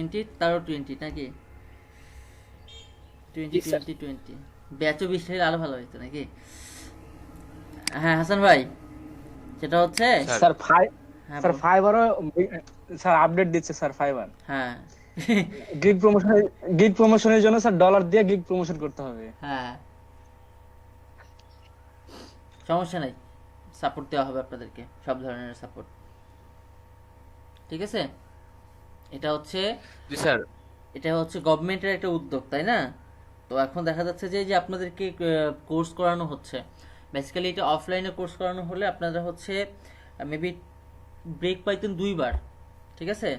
20 তারও 20 নাকি? 20 জি স্যার। 20 20 ব্যাচও 20 হলে আরো ভালো হতো নাকি? হ্যাঁ হাসান ভাই, সেটা হচ্ছে, স্যার। স্যার ফাই হ্যাঁ স্যার ফাইবারও স্যার আপডেট দিচ্ছে স্যার ফাইবার। হ্যাঁ গিগ প্রমোশনের গিগ প্রমোশনের জন্য স্যার ডলার দিয়ে গিগ প্রমোশন করতে হবে। হ্যাঁ সমস্যা নাই, সাপোর্ট দেওয়া হবে আপনাদেরকে, সব ধরনের সাপোর্ট। ঠিক আছে, এটা হচ্ছে, জি স্যার। এটা হচ্ছে গভর্নমেন্টের একটা উদ্যোগ, তাই না? তো এখন দেখা যাচ্ছে যে যে আপনাদেরকে কোর্স করানো হচ্ছে, বেসিক্যালি এটা অফলাইনে কোর্স করানো হলে আপনারা হচ্ছে মেবি ব্রেক পাইতেন 2 বার। ঠিক আছে,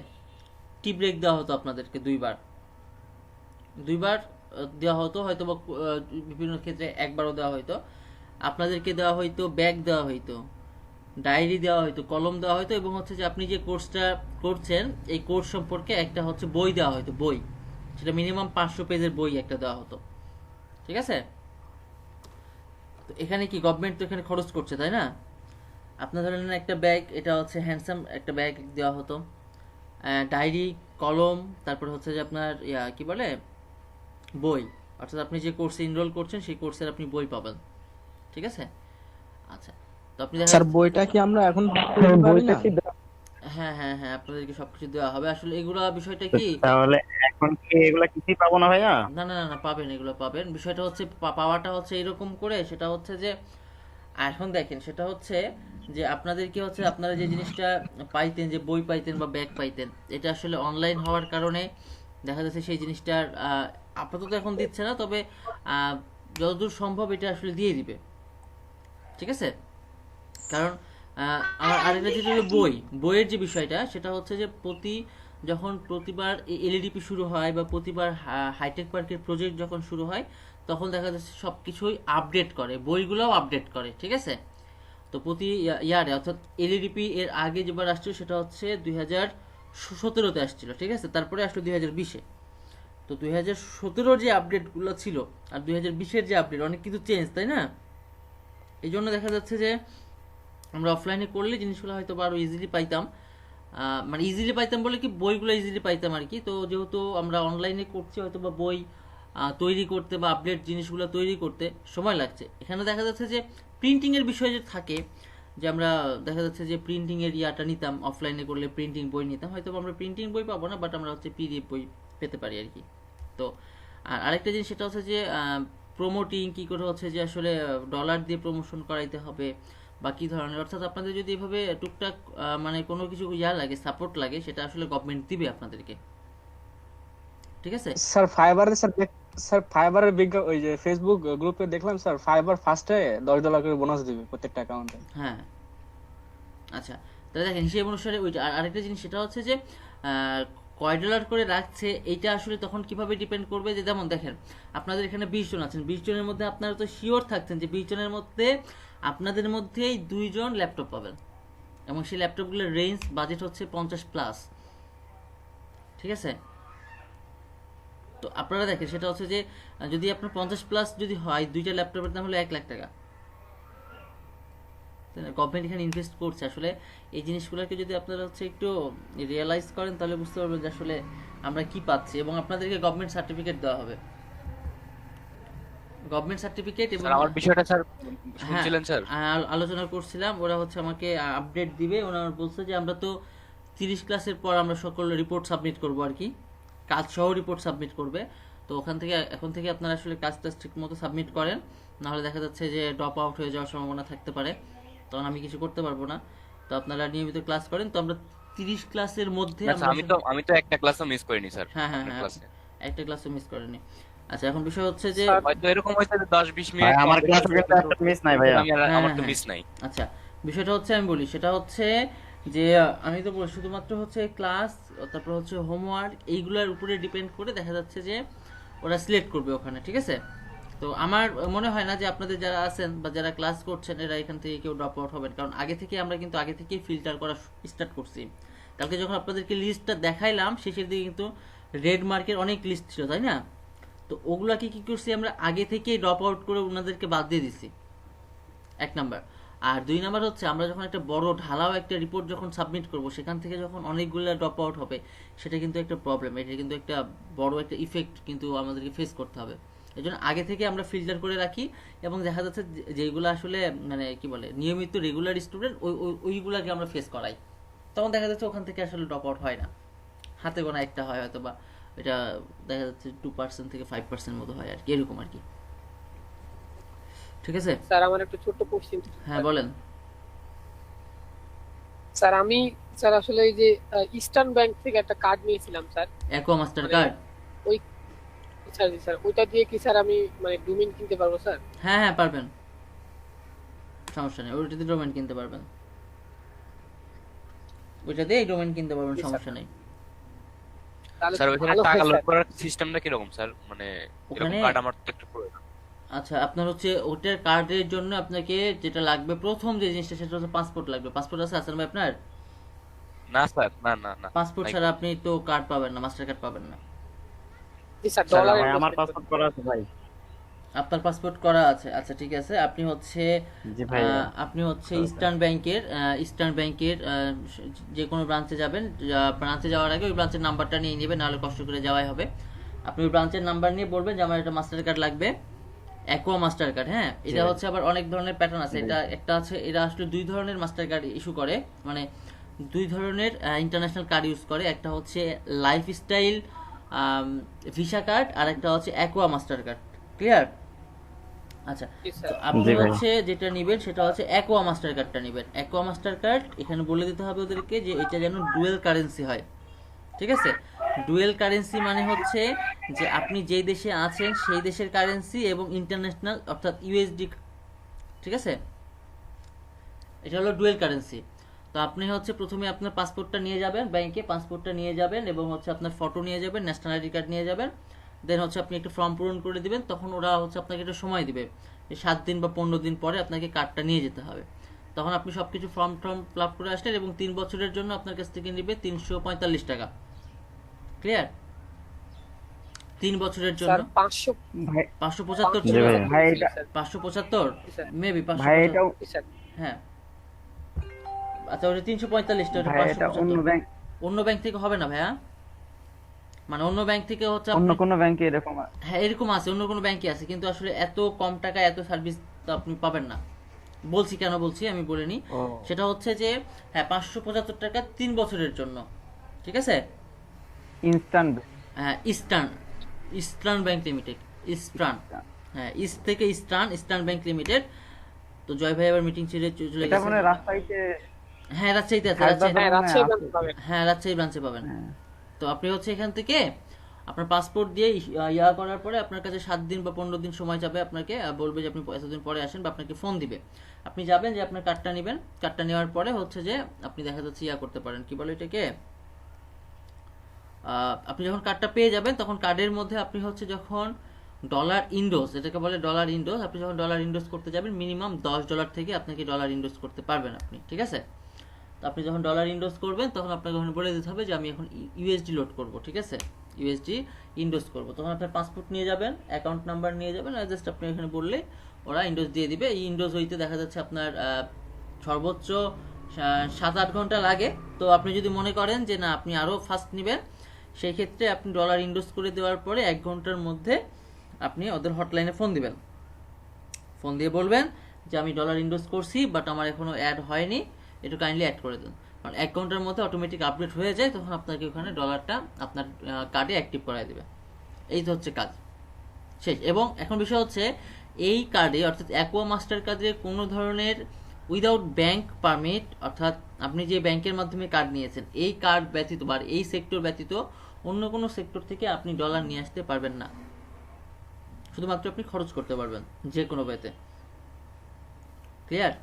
টি ব্রেক দেওয়া হতো আপনাদেরকে 2 বার, 2 বার দেওয়া হতো, হয়তো বা বিভিন্ন ক্ষেত্রে একবারও দেওয়া হতো। আপনাদেরকে দেওয়া হয়তো ব্যাগ দেওয়া হইতো, ডায়েরি দেওয়া হয়তো, কলম দেওয়া হয়তো, এবং হচ্ছে যে আপনি যে কোর্সটা করছেন এই কোর্স সম্পর্কে একটা হচ্ছে বই দেওয়া হয়তো, বই, সেটা মিনিমাম 500 পেজের বই একটা দেওয়া হতো। ঠিক আছে, তো এখানে কি গভর্নমেন্ট তো এখানে খরচ করছে, তাই না? আপনার ধরেন একটা ব্যাগ, এটা হচ্ছে হ্যান্ডসাম একটা ব্যাগ দেওয়া হতো, ডায়েরি, কলম, তারপর হচ্ছে যে আপনার কি বলে, বই, অর্থাৎ আপনি যে কোর্সে এনরোল করছেন সেই কোর্সের আপনি বই পাবেন। ঠিক আছে, আচ্ছা, তো আপনি দেখা স্যার যাচ্ছে, বইটা কি আমরা এখন পেতে পারি বইটা না? কি হ্যাঁ হ্যাঁ হ্যাঁ আপনাদেরকে সবকিছু দেওয়া হবে। আসলে এগুলা বিষয়টা কি, তাহলে এখন কি এগুলা কিছুই পাবো না ভাইয়া? না না না না, পাবেন, এগুলো পাবেন। বিষয়টা হচ্ছে পাওয়াটা হচ্ছে এরকম করে, সেটা হচ্ছে যে এখন দেখেন, সেটা হচ্ছে যে আপনাদের কি হচ্ছে, আপনারা যে জিনিসটা পাইতেন, যে বই পাইতেন বা ব্যাগ পাইতেন, এটা আসলে অনলাইন হওয়ার কারণে দেখা যাচ্ছে সেই জিনিসটার আপাতত এখন দিচ্ছে না, তবে আহ, যতদূর সম্ভব এটা আসলে দিয়ে দিবে। ঠিক আছে, কারণ আমার আরেকটা যেটা হলো বই, বইয়ের যে বিষয়টা সেটা হচ্ছে যে যখন প্রতিবার এলইডিপি শুরু হয় বা প্রতিবার হাইটেক পার্কের প্রজেক্ট যখন শুরু হয়, তখন দেখা যাচ্ছে সব কিছুই আপডেট করে, বইগুলোও আপডেট করে। ঠিক আছে, তো প্রতি ইয়ারে, অর্থাৎ এলইডিপি এর আগে যেবার আসছিল সেটা হচ্ছে 2017-তে আসছিল। ঠিক আছে, তারপরে আসলো 2020-এ। তো 2017-র যে আপডেটগুলো ছিল আর 2020-এর যে আপডেট, অনেক কিছু চেঞ্জ, তাই না? এই জন্য দেখা যাচ্ছে যে আমরা অফলাইনে করলে জিনিসগুলো হয়তো আরো ইজিলি পাইতাম, মানে ইজিলি পাইতাম বলে কি, বইগুলো ইজিলি পাইতাম আর কি। তো যেহেতু আমরা অনলাইনে করছি, হয়তো বা বই তৈরি করতে বা আপডেট জিনিসগুলো তৈরি করতে সময় লাগছে। এখানে দেখা যাচ্ছে যে প্রিন্টিং এর বিষয় যে থাকে, যে আমরা দেখা যাচ্ছে যে প্রিন্টিং এর ইয়াটা নিতাম, অফলাইনে করলে প্রিন্টিং বই নিতাম, হয়তো আমরা প্রিন্টিং বই পাবো না, বাট আমরা হচ্ছে পিডিএফ বই পেতে পারি আর কি। তো আর আরেকটা জিনিস সেটা হচ্ছে যে প্রমোটিং কি করে হচ্ছে যে আসলে ডলার দিয়ে প্রমোশন করাইতে হবে বা কি ধরনের, অর্থাৎ আপনাদের যদি এভাবে টুকটাক মানে কোনো কিছু লাগে, সাপোর্ট লাগে, সেটা আসলে গভর্নমেন্ট দিবে আপনাদেরকে। ঠিক আছে, স্যার ফাইবারে স্যার স্যার ফাইবারের ওই যে ফেসবুক গ্রুপে দেখলাম স্যার, ফাইবার ফার্স্টে $10 করে বোনাস দিবে প্রত্যেকটা অ্যাকাউন্টে। হ্যাঁ, আচ্ছা, তাহলে দেখেন হিসেব অনুসারে ওইটা। আর আরেকটা জিনিস সেটা হচ্ছে যে আহ, কয় ডলার করে রাখছে এইটা আসলে তখন কিভাবে ডিপেন্ড করবে, যে যেমন দেখেন আপনাদের এখানে 20 জন আছেন, 20 জনের মধ্যে আপনারা তো শিওর থাকছেন যে 20 জনের মধ্যে আপনাদের মধ্যেই 2 জন ল্যাপটপ পাবেন, এবং সেই ল্যাপটপগুলোর রেঞ্জ বাজেট হচ্ছে 50+। ঠিক আছে, তো আপনারা দেখেন সেটা হচ্ছে যে যদি আপনার 50+ যদি হয়, 2টা ল্যাপটপের দাম হলো 1 লাখ টাকা। গভর্নমেন্ট এখানে ইনভেস্ট করছে আসলে। এই জিনিসগুলোকে যদি আপনারা হচ্ছে একটু রিয়েলাইজ করেন, তাহলে বুঝতে পারবেন যে আসলে আমরা কি পাচ্ছি, এবং আপনাদেরকে গভর্নমেন্ট সার্টিফিকেট দেওয়া হবে, গভর্নমেন্ট সার্টিফিকেট। এবং স্যার আমার বিষয়টা স্যার হ্যাঁ, শুনছিলেন স্যার? আলোচনা করছিলাম, ওরা হচ্ছে আমাকে আপডেট দিবে। ওনারা বলছে যে আমরা তো 30 ক্লাসের পর আমরা সকল রিপোর্ট সাবমিট করব আর কি, কাজ সহ রিপোর্ট সাবমিট করবে। তো ওখান থেকে এখন থেকে আপনারা আসলে কাজটা ঠিক মতো সাবমিট করেন, নাহলে দেখা যাচ্ছে যে ড্রপ আউট হয়ে যাওয়ার সম্ভাবনা থাকতে পারে, তখন আমি কিছু করতে পারবো না। তো আপনারা নিয়মিত ক্লাস করেন, তো আমরা 30 ক্লাসের মধ্যে আচ্ছা, আমরা আমি তো একটা ক্লাসও মিস করিনি স্যার হ্যাঁ হ্যাঁ আপনার হ্যাঁ, ক্লাসে। একটা ক্লাসও মিস করেনি। আচ্ছা, এখন বিষয় হচ্ছে যে স্যার হয়তো এরকম হয়েছে যে 10-20 ভাই মিনিট কম আমার বেশি ক্লাসে হয়েছে, কিন্তু কিন্তু একটা মিস নাই কিন্তু ভাইয়া। হ্যাঁ আমার হ্যাঁ তো হ্যাঁ, মিস নাই। আচ্ছা, বিষয়টা হচ্ছে আমি বলি, সেটা হচ্ছে যে আমি তো বলি শুধুমাত্র হচ্ছে ক্লাস, তারপর হচ্ছে হোমওয়ার্ক, এইগুলোর উপরে ডিপেন্ড করে দেখা যাচ্ছে যে ওরা সিলেক্ট করবে ওখানে। ঠিক আছে, তো আমার মনে হয় না যে আপনাদের যারা আছেন বা যারা ক্লাস করছেন এরা এখান থেকে কেউ ড্রপ আউট হবেন, কারণ আমরা কিন্তু আগে থেকেই ফিল্টার করা স্টার্ট করছি। কালকে যখন আপনাদেরকে লিস্টটা দেখাইলাম, শেষের দিকে কিন্তু রেড মার্কের অনেক লিস্ট ছিল, তাই না? তো ওগুলাকে কি করছি আমরা আগে থেকেই ড্রপ আউট করে ওনাদেরকে বাদ দিয়ে দিছি, 1 নাম্বার। আর 2 নাম্বার হচ্ছে আমরা যখন একটা বড় ঢালাও একটা রিপোর্ট যখন সাবমিট করব, সেখান থেকে যখন অনেকগুলো ড্রপ আউট হবে, সেটা কিন্তু একটা প্রবলেম, এটা কিন্তু একটা বড় একটা ইফেক্ট কিন্তু আমাদেরকে ফেস করতে হবে। এই জন্য আগে থেকে আমরা ফিল্টার করে রাখি, এবং দেখা যাচ্ছে যেগুলো আসলে মানে কি বলে নিয়মিত রেগুলার স্টুডেন্ট ওইগুলাকে আমরা ফেস করাই, তখন দেখা যাচ্ছে ওখান থেকে আসলে ড্রপ আউট হয় না, হাতে গোনা একটা হয় হয়তো, বা এটা দেখা যাচ্ছে 2% থেকে 5% মতো হয় আর কি, এরকম আর কি। ঠিক আছে, স্যার আমার একটা ছোট্ট কোশ্চেন। হ্যাঁ বলেন। স্যার আমি স্যার আসলে এই যে ইস্টার্ন ব্যাংক থেকে একটা কার্ড নিয়েছিলাম স্যার, অ্যাকোয়া মাস্টার মানে কার্ড। ওই স্যার জি স্যার ওইটা দিয়ে কি স্যার আমি মানে ডোমেইন কিনতে পারবো স্যার? হ্যাঁ হ্যাঁ পারবেন, সমস্যা নেই, ওইটাতে ডোমেন কিনতে পারবেন, ওইটা দিয়ে ডোমেন কিনতে পারবেন, জি, স্যার। সমস্যা নেই। তাহলে স্যার তো ওইখানে ভালো হয় টাকা লোড স্যার। করার সিস্টেমটা কিরকম স্যার? মানে এরকম ওখানে- কার্ড আমার তো একটু প্রয়োজন। আচ্ছা, আপনার হচ্ছে ওটার কার্ডের জন্য আপনাকে যেটা লাগবে, প্রথম যে জিনিসটা সেটা হচ্ছে পাসপোর্ট লাগবে। পাসপোর্ট আছে আসলে ভাই আপনার? না স্যার, না না না। পাসপোর্ট নাই। ছাড়া আপনি তো কার্ড পাবেন না, মাস্টার কার্ড পাবেন না। জি স্যার স্যার ডলার ভাই আমার পাসপোর্ট করা আছে ভাই। আপনার পাসপোর্ট করা আছে, আচ্ছা ঠিক আছে। আপনি হচ্ছে জি ভাই। আপনি হচ্ছে ইস্টার্ন ব্যাংকের যে কোনো ব্রাঞ্চে যাবেন, ব্রাঞ্চে যাওয়ার আগে ওই ব্রাঞ্চের নাম্বারটা নিয়ে নেবেন, নাহলে কষ্ট করে যাওয়াই হবে। আপনি ওই ব্রাঞ্চের নাম্বার নিয়ে বলবেন যে আমার একটা মাস্টার কার্ড লাগবে, অ্যাকোয়া মাস্টার কার্ড। হ্যাঁ, এটা হচ্ছে আবার অনেক ধরনের প্যাটার্ন আছে, এটা একটা আছে, এরা আসলে 2 ধরনের মাস্টার কার্ড ইস্যু করে, মানে 2 ধরনের ইন্টারন্যাশনাল কার্ড ইউজ করে। একটা হচ্ছে লাইফস্টাইল ভিসা কার্ড, আর একটা হচ্ছে অ্যাকোয়া মাস্টার কার্ড। ক্লিয়ার? আচ্ছা, জি তো স্যার। আপনি জি ভাই। হচ্ছে যেটা নেবেন সেটা হচ্ছে অ্যাকোয়া মাস্টার কার্ডটা নেবেন। অ্যাকোয়া মাস্টার কার্ড এখানে বলে দিতে হবে ওদেরকে যে এটা যেন ডুয়েল কারেন্সি হয়। ঠিক আছে, ডুয়েল কারেন্সি মানে হচ্ছে যে আপনি যেই দেশে আছেন সেই দেশের কারেন্সি এবং ইন্টারন্যাশনাল অর্থাৎ ইউএসডি। ঠিক আছে, এটা হলো ডুয়েল কারেন্সি। তো আপনি হচ্ছে প্রথমে আপনার পাসপোর্টটা নিয়ে যাবেন ব্যাংকে, পাসপোর্টটা নিয়ে যাবেন এবং হচ্ছে আপনার ফটো নিয়ে যাবেন, ন্যাশনাল আইডি কার্ড নিয়ে যাবেন। দেন হচ্ছে আপনি একটা ফর্ম পূরণ করে দিবেন, তখন ওরা হচ্ছে আপনাকে একটা সময় দিবে, 7 দিন বা 15 দিন পরে আপনাকে কার্ডটা নিয়ে যেতে হবে। তখন আপনি সবকিছু ফর্ম ফিল আপ করে আসলেন, এবং 3 বছরের জন্য আপনার কাছ থেকে নেবে 345 টাকা। ক্লিয়ার? 3 বছরের জন্য স্যার 500 ভাই 575 জি ছিল, ভাই। ভাই এটা 575 জি স্যার। মেবি ভাই এটা 575। জি স্যার। হ্যাঁ, আচ্ছা ওটা 345 টা, ওটা ভাই এটা অন্য 575। ব্যাংক, অন্য ব্যাংক থেকে হবে না ভাইয়া, মানে অন্য ব্যাংক থেকে হচ্ছে অন্য আপনি, কোনো ব্যাংকে এরকম হ্যাঁ এরকম আছে, অন্য কোনো ব্যাংকে আছে, কিন্তু আসলে এত কম টাকায় এত সার্ভিস তো আপনি পাবেন না। বলছি কেন বলছি আমি বলে নিই। ও সেটা হচ্ছে যে হ্যাঁ 575 টাকা 3 বছরের জন্য। ঠিক আছে, ইনস্ট্যান্ট। হ্যাঁ eastern eastern bank limited, eastern, হ্যাঁ ইস্ট থেকে ইস্টার্ন ব্যাংক লিমিটেড। তো জয় ভাই আবার মিটিং ছেড়ে চলে এটা গেছে। মানে রাজশাহীতে হ্যাঁ রাজশাহীতে আছে, হায়দ্রাবাদ রাজশাহী, হ্যাঁ মনে হয় রাজশাহী আছে। ব্রাঞ্চে পাবেন। হ্যাঁ রাজশাহী ব্রাঞ্চে পাবেন। হ্যাঁ। তো আপনি হচ্ছে এখান থেকে আপনার পাসপোর্ট দিয়ে ইয়া করার পরে আপনার কাছে 7 দিন বা 15 দিন সময় যাবে, আপনাকে বলবে যে আপনি এতদিন পরে আসেন, বা আপনাকে ফোন দিবে। আপনি যাবেন, যে আপনার কার্ডটা নেবেন, কার্ডটা নেওয়ার পরে হচ্ছে যে আপনি দেখা যাচ্ছে ইয়া করতে পারেন, কি বলে এটাকে, আপনি যখন কার্ডটা পেয়ে যাবেন তখন কার্ডের মধ্যে আপনি হচ্ছে যখন ডলার ইন্ডোজ, এটাকে বলে ডলার ইন্ডোজ, আপনি যখন ডলার ইন্ডোজ করতে যাবেন মিনিমাম $10 থেকে আপনাকে ডলার ইন্ডোজ করতে পারবেন আপনি। ঠিক আছে, তো আপনি যখন ডলার ইন্ডোজ করবেন তখন আপনাকে ওখানে বলে দিতে হবে যে আমি এখন ইউএসডি লোড করব। ঠিক আছে, ইউএসডি ইন্ডোজ করব, তখন আপনার পাসপোর্ট নিয়ে যাবেন, অ্যাকাউন্ট নাম্বার নিয়ে যাবেন, আর জাস্ট আপনি এখানে বললে ওরা ইন্ডোজ দিয়ে দিবে। এই ইন্ডোজ হইতে দেখা যাচ্ছে আপনার সর্বোচ্চ 7-8 ঘন্টা লাগে। তো আপনি যদি মনে করেন যে না আপনি আরও ফাস্ট নেবেন, সেই ক্ষেত্রে আপনি ডলার ইন্ডোজ করে দেওয়ার পরে 1 ঘন্টার মধ্যে আপনি ওদের হটলাইনে ফোন দিবেন, ফোন দিয়ে বলবেন যে আমি ডলার ইন্ডোজ করছি বাট আমার এখনো অ্যাড হয়নি, একটু কাইন্ডলি অ্যাড করে দেন। কারণ 1 ঘন্টার মধ্যে অটোমেটিক আপডেট হয়ে যায়, তখন আপনাকে ওখানে ডলারটা আপনার কার্ডে অ্যাক্টিভ করায় দেবে। এই তো হচ্ছে কাজ শেষ। এবং এখন বিষয় হচ্ছে এই কার্ডে অর্থাৎ অ্যাকোয়া মাস্টার কার্ডে কোনো ধরনের উইদাউট ব্যাংক পারমিট, অর্থাৎ আপনি যে ব্যাংকের মাধ্যমে কার্ড নিয়েছেন এই কার্ড ব্যতীত বা এই সেক্টর ব্যতীত অন্য কোনো সেক্টর থেকে আপনি ডলার নিয়ে আসতে পারবেন না, শুধুমাত্র আপনি খরচ করতে পারবেন যে কোনো ওয়েতে। ক্লিয়ার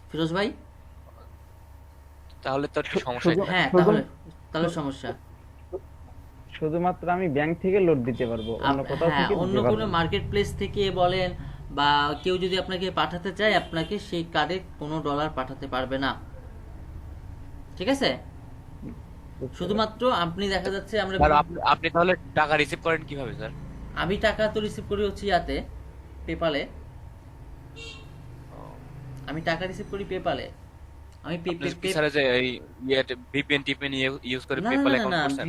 ফিরোজ ভাই? তাহলে তো একটু সমস্যা। হ্যাঁ শুধু- তাহলে তাহলে সমস্যা। শুধুমাত্র আমি ব্যাংক থেকে লোড দিতে পারবো, অন্য কোথাও হ্যাঁ থেকে অন্য দিতে কোনো পারবো না। মার্কেট প্লেস থেকে বলেন, বা কেউ যদি আপনাকে পাঠাতে চায় আপনাকে সেই কার্ডে কোনো ডলার পাঠাতে পারবে না। ঠিক আছে, শুধুমাত্র আপনি দেখা যাচ্ছে আমরা স্যার আপনি তাহলে টাকা রিসিভ করেন কিভাবে স্যার? আমি টাকা তো রিসিভ করি হচ্ছে ইয়াতে, পেপালে। আমি টাকা রিসিভ করি পেপালে। আমি স্যার যে এই ভিপিএন টিপিএন ইউজ করে না না পেপাল না অ্যাকাউন্ট না করছেন?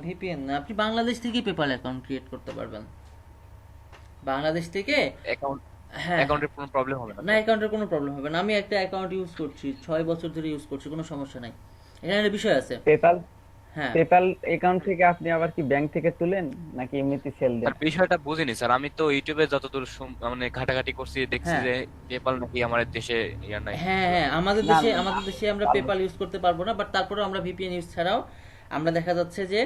ভিপিএন না, আপনি বাংলাদেশ থেকেই পেপাল অ্যাকাউন্ট ক্রিয়েট করতে পারবেন, বাংলাদেশ থেকে। অ্যাকাউন্ট হ্যাঁ, অ্যাকাউন্টের কোনো প্রবলেম হবে না? না অ্যাকাউন্টের কোনো প্রবলেম হবে না। আমি একটা অ্যাকাউন্ট ইউজ করছি, 6 বছর ধরে ইউজ করছি, কোনো সমস্যা নাই। এখানে একটা বিষয় আছে। পেপাল হ্যাঁ পেপাল অ্যাকাউন্ট থেকে আপনি আবার কি ব্যাংক থেকে তুলেন নাকি এমনিতে সেল দেন? স্যার বিষয়টা বুঝিনি স্যার, আমি তো ইউটিউবে যতদূর মানে ঘাটাঘাটি করছি দেখছি হ্যাঁ যে পেপাল নাকি আমাদের দেশে ইয়া নাই। হ্যাঁ হ্যাঁ, আমাদের না, দেশে না, আমাদের দেশে আমরা ভালো। পেপাল ইউজ করতে পারবো না, বাট তারপরেও আমরা ভিপিএন ইউজ ছাড়াও আমরা দেখা যাচ্ছে যে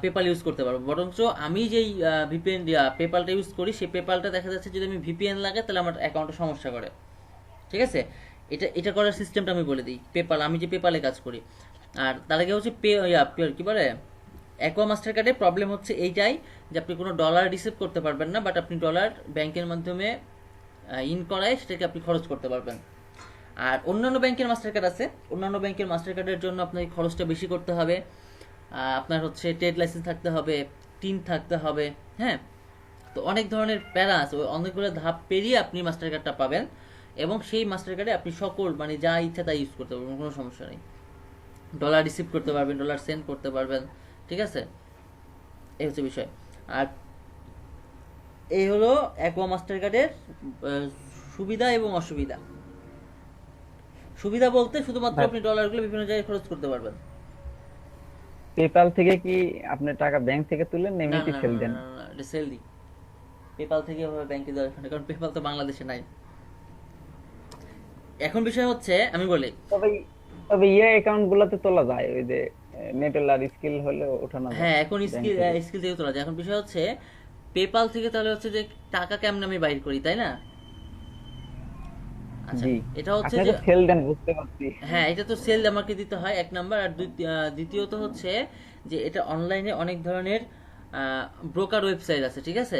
পেপাল ইউজ করতে পারবো। বরঞ্চ আমি যেই ভিপিএন পেপালটা ইউজ করি, সেই পেপালটা দেখা যাচ্ছে যদি আমি ভিপিএন লাগে তাহলে আমার অ্যাকাউন্টে সমস্যা করে। ঠিক আছে, এটা এটা করার সিস্টেমটা আমি বলে দিই। পেপাল, আমি যে পেপালে কাজ করি, আর তার আগে হচ্ছে কি বলে, অ্যাকোয়া মাস্টার কার্ডে প্রবলেম হচ্ছে এইটাই যে আপনি কোনো ডলার রিসিভ করতে পারবেন না, বাট আপনি ডলার ব্যাংকের মাধ্যমে ইন করায় সেটাকে আপনি খরচ করতে পারবেন। আর অন্যান্য ব্যাংকের মাস্টার কার্ড আছে, অন্যান্য ব্যাংকের মাস্টার কার্ডের জন্য আপনাকে খরচটা বেশি করতে হবে। আপনার হচ্ছে ট্রেড লাইসেন্স থাকতে হবে, টিন থাকতে হবে, হ্যাঁ। তো অনেক ধরনের প্যারা আছে, ওই অনেকগুলো ধাপ পেরিয়ে আপনি মাস্টার কার্ডটা পাবেন, এবং সেই মাস্টার কার্ডে আপনি সকল মানে যা ইচ্ছা তাই ইউজ করতে পারবেন, কোনো সমস্যা নেই। ডলার রিসিভ করতে পারবেন, ডলার সেন্ড করতে পারবেন, ঠিক আছে, এই হচ্ছে বিষয়। আর এই হলো অ্যাকোয়া মাস্টার কার্ডের সুবিধা এবং অসুবিধা। সুবিধা বলতে শুধুমাত্র আপনি ডলারগুলো বিভিন্ন জায়গায় খরচ করতে পারবেন। পেপাল থেকে কি আপনি টাকা ব্যাংক থেকে তুলেন না না এমনিতে না সেল না দেন? না না, এটা সেল দিই। পেপাল থেকে ওভাবে ব্যাংকে দেওয়া যায় না, কারণ পেপাল তো বাংলাদেশে নাই। এখন বিষয় হচ্ছে আমি বলি, তবে তবে অ্যাকাউন্ট গুলাতে তোলা যায়, ওই যে নেটেলার স্কিল হলে ওঠানো যায় হ্যাঁ এখন ব্যাংক স্কিল থেকে। স্কিল থেকে তোলা যায়। এখন বিষয় হচ্ছে পেপাল থেকে তাহলে হচ্ছে যে টাকা কেমনে আমি বাইর করি, তাই না? আচ্ছা, জি, এটা হচ্ছে আপনি যে তো সেল দেন বুঝতে পারছি। হ্যাঁ, এটা তো সেল আমাকে দিতে হয়, এক নাম্বার। আর দ্বিতীয়ত হচ্ছে যে এটা অনলাইনে অনেক ধরনের ব্রোকার ওয়েবসাইট আছে, ঠিক আছে,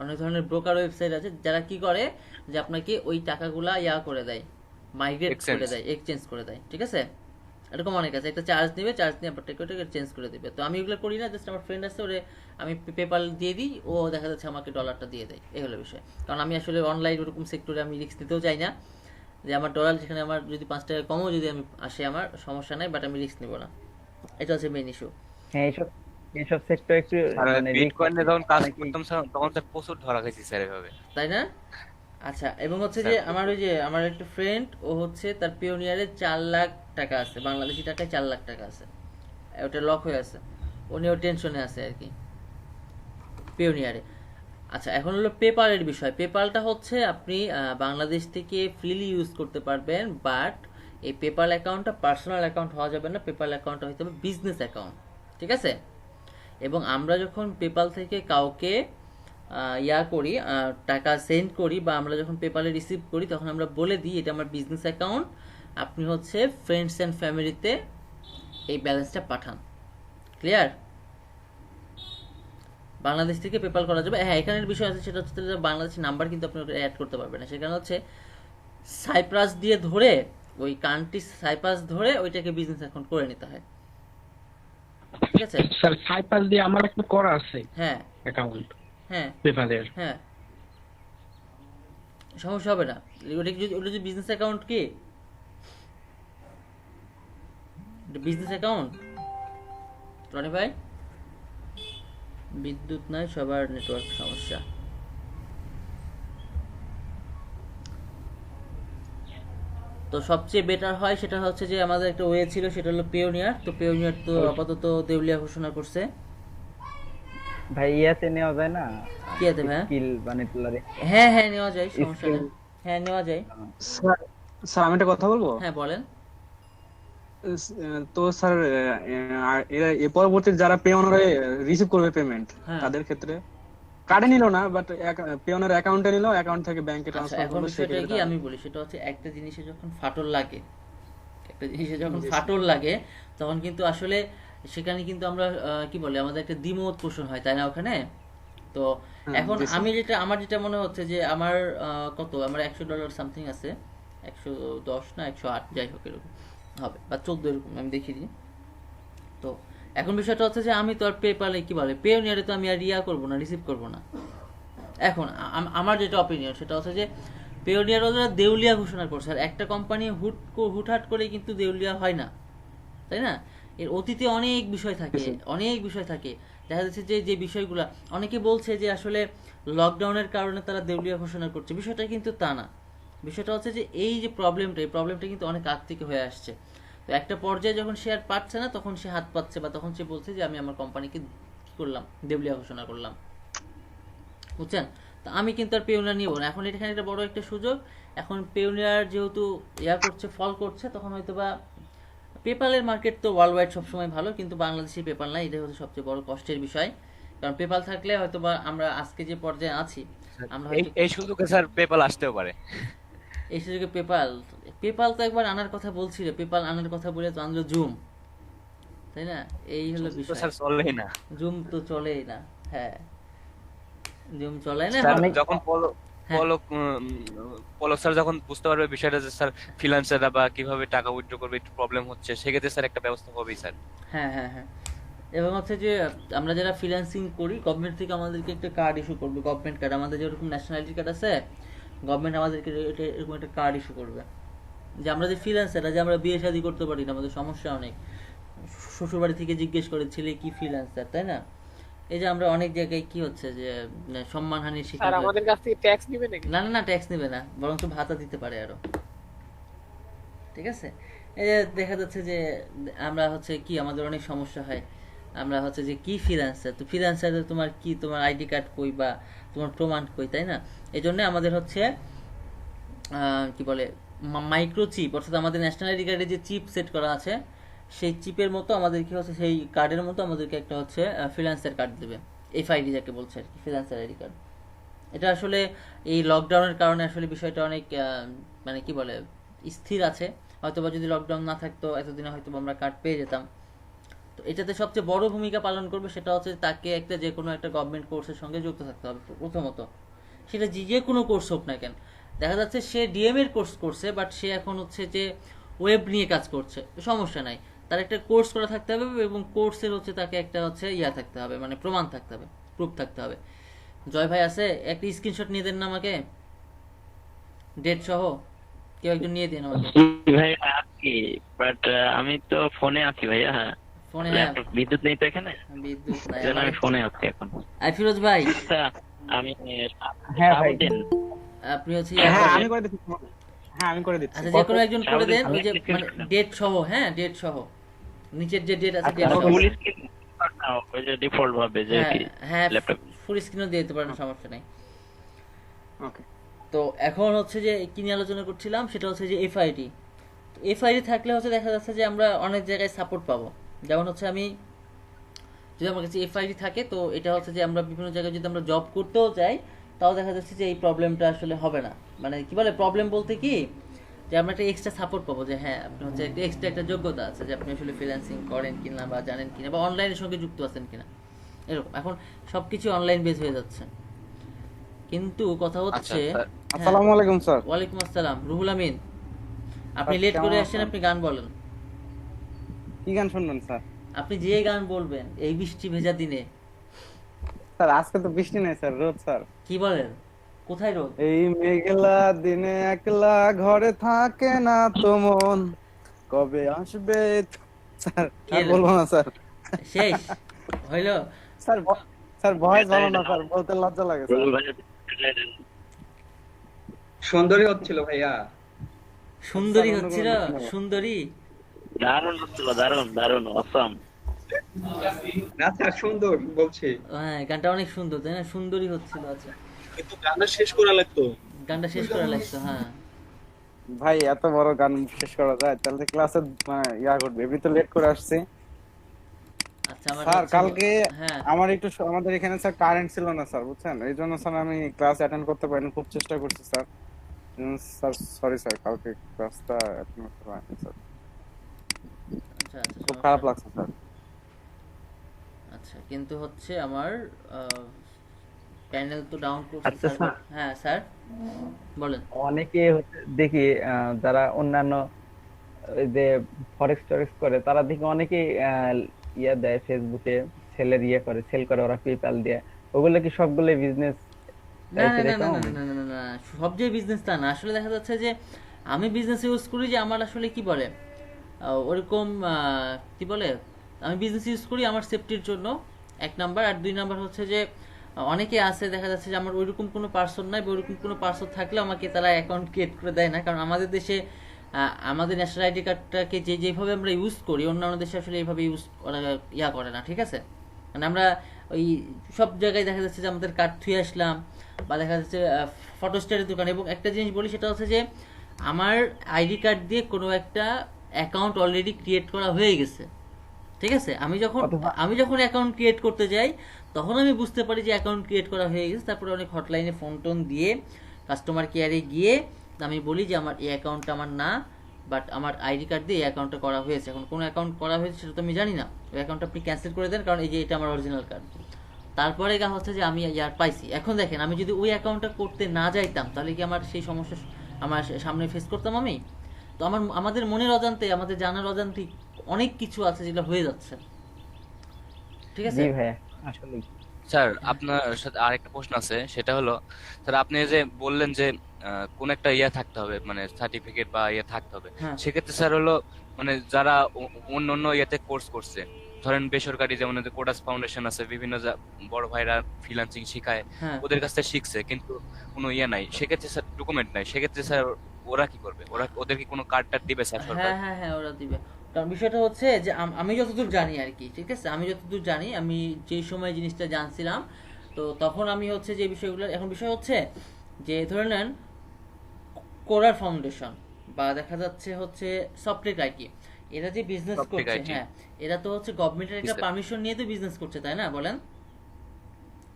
অনেক ধরনের ব্রোকার ওয়েবসাইট আছে যারা কি করে যে আপনাকে ওই টাকাগুলা করে দেয়, মাইগ্রেট করে দেয়, এক্সচেঞ্জ করে দেয়, ঠিক আছে। এরকম অনেক আছে, একটা চার্জ নেবে, চার্জ নিয়ে আপনার টাকাটাকে চেঞ্জ করে দেবে। তো আমি এগুলো করি না, জাস্ট আমার ফ্রেন্ড আছে, ওরে আমি পেপাল দিয়ে দিই, ও দেখা যাচ্ছে আমাকে ডলারটা দিয়ে দেয়, এই হলো বিষয়। কারণ আমি আসলে অনলাইন ওরকম সেক্টরে আমি রিস্ক নিতেও চাই না, যে আমার ডলার যেখানে আমার যদি 5 টাকা কমও যদি আমি আসে আমার সমস্যা নাই, বাট আমি রিস্ক নিব না, এটা হচ্ছে মেইন ইস্যু। হ্যাঁ, এইসব এইসব সেক্টর একটু আর মানে বিটকয়েনে যখন কাজ অনেকেই করতাম স্যার তখন স্যার প্রচুর ধরা খাইছি স্যার এভাবে। তাই না? আচ্ছা, এবং হচ্ছে যে আমার ওই যে আমার একটা ফ্রেন্ড, ও হচ্ছে তার পিওনিয়ারে 4 লাখ টাকা আছে, বাংলাদেশি টাকায় 4 লাখ টাকা আছে, ওটা লক হয়ে আছে, উনিও টেনশনে আছে আর কি পিওনিয়ারে। আচ্ছা, এখন হলো পেপালের বিষয়। পেপালটা হচ্ছে আপনি বাংলাদেশ থেকে ফ্রিলি ইউজ করতে পারবেন, বাট এই পেপাল অ্যাকাউন্টটা পার্সোনাল অ্যাকাউন্ট হওয়া যাবে না, পেপাল অ্যাকাউন্টটা হতে হবে বিজনেস অ্যাকাউন্ট, ঠিক আছে। এবং আমরা যখন পেপাল থেকে কাউকে করি, টাকা সেন্ড করি, বা আমরা যখন পেপালে রিসিভ করি, তখন আমরা বলে দিই এটা আমার বিজনেস অ্যাকাউন্ট, আপনি হচ্ছে ফ্রেন্ডস অ্যান্ড ফ্যামিলিতে এই ব্যালেন্সটা পাঠান। ক্লিয়ার? বাংলাদেশ থেকে পেপাল করা যাবে। হ্যাঁ, এখানের বিষয় আছে, সেটা হচ্ছে যে বাংলাদেশের নাম্বার কিন্তু আপনি অ্যাড করতে পারবেন না, সেখানে হচ্ছে সাইপ্রাস দিয়ে ধরে, ওই কান্ট্রি সাইপ্রাস ধরে ওইটাকে বিজনেস অ্যাকাউন্ট করে নিতে হয়, ঠিক আছে। স্যার সাইপাস দিয়ে আমার একটা করা আছে হ্যাঁ অ্যাকাউন্ট হ্যাঁ পেপালের। হ্যাঁ, সমস্যা হবে না। ওটা যদি বিজনেস অ্যাকাউন্ট, কি বিজনেস অ্যাকাউন্ট রনি ভাই? বিদ্যুৎ নাই, সবার নেটওয়ার্ক সমস্যা। তো সবচেয়ে বেটার হয় সেটা হচ্ছে যে আমাদের একটা ওয়ে ছিল, সেটা হলো পেওনিয়ার। তো পেওনিয়ার তো আপাতত দেউলিয়া ঘোষণা করছে। ভাই ইয়াতে নেওয়া যায় না কি আছে ভাই? স্কিল বা নেটেলারে? হ্যাঁ হ্যাঁ, নেওয়া যায়, সমস্যা নেই, হ্যাঁ নেওয়া যায়। স্যার স্যার আমি একটা কথা বলবো। হ্যাঁ বলেন। তো স্যার এর পরবর্তীতে যারা পে অনারে রিসিভ করবে পেমেন্ট, হ্যাঁ। তাদের ক্ষেত্রে কার্ডে নিল না, বাট পে অনার অ্যাকাউন্টে নিল, অ্যাকাউন্ট থেকে ব্যাংকে আচ্ছা, ট্রান্সফার এখন করলো, বিষয়টা কি সেক্ষেত্রে আমি বলি, সেটা হচ্ছে একটা জিনিসে যখন ফাটল লাগে, একটা জিনিসে যখন ফাটল লাগে, তখন কিন্তু আসলে সেখানে কিন্তু আমরা কি বলে, আমাদের একটা দ্বিমত পোষণ হয়, তাই না ওখানে? তো এখন আমি আমার যেটা মনে হচ্ছে যে আমার কত, আমার $100 সামথিং আছে, 110 না 108 যাই হোক এরকম হবে, বা 14 এরকম আমি দেখিয়ে দিই। তো এখন বিষয়টা হচ্ছে যে আমি তো আর পেপালে কি বলে পেওনিয়ারে তো আমি আর করবো না, রিসিভ করবো না। এখন আমার যেটা অপিনিয়ন সেটা হচ্ছে যে পেওনিয়ার ওরা দেউলিয়া ঘোষণা করছে, আর একটা কোম্পানি হুটহাট করে কিন্তু দেউলিয়া হয় না, তাই না? এর অতীতে অনেক বিষয় থাকে, অনেক বিষয় থাকে। দেখা যাচ্ছে যে যে বিষয়গুলা অনেকে বলছে যে আসলে লকডাউনের কারণে তারা দেউলিয়া ঘোষণা করছে, বিষয়টা কিন্তু তা না। বিষয়টা হচ্ছে যে এই যে প্রবলেমটা, এই প্রবলেমটা কিন্তু অনেক আগ থেকে হয়ে আসছে। তো একটা পর্যায়ে যখন সে আর পাচ্ছে না, তখন সে হাত পাচ্ছে, বা তখন সে বলছে যে আমি আমার কোম্পানিকে কি করলাম, দেউলিয়া ঘোষণা করলাম, বুঝছেন? তো আমি কিন্তু আর পেওনিয়ার নিব না। এখন এখানে একটা বড় একটা সুযোগ, এখন পেওনিয়ার যেহেতু করছে, ফল করছে, তখন হয়তো বা পেপালের মার্কেট তো ওয়ার্ল্ড ওয়াইড সবসময় ভালো, কিন্তু বাংলাদেশে পেপাল নাই, এটাই হচ্ছে সবচেয়ে বড় কষ্টের বিষয়। কারণ পেপাল থাকলে হয়তো বা আমরা আজকে যে পর্যায়ে আছি, আমরা এই হয়তো এই সুযোগে স্যার পেপাল আসতেও পারে। এই সুযোগে পেপাল পেপাল তো একবার আনার কথা বলছিল, পেপাল আনার কথা বলে তো আনলো জুম, তাই না? এই হলো তো বিষয়, স্যার চলেই না জুম তো চলেই না। হ্যাঁ, জুম চলে না স্যার। এখন। যখন হ্যাঁ পলক পলক স্যার যখন বুঝতে পারবে বিষয়টা যে স্যার ফ্রিল্যান্সাররা বা কিভাবে টাকা উইথড্র করবে একটু প্রবলেম হচ্ছে, সেক্ষেত্রে স্যার একটা ব্যবস্থা হবেই স্যার। হ্যাঁ হ্যাঁ হ্যাঁ এবং হচ্ছে যে আমরা যারা ফ্রিল্যান্সিং করি, গভর্নমেন্ট থেকে আমাদেরকে একটা কার্ড ইস্যু করবে, গভর্নমেন্ট কার্ড। আমাদের যেরকম ন্যাশনালিটি কার্ড আছে, গভর্নমেন্ট আমাদেরকে এরকম একটা কার্ড ইস্যু করবে, যে আমরা যে ফ্রিল্যান্সাররা, যে আমরা বিয়ে শাদী করতে পারি না, আমাদের সমস্যা অনেক। শ্বশুরবাড়ি থেকে জিজ্ঞেস করে ছেলে কি ফ্রিল্যান্সার, তাই না? এই যে আমরা অনেক জায়গায় কি হচ্ছে যে সম্মানহানির শিকার স্যার আমাদের কাছ থেকে ট্যাক্স নিবে নাকি? না না না, ট্যাক্স নেবে না, বরঞ্চ ভাতা দিতে পারে আরো, ঠিক আছে? এই যে দেখা যাচ্ছে যে আমরা হচ্ছে কি, আমাদের অনেক সমস্যা হয়। আমরা হচ্ছে যে কি ফ্রিল্যান্সার, তো ফ্রিল্যান্সারে তোমার কি, তোমার আইডি কার্ড কই বা তোমার প্রমাণ কই, তাই না? এই জন্য আমাদের হচ্ছে কি বলে, মাইক্রোচিপ, অর্থাৎ আমাদের ন্যাশনাল আইডি কার্ডে যে চিপ সেট করা আছে, সেই চিপের মতো আমাদের কি হচ্ছে, সেই কার্ডের মতো আমাদেরকে একটা হচ্ছে ফ্রিল্যান্সার কার্ড দেবে, এফআইডি যাকে বলছে আর কি, ফ্রিল্যান্সার আইডি কার্ড। এটা আসলে এই লকডাউনের কারণে আসলে বিষয়টা অনেক মানে কি বলে, স্থির আছে। হয়তোবা যদি লকডাউন না থাকতো, এতদিনে হয়তো আমরা কার্ড পেয়ে যেতাম। তো এটাতে সবচেয়ে বড় ভূমিকা পালন করবে সেটা হচ্ছে তাকে একটা যে কোনো একটা গভর্নমেন্ট কোর্সের সঙ্গে যুক্ত থাকতে হবে প্রথমত। সেটা যে কোনো কোর্স হোক না কেন, দেখা যাচ্ছে সে ডিএম এর কোর্স করছে, বাট সে এখন হচ্ছে যে ওয়েব নিয়ে কাজ করছে, সমস্যা নাই, তার একটা কোর্স করা থাকতে হবে, এবং কোর্সের হচ্ছে তাকে একটা হচ্ছে থাকতে হবে, মানে প্রমাণ থাকতে হবে, প্রুফ থাকতে হবে। জয় ভাই আছে, একটা স্ক্রিনশট নিয়ে দেন না আমাকে, ডেট সহ, কেউ একজন নিয়ে দিন আমাকে। ভাই আছি, বাট আমি তো ফোনে আছি ভাইয়া। হ্যাঁ, ফোনে? ল্যাপটপ বিদ্যুৎ নেই তো এখানে, বিদ্যুৎ নাই এজন্য আমি ফোনে আছি এখন। ফিরোজ ভাই, আচ্ছা, আমি হ্যাঁ ভাই। সাবুদ্দিন। আপনি হচ্ছে হ্যাঁ আমি করে দিচ্ছি। হ্যাঁ আমি করে দিচ্ছি। আচ্ছা, যে কোনো একজন করে দেন, ওই যে মানে ডেট সহ, হ্যাঁ ডেট সহ, নিচের যে ডেট আছে ডেট সহ। ফুল স্ক্রিন নাও, ওই যে ডিফল্ট ভাবে যে হ্যাঁ কি হ্যাঁ, ল্যাপটপ। ফুল স্ক্রিনও দিয়ে দিতে পারেন, সমস্যা নেই। ওকে। তো এখন হচ্ছে যে কি নিয়ে আলোচনা করছিলাম, সেটা হচ্ছে যে এফআইডি। এফআইডি থাকলে হচ্ছে দেখা যাচ্ছে যে আমরা অনেক জায়গায় সাপোর্ট পাবো। যেমন হচ্ছে আমি, যদি আমার কাছে এফআইডি থাকে, তো এটা হচ্ছে যে আমরা বিভিন্ন জায়গায় যদি আমরা জব করতেও যাই, তাও দেখা যাচ্ছে যে এই প্রবলেমটা আসলে হবে না। মানে কি বলে, প্রবলেম বলতে কি, যে আমরা একটা এক্সট্রা সাপোর্ট পাবো, যে হ্যাঁ আপনি হচ্ছে একটা এক্সট্রা একটা যোগ্যতা আছে, যে আপনি আসলে ফ্রিল্যান্সিং করেন কিনা, বা জানেন কিনা, বা অনলাইনের সঙ্গে যুক্ত আছেন কিনা, এরকম। এখন সবকিছু অনলাইন বেস হয়ে যাচ্ছে, কিন্তু কথা হচ্ছে, স্যার। হ্যাঁ, আসসালামু আলাইকুম স্যার। ওয়ালাইকুম আসসালাম রুহুল আমিন। আপনি লেট করে আসছেন, আপনি গান বলেন। কি গান শুনবেন স্যার? আপনি যে গান বলবেন এই বৃষ্টি ভেজা দিনে। স্যার আজকে তো বৃষ্টি নেই স্যার, রোদ স্যার। কি বলেন, কোথায় রোদ? এই মেঘলা দিনে একলা ঘরে থাকে না তো মন, কবে আসবে স্যার? কে আর এলো? বলবো না স্যার। শেষ হইলো? স্যার স্যার ভয়েস ভালো না স্যার, বলতে লজ্জা লাগে স্যার। রুল ভাই সুন্দরী হচ্ছিল ভাইয়া। সুন্দরী স্যার, হচ্ছিল, অন্য কোনো সুন্দরী। দারুণ হচ্ছিল, দারুণ দারুণ অসম। না স্যার সুন্দর বলছি। হ্যাঁ, গানটা অনেক সুন্দর, তাই না? সুন্দরী হচ্ছিল। আচ্ছা, কিন্তু গানটা শেষ করা লাগতো। গানটা শেষ করা লাগতো, হ্যাঁ। ভাই এত বড় গান শেষ করা যায়? তাহলে ক্লাসে মানে করবে, এমনি তো লেট করে আসছি। আচ্ছা, আমার স্যার হচ্ছে- কালকে হ্যাঁ আমার একটু আমাদের এখানে স্যার কারেন্ট ছিল না স্যার, বুঝছেন? এই জন্য স্যার আমি ক্লাস অ্যাটেন্ড করতে পারিনি, খুব চেষ্টা করছি স্যার। স্যার সরি স্যার, কালকে ক্লাসটা অ্যাটেন্ড করতে পারিনি স্যার, আচ্ছা আচ্ছা, খুব সমস্যা খারাপ নেই। লাগছে স্যার। আচ্ছা, কিন্তু হচ্ছে আমার প্যানেল তো ডাউন করছে আচ্ছা স্যার। স্যার। হ্যাঁ স্যার বলেন। অনেকে দেখি যারা অন্যান্য ওই যে ফরেক্স টরেক্স করে, তারা দেখি অনেকেই দেয় ফেসবুকে, সেলের করে, সেল করে ওরা পেপ্যাল দিয়ে। ওগুলো কি সবগুলো বিজনেস না তাই না না না সেরকম? না না না না না, সব যে বিজনেস তা না, আসলে দেখা যাচ্ছে যে আমি বিজনেস ইউজ করি যে আমার আসলে কি বলে ওরকম কি বলে, আমি বিজনেস ইউজ করি আমার সেফটির জন্য, এক নাম্বার। আর দুই নাম্বার হচ্ছে যে অনেকে আছে দেখা যাচ্ছে যে আমার ওইরকম কোনো পার্সন নাই, বা ওইরকম কোনো পার্সন থাকলে আমাকে তারা অ্যাকাউন্ট ক্রিয়েট করে দেয় না, কারণ আমাদের দেশে আমাদের ন্যাশনাল আইডি কার্ডটাকে যেভাবে আমরা ইউজ করি, অন্যান্য দেশে আসলে এইভাবে ইউজ করা করে না, ঠিক আছে? মানে আমরা ওই সব জায়গায় দেখা যাচ্ছে যে আমাদের কার্ড থুয়ে আসলাম, বা দেখা যাচ্ছে ফটোস্টেটের দোকান। এবং একটা জিনিস বলি, সেটা হচ্ছে যে আমার আইডি কার্ড দিয়ে কোনো একটা অ্যাকাউন্ট অলরেডি ক্রিয়েট করা হয়ে গেছে, ঠিক আছে? অথবা আমি যখন অ্যাকাউন্ট ক্রিয়েট করতে যাই, তখন আমি বুঝতে পারি যে অ্যাকাউন্ট ক্রিয়েট করা হয়ে গেছে। তারপরে অনেক হটলাইনে ফোন টোন দিয়ে কাস্টমার কেয়ারে গিয়ে আমি বলি যে আমার এই অ্যাকাউন্টটা আমার না, বাট আমার আইডি কার্ড দিয়ে এই অ্যাকাউন্টটা করা হয়েছে। এখন কোন অ্যাকাউন্ট করা হয়েছে সেটা তো আমি জানি না, ওই অ্যাকাউন্টটা আপনি ক্যান্সেল করে দেন, কারণ এই যে এটা আমার অরিজিনাল কার্ড। তারপরে হচ্ছে যে আমি ইয়ার পাইছি। এখন দেখেন, আমি যদি ওই অ্যাকাউন্টটা করতে না যাইতাম, তাহলে কি আমার সেই সমস্যা আমার সামনে ফেস করতাম আমি? তো আমাদের মনের অজান্তে, আমাদের জানার অজান্তে অনেক কিছু আছে যেগুলো হয়ে যাচ্ছে, ঠিক আছে? জি ভাইয়া, আসলে স্যার আপনার সাথে আরেকটা প্রশ্ন আছে, সেটা হলো স্যার আপনি যে বললেন যে কোন একটা ইয়ে থাকতে হবে, মানে সার্টিফিকেট বা ইয়ে থাকতে হবে, হ্যাঁ সেক্ষেত্রে স্যার হলো মানে যারা অন্য অন্য ইয়েতে কোর্স করছে, ধরেন বেসরকারি যেমন কোডাস ফাউন্ডেশন আছে, বিভিন্ন বড় ভাইরা ফ্রিল্যান্সিং শিখায়, হ্যাঁ ওদের কাছ থেকে শিখছে, কিন্তু কোনো ইয়ে নাই, সেক্ষেত্রে স্যার ডকুমেন্ট নাই, সেক্ষেত্রে স্যার ওরা কি করবে? ওদের কি কোনো কার্ড টার্ড দিবে স্যার সরকার? হ্যাঁ হ্যাঁ হ্যাঁ, ওরা দিবে। কারণ বিষয়টা হচ্ছে যে আমি যতদূর জানি আর কি, ঠিক আছে, আমি যতদূর জানি, আমি যেই সময় জিনিসটা জানছিলাম, তো তখন আমি হচ্ছে যে বিষয়গুলো, এখন বিষয় হচ্ছে যে ধরে নেন কোরার ফাউন্ডেশন বা দেখা যাচ্ছে হচ্ছে সফটওয়্যার আইটি, এরা যে বিজনেস সফটওয়্যার করছে, IT হ্যাঁ, এরা তো হচ্ছে গভর্নমেন্টের জি একটা স্যার। পারমিশন নিয়ে তো বিজনেস করছে, তাই না? বলেন,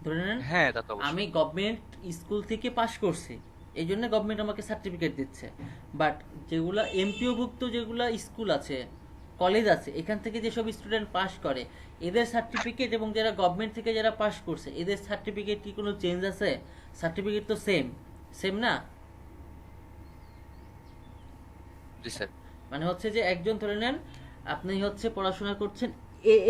ধরে নেন হ্যাঁ তা তো অবশ্যই। আমি গভর্নমেন্ট স্কুল থেকে পাশ করছি, এই জন্য গভর্নমেন্ট আমাকে সার্টিফিকেট দিচ্ছে। বাট যেগুলা এমপিও ভুক্ত যেগুলা স্কুল আছে, কলেজ আছে, এখান থেকে যেসব স্টুডেন্ট পাশ করে, এদের সার্টিফিকেট এবং যারা গভর্নমেন্ট থেকে যারা পাশ করছে, এদের সার্টিফিকেট কি কোনো চেঞ্জ আছে? সার্টিফিকেট তো সেম, সেম না? জি স্যার। মানে হচ্ছে যে একজন ধরে নেন আপনি হচ্ছে পড়াশোনা করছেন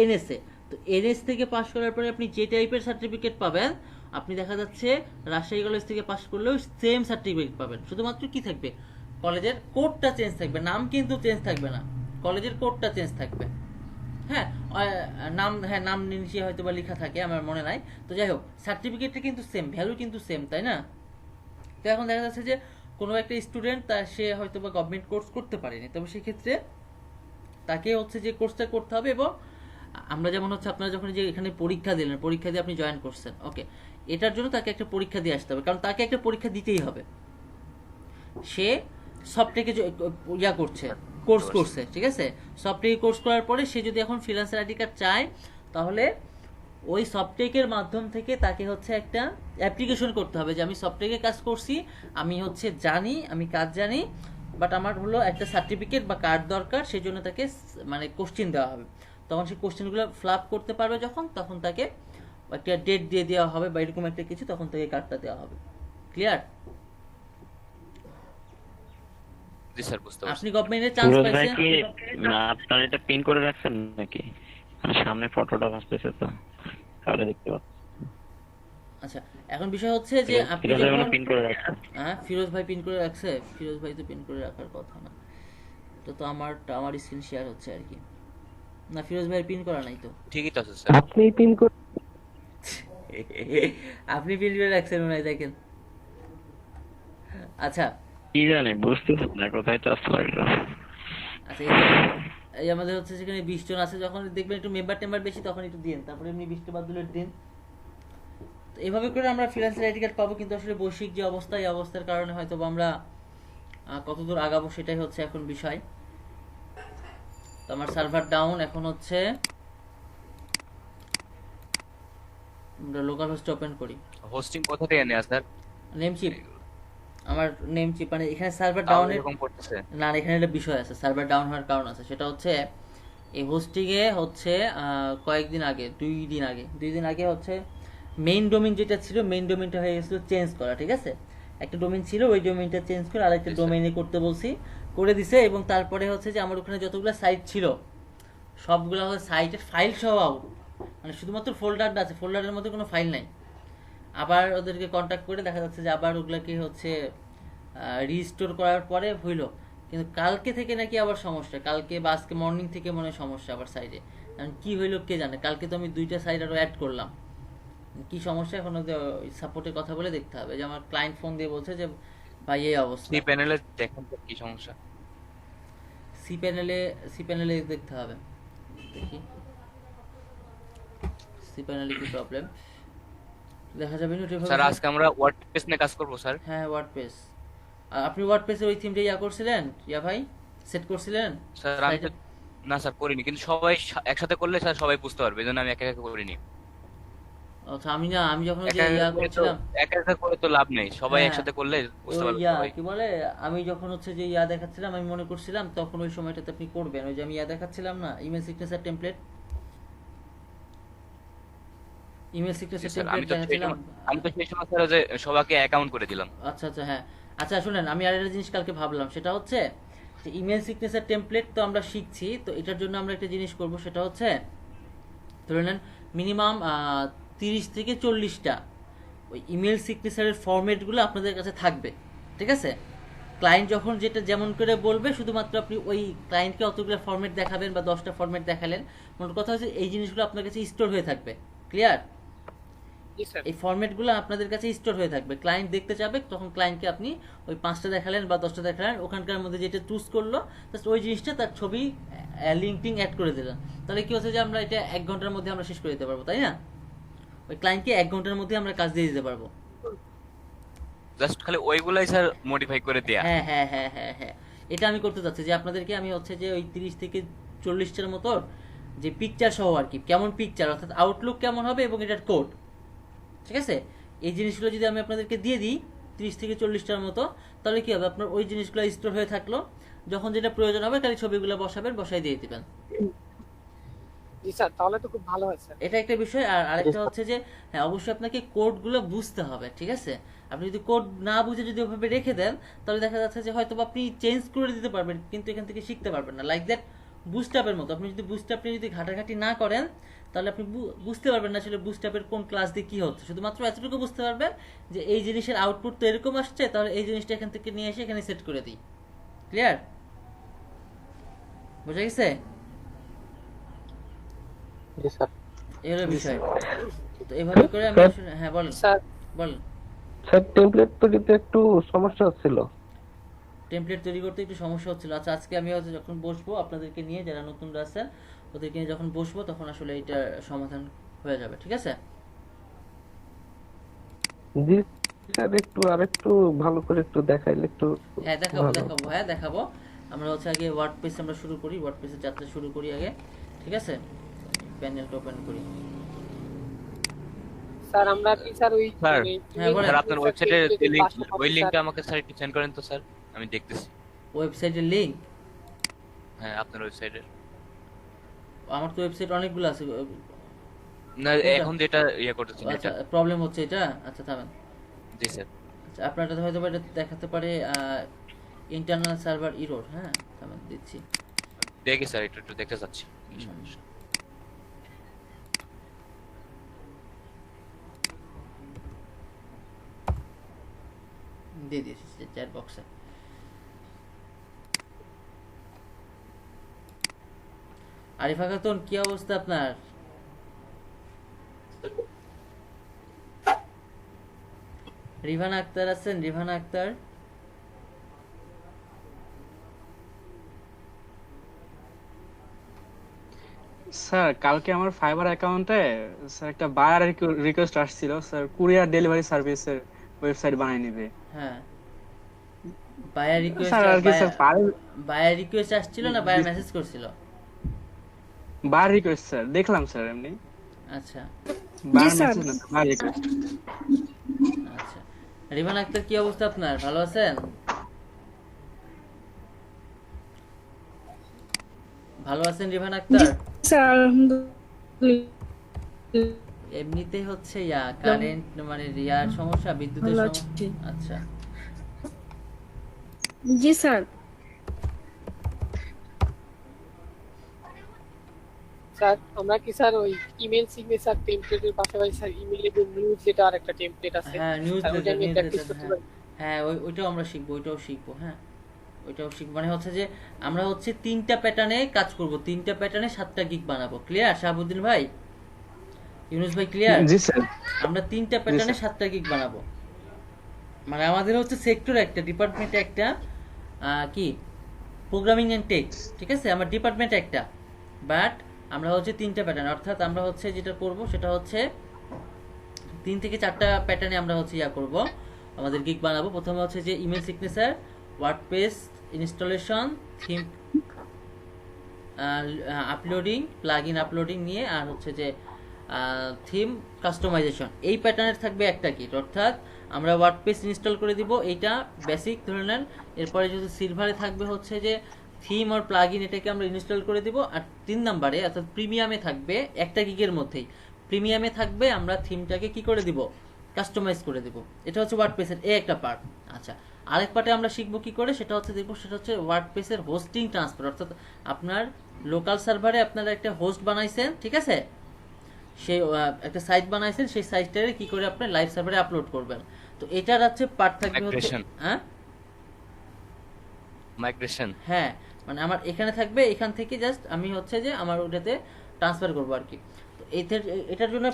এনএসএ, তো এনএস থেকে পাশ করার পরে আপনি যে টাইপের সার্টিফিকেট পাবেন, আপনি দেখা যাচ্ছে রাজশাহী কলেজ থেকে পাশ করলেও সেম সার্টিফিকেট পাবেন। শুধুমাত্র কি থাকবে, কলেজের কোডটা চেঞ্জ থাকবে, নাম কিন্তু চেঞ্জ থাকবে না, কলেজের কোডটা চেঞ্জ থাকবে। হ্যাঁ নাম, হ্যাঁ নাম নিচে হয়তো বা লেখা থাকে, আমার মনে নাই। তো যাই হোক, সার্টিফিকেটটা কিন্তু সেম, ভ্যালু কিন্তু সেম, তাই না? তো এখন দেখা যাচ্ছে যে কোনো একটা স্টুডেন্ট তার সে হয়তো বা গভর্নমেন্ট কোর্স করতে পারেনি, তবে সেক্ষেত্রে তাকে হচ্ছে যে কোর্সটা করতে হবে। এবং আমরা যেমন হচ্ছে আপনারা যখন যে এখানে পরীক্ষা দিলেন, পরীক্ষা দিয়ে আপনি জয়েন করছেন, ওকে, এটার জন্য তাকে একটা পরীক্ষা দিয়ে আসতে হবে, কারণ তাকে একটা পরীক্ষা দিতেই হবে। সে সফটওয়্যারকে ইয়া করছে, কোর্স করছে, ঠিক আছে? সফটওয়্যার কোর্স করার পরে সে যদি এখন ফ্রিল্যান্সার আইডি কার্ড চায়, তাহলে ওই সফটওয়্যারের মাধ্যম থেকে তাকে হচ্ছে একটা অ্যাপ্লিকেশন করতে হবে যে আমি সফটওয়্যারে কাজ করছি, আমি হচ্ছে জানি, আমি কাজ জানি, বাট আমার হলো একটা সার্টিফিকেট বা কার্ড দরকার, সেই জন্য তাকে মানে কোশ্চেন দেওয়া হবে। তখন সেই কোশ্চেনগুলো ফ্লাপ করতে পারবে যখন, তখন তাকে একটা ডেট দিয়ে দেওয়া হবে বা এরকম একটা কিছু, তখন তাকে কার্ডটা দেওয়া হবে। ক্লিয়ার? জি স্যার, বুঝতে পারছি। আপনি গভর্নমেন্টের চান্স ফিরোজ ভাই পাইছেন। কি আপনার এটা পিন করে রাখছেন নাকি? মানে সামনে ফটোটা ভাসতেছে তো, তাহলে দেখতে পাচ্ছি। আচ্ছা, এখন বিষয় হচ্ছে যে আপনি ফিরোজ ভাই যখন, পিন করে রাখছেন। হ্যাঁ ফিরোজ ভাই পিন করে রাখছে, ফিরোজ ভাই তো পিন করে রাখার কথা না, তো তো আমার স্ক্রিন শেয়ার হচ্ছে আর কি। না, ফিরোজ ভাই পিন করা নাই তো। ঠিকই তো আছে স্যার। আপনি পিন করে আপনি পিন করে রাখছেন মনে হয়, দেখেন। আচ্ছা কি জানি বুঝতেছি না কোথায় চাষ লাগলো। আচ্ছা, এই আমাদের হচ্ছে সেখানে 20 জন আছে, যখন দেখবেন একটু মেম্বার টেম্বার বেশি তখন একটু দিন, তারপরে এমনি 20টা বাদ দিলে দিন। তো এইভাবে করে আমরা ফ্রিল্যান্সার আইডি কার্ড পাবো, কিন্তু আসলে বৈশ্বিক যে অবস্থা, এই অবস্থার কারণে হয়তো বা আমরা কতদূর আগাবো সেটাই হচ্ছে এখন বিষয়। তো আমার সার্ভার ডাউন, এখন হচ্ছে আমরা লোকাল হোস্ট ওপেন করি। হোস্টিং কোথা থেকে নেওয়া স্যার? নেমচিপ, আমার নেমচিপ, মানে এখানে সার্ভার তাও ডাউনের, এরকম করতেছে? না এখানে একটা বিষয় আছে, সার্ভার ডাউন হওয়ার কারণ আছে। সেটা হচ্ছে এই হোস্টিংয়ে হচ্ছে কয়েকদিন আগে, 2 দিন আগে হচ্ছে মেইন ডোমেইন যেটা ছিল, মেইন ডোমেইনটা হয়ে গেছিল চেঞ্জ করা, ঠিক আছে? একটা ডোমেইন ছিল, ওই ডোমেইনটা চেঞ্জ করে আরেকটা ডোমেইনে করতে বলছি, করে দিছে। এবং তারপরে হচ্ছে যে আমার ওখানে যতগুলো সাইট ছিল সবগুলো হচ্ছে সাইটের ফাইল সহ আউট, মানে শুধুমাত্র ফোল্ডারটা আছে, ফোল্ডারের মধ্যে কোনো ফাইল নাই। আবার ওদেরকে কন্ট্যাক্ট করে দেখা যাচ্ছে যে আবার ওগুলাকে হচ্ছে রিস্টোর করার পরে হইলো, কিন্তু কালকে থেকে নাকি আবার সমস্যা, কালকে বা আজকে মর্নিং থেকে মনে হয় সমস্যা আবার সাইডে। কি হইলো কে জানে, কালকে তো আমি 2টা সাইড আরও অ্যাড করলাম, কি সমস্যা এখন সাপোর্টের কথা বলে দেখতে হবে। যে আমার ক্লায়েন্ট ফোন দিয়ে বলছে যে ভাই এই অবস্থা। সি প্যানেলে দেখেন তো কি সমস্যা। সি প্যানেলে দেখতে হবে, দেখি সি প্যানেলে কি প্রবলেম দেখা যাবে না ওটা স্যার ভাবে। আজকে আমরা ওয়ার্ডপ্রেস নিয়ে কাজ করব স্যার। হ্যাঁ ওয়ার্ডপ্রেস, আপনি ওয়ার্ডপ্রেসের ওই থিমটা ইয়া করছিলেন ইয়া ভাই, সেট করছিলেন স্যার আমি তো না স্যার করিনি, কিন্তু সবাই একসাথে করলে স্যার সবাই বুঝতে পারবে, এজন্য আমি একা একা করিনি। আচ্ছা আমি না, আমি যখন ওই যে একা ইয়া একা করে তো করছিলাম, একা একা করে তো লাভ নেই, সবাই হ্যাঁ, একসাথে করলে বুঝতে ওই পারবে ইয়া সবাই। কি বলে, আমি যখন হচ্ছে যে ইয়া দেখাচ্ছিলাম আমি মনে করছিলাম তখন ওই সময়টাতে আপনি করবেন, ওই যে আমি ইয়া দেখাচ্ছিলাম না ইমেল সিগনেচার টেমপ্লেট, ইমেল জি সিগনেচার স্যার, টেমপ্লেট দেখাচ্ছিলাম। আমি তো সেই সময় স্যার যে সবাইকে অ্যাকাউন্ট করে দিলাম। আচ্ছা আচ্ছা হ্যাঁ, আচ্ছা শুনেন আমি আর একটা জিনিস কালকে ভাবলাম, সেটা হচ্ছে যে ইমেল সিগনেচার টেমপ্লেট তো আমরা শিখছি, তো এটার জন্য আমরা একটা জিনিস করব, সেটা হচ্ছে ধরে নেন মিনিমাম 30 থেকে 40টা ওই ইমেল সিগনেচারের ফরম্যাটগুলো আপনাদের কাছে থাকবে, ঠিক আছে? ক্লায়েন্ট যখন যেটা যেমন করে বলবে শুধুমাত্র আপনি ওই ক্লায়েন্টকে অতগুলো ফরম্যাট দেখাবেন বা 10টা ফরম্যাট দেখালেন, মোট কথা হচ্ছে এই জিনিসগুলো আপনার কাছে স্টোর হয়ে থাকবে। ক্লিয়ার? জি স্যার। এই ফরম্যাটগুলো আপনাদের কাছে স্টোর হয়ে থাকবে, ক্লায়েন্ট দেখতে যাবে তখন ক্লায়েন্টকে আপনি ওই 5টা দেখালেন বা 10টা দেখালেন, ওখানকার মধ্যে যেটা চুজ করলো জাস্ট ওই জিনিসটা তার ছবি লিঙ্কিং অ্যাড করে দিলেন, তাহলে কি হচ্ছে যে আমরা এটা 1 ঘন্টার মধ্যে আমরা শেষ করে দিতে পারবো, তাই না? ওই ক্লায়েন্টকে 1 ঘন্টার মধ্যে আমরা কাজ দিয়ে দিতে পারবো। জাস্ট খালি ওইগুলাই স্যার মডিফাই করে দেয়া। হ্যাঁ হ্যাঁ হ্যাঁ হ্যাঁ হ্যাঁ, এটা আমি করতে চাচ্ছি যে আপনাদেরকে আমি হচ্ছে যে ওই 30 থেকে 40টার মতো যে পিকচার সহ আর কি, কেমন পিকচার অর্থাৎ আউটলুক কেমন হবে এবং এটার কোড, ঠিক আছে, এই জিনিসগুলো যদি আমি আপনাদেরকে দিয়ে দিই 30 থেকে 40টার মতো, তাহলে কি হবে আপনার ওই জিনিসগুলো স্টোর হয়ে থাকলো, যখন যেটা প্রয়োজন হবে খালি ছবিগুলো বসাবেন, বসাই দিয়ে দিবেন। জি স্যার, তাহলে তো খুব ভালো হয় স্যার। এটা একটা বিষয়। আর আরেকটা হচ্ছে যে হ্যাঁ অবশ্যই আপনাকে কোডগুলো বুঝতে হবে, ঠিক আছে? আপনি যদি কোড না বুঝে যদি ওভাবে রেখে দেন তাহলে দেখা যাচ্ছে যে হয়তো আপনি চেঞ্জ করে দিতে পারবেন কিন্তু এখান থেকে শিখতে পারবেন না, লাইক দ্যাট বুস্টআপের মতো। আপনি যদি বুস্টআপে যদি ঘাটাঘাটি না করেন তাহলে আপনি বুঝতে পারবেন না আসলে বুস্টআপের কোন ক্লাস দিয়ে কি হচ্ছে, শুধুমাত্র এতটুকু বুঝতে পারবেন যে এই জিনিসের আউটপুট তো এরকম আসছে, তাহলে এই জিনিসটা এখান থেকে নিয়ে এসে এখানে সেট করে দিই। ক্লিয়ার? বুঝা গেছে? জি স্যার। এই হলো বিষয়। তো এভাবে করে আমি আসলে হ্যাঁ বলেন স্যার বলেন। স্যার টেমপ্লেট তৈরিতে একটু সমস্যা হচ্ছিল। টেমপ্লেট তৈরি করতে একটু সমস্যা হচ্ছিল। আচ্ছা আজকে আমি হচ্ছে যখন বসবো আপনাদেরকে নিয়ে, যারা নতুনরা আছেন ওদেরকে নিয়ে যখন বসবো তখন আসলে এটার সমাধান হয়ে যাবে, ঠিক আছে? জি স্যার, একটু আরেকটু ভালো করে একটু দেখাইলে একটু হ্যাঁ দেখাবো ভালো। দেখাবো হ্যাঁ দেখাবো। আমরা হচ্ছে আগে ওয়ার্ডপ্রেস আমরা শুরু করি, ওয়ার্ডপ্রেসের যাত্রা শুরু করি আগে, ঠিক আছে? প্যানেলটা ওপেন করি। স্যার আমরা কি স্যার ওই স্যার, হ্যাঁ, বলেন। স্যার আপনার ওয়েবসাইটের লিংক, ওই লিংকটা স্যার আমাকে স্যার একটু সেন্ড করেন তো স্যার, আমি দেখতেছি। ওয়েবসাইটের লিংক? হ্যাঁ আপনার ওয়েবসাইটের। আমার তো ওয়েবসাইট অনেকগুলো আছে। না কোনটা? এখন যেটা ইয়ে করতেছেন আচ্ছা এটা। প্রবলেম হচ্ছে এটা, আচ্ছা থামেন। জি স্যার। আচ্ছা আপনারটা হয়তো বা এটা দেখাতে পারে ইন্টারনাল সার্ভার ইরোর, হ্যাঁ থামেন দিচ্ছি। দেখি স্যার একটু একটু দেখতে চাচ্ছি কি সমস্যা। দিয়ে দিয়েছি চ্যাট বক্সে। আরিফা খাতুন কি অবস্থা আপনার? রিভানা আক্তার আছেন? রিভানা আক্তার স্যার কালকে আমার ফাইবার অ্যাকাউন্টে স্যার একটা বায়ার রিকোয়েস্ট আসছিল স্যার, কুরিয়ার ডেলিভারি সার্ভিসের ওয়েবসাইট বানিয়ে নেবে। হ্যাঁ বায়ার রিকোয়েস্ট, স্যার আর কি স্যার পারে বায়ার রিকোয়েস্ট আসছিল না বায়ার মেসেজ করছিল? বায়ার রিকোয়েস্ট স্যার, দেখলাম স্যার এমনি আচ্ছা বায়ার মেসেজ না, বায়ার রিকোয়েস্ট। আচ্ছা রিভানা আক্তার কি অবস্থা আপনার, ভালো আছেন? ভালো আছেন রিভানা আক্তার? এমনিতে হচ্ছে ইয়া কারেন্ট মানে রিয়ার সমস্যা, বিদ্যুতের সমস্যা। আচ্ছা জি স্যার। স্যার আমরা কি স্যার ওই ইমেল সিগনেচার টেমপ্লেটের পাশাপাশি স্যার ইমেলে যে নিউজ যেটা আর একটা টেমপ্লেট আছে হ্যাঁ নিউজ স্যার ওটা লেটার, নিয়ে নিউজ প্র্যাকটিস লেটার, করতে হ্যাঁ পারি? হ্যাঁ ওইটাও আমরা শিখবো, ওইটাও শিখবো, হ্যাঁ ওইটাও শিখবো। মানে হচ্ছে যে আমরা হচ্ছে 3টা প্যাটার্নে কাজ করব, 3টা প্যাটার্নে 7টা গিগ বানাবো। ক্লিয়ার শাহাবুদ্দিন ভাই, ইউনুস ভাই ক্লিয়ার? জি স্যার। আমরা 3টা প্যাটার্নে 7টা গিগ বানাবো। মানে আমাদের হচ্ছে সেক্টর একটা, ডিপার্টমেন্ট একটা, কি প্রোগ্রামিং এন্ড টেক্স, ঠিক আছে, আমার ডিপার্টমেন্ট একটা, বাট আমরা হচ্ছে 3টা প্যাটার্ন, অর্থাৎ আমরা হচ্ছে যেটা করব সেটা হচ্ছে 3 থেকে 4টা প্যাটার্নে আমরা হচ্ছে করব, আমাদের গিগ বানাবো। প্রথমে হচ্ছে যে email signature, WordPress installation, theme uploading, plugin uploading নিয়ে, আর হচ্ছে যে থিম কাস্টমাইজেশন। এই প্যাটার্নের থাকবে একটা কিট, অর্থাৎ আমরা ওয়ার্ডপ্রেস ইনস্টল করে দিব, এইটা বেসিক ধরে নেন। এরপরে যদি সিলভারে থাকবে হচ্ছে যে থিম আর প্লাগইন, এটাকে আমরা ইনস্টল করে দিব। আর 3 নম্বরে অর্থাৎ প্রিমিয়ামে থাকবে একটা গিগের মধ্যেই, প্রিমিয়ামে থাকবে আমরা থিমটাকে কি করে দিব, কাস্টমাইজ করে দিব। এটা হচ্ছে ওয়ার্ডপ্রেসের একটা পার্ট। আচ্ছা, আরেক পার্টে আমরা শিখবো কি করে, সেটা হচ্ছে দেখবো, সেটা হচ্ছে ওয়ার্ডপ্রেসের হোস্টিং ট্রান্সফার, অর্থাৎ আপনার লোকাল সার্ভারে আপনারা একটা হোস্ট বানাইছেন, ঠিক আছে, সেই একটা সাইট বানাইছেন, সেই সাইটটারে কি করে আপনি লাইভ সার্ভারে আপলোড করবেন। তো এটার হচ্ছে পার্ট থাকবে হচ্ছে মাইগ্রেশন। হ্যাঁ মাইগ্রেশন। হ্যাঁ, মানে আমার এখানে থাকবে, এখান থেকে জাস্ট আমি হচ্ছে যে আমার ওটাতে ট্রান্সফার করবো আর কি। তো এটার জন্য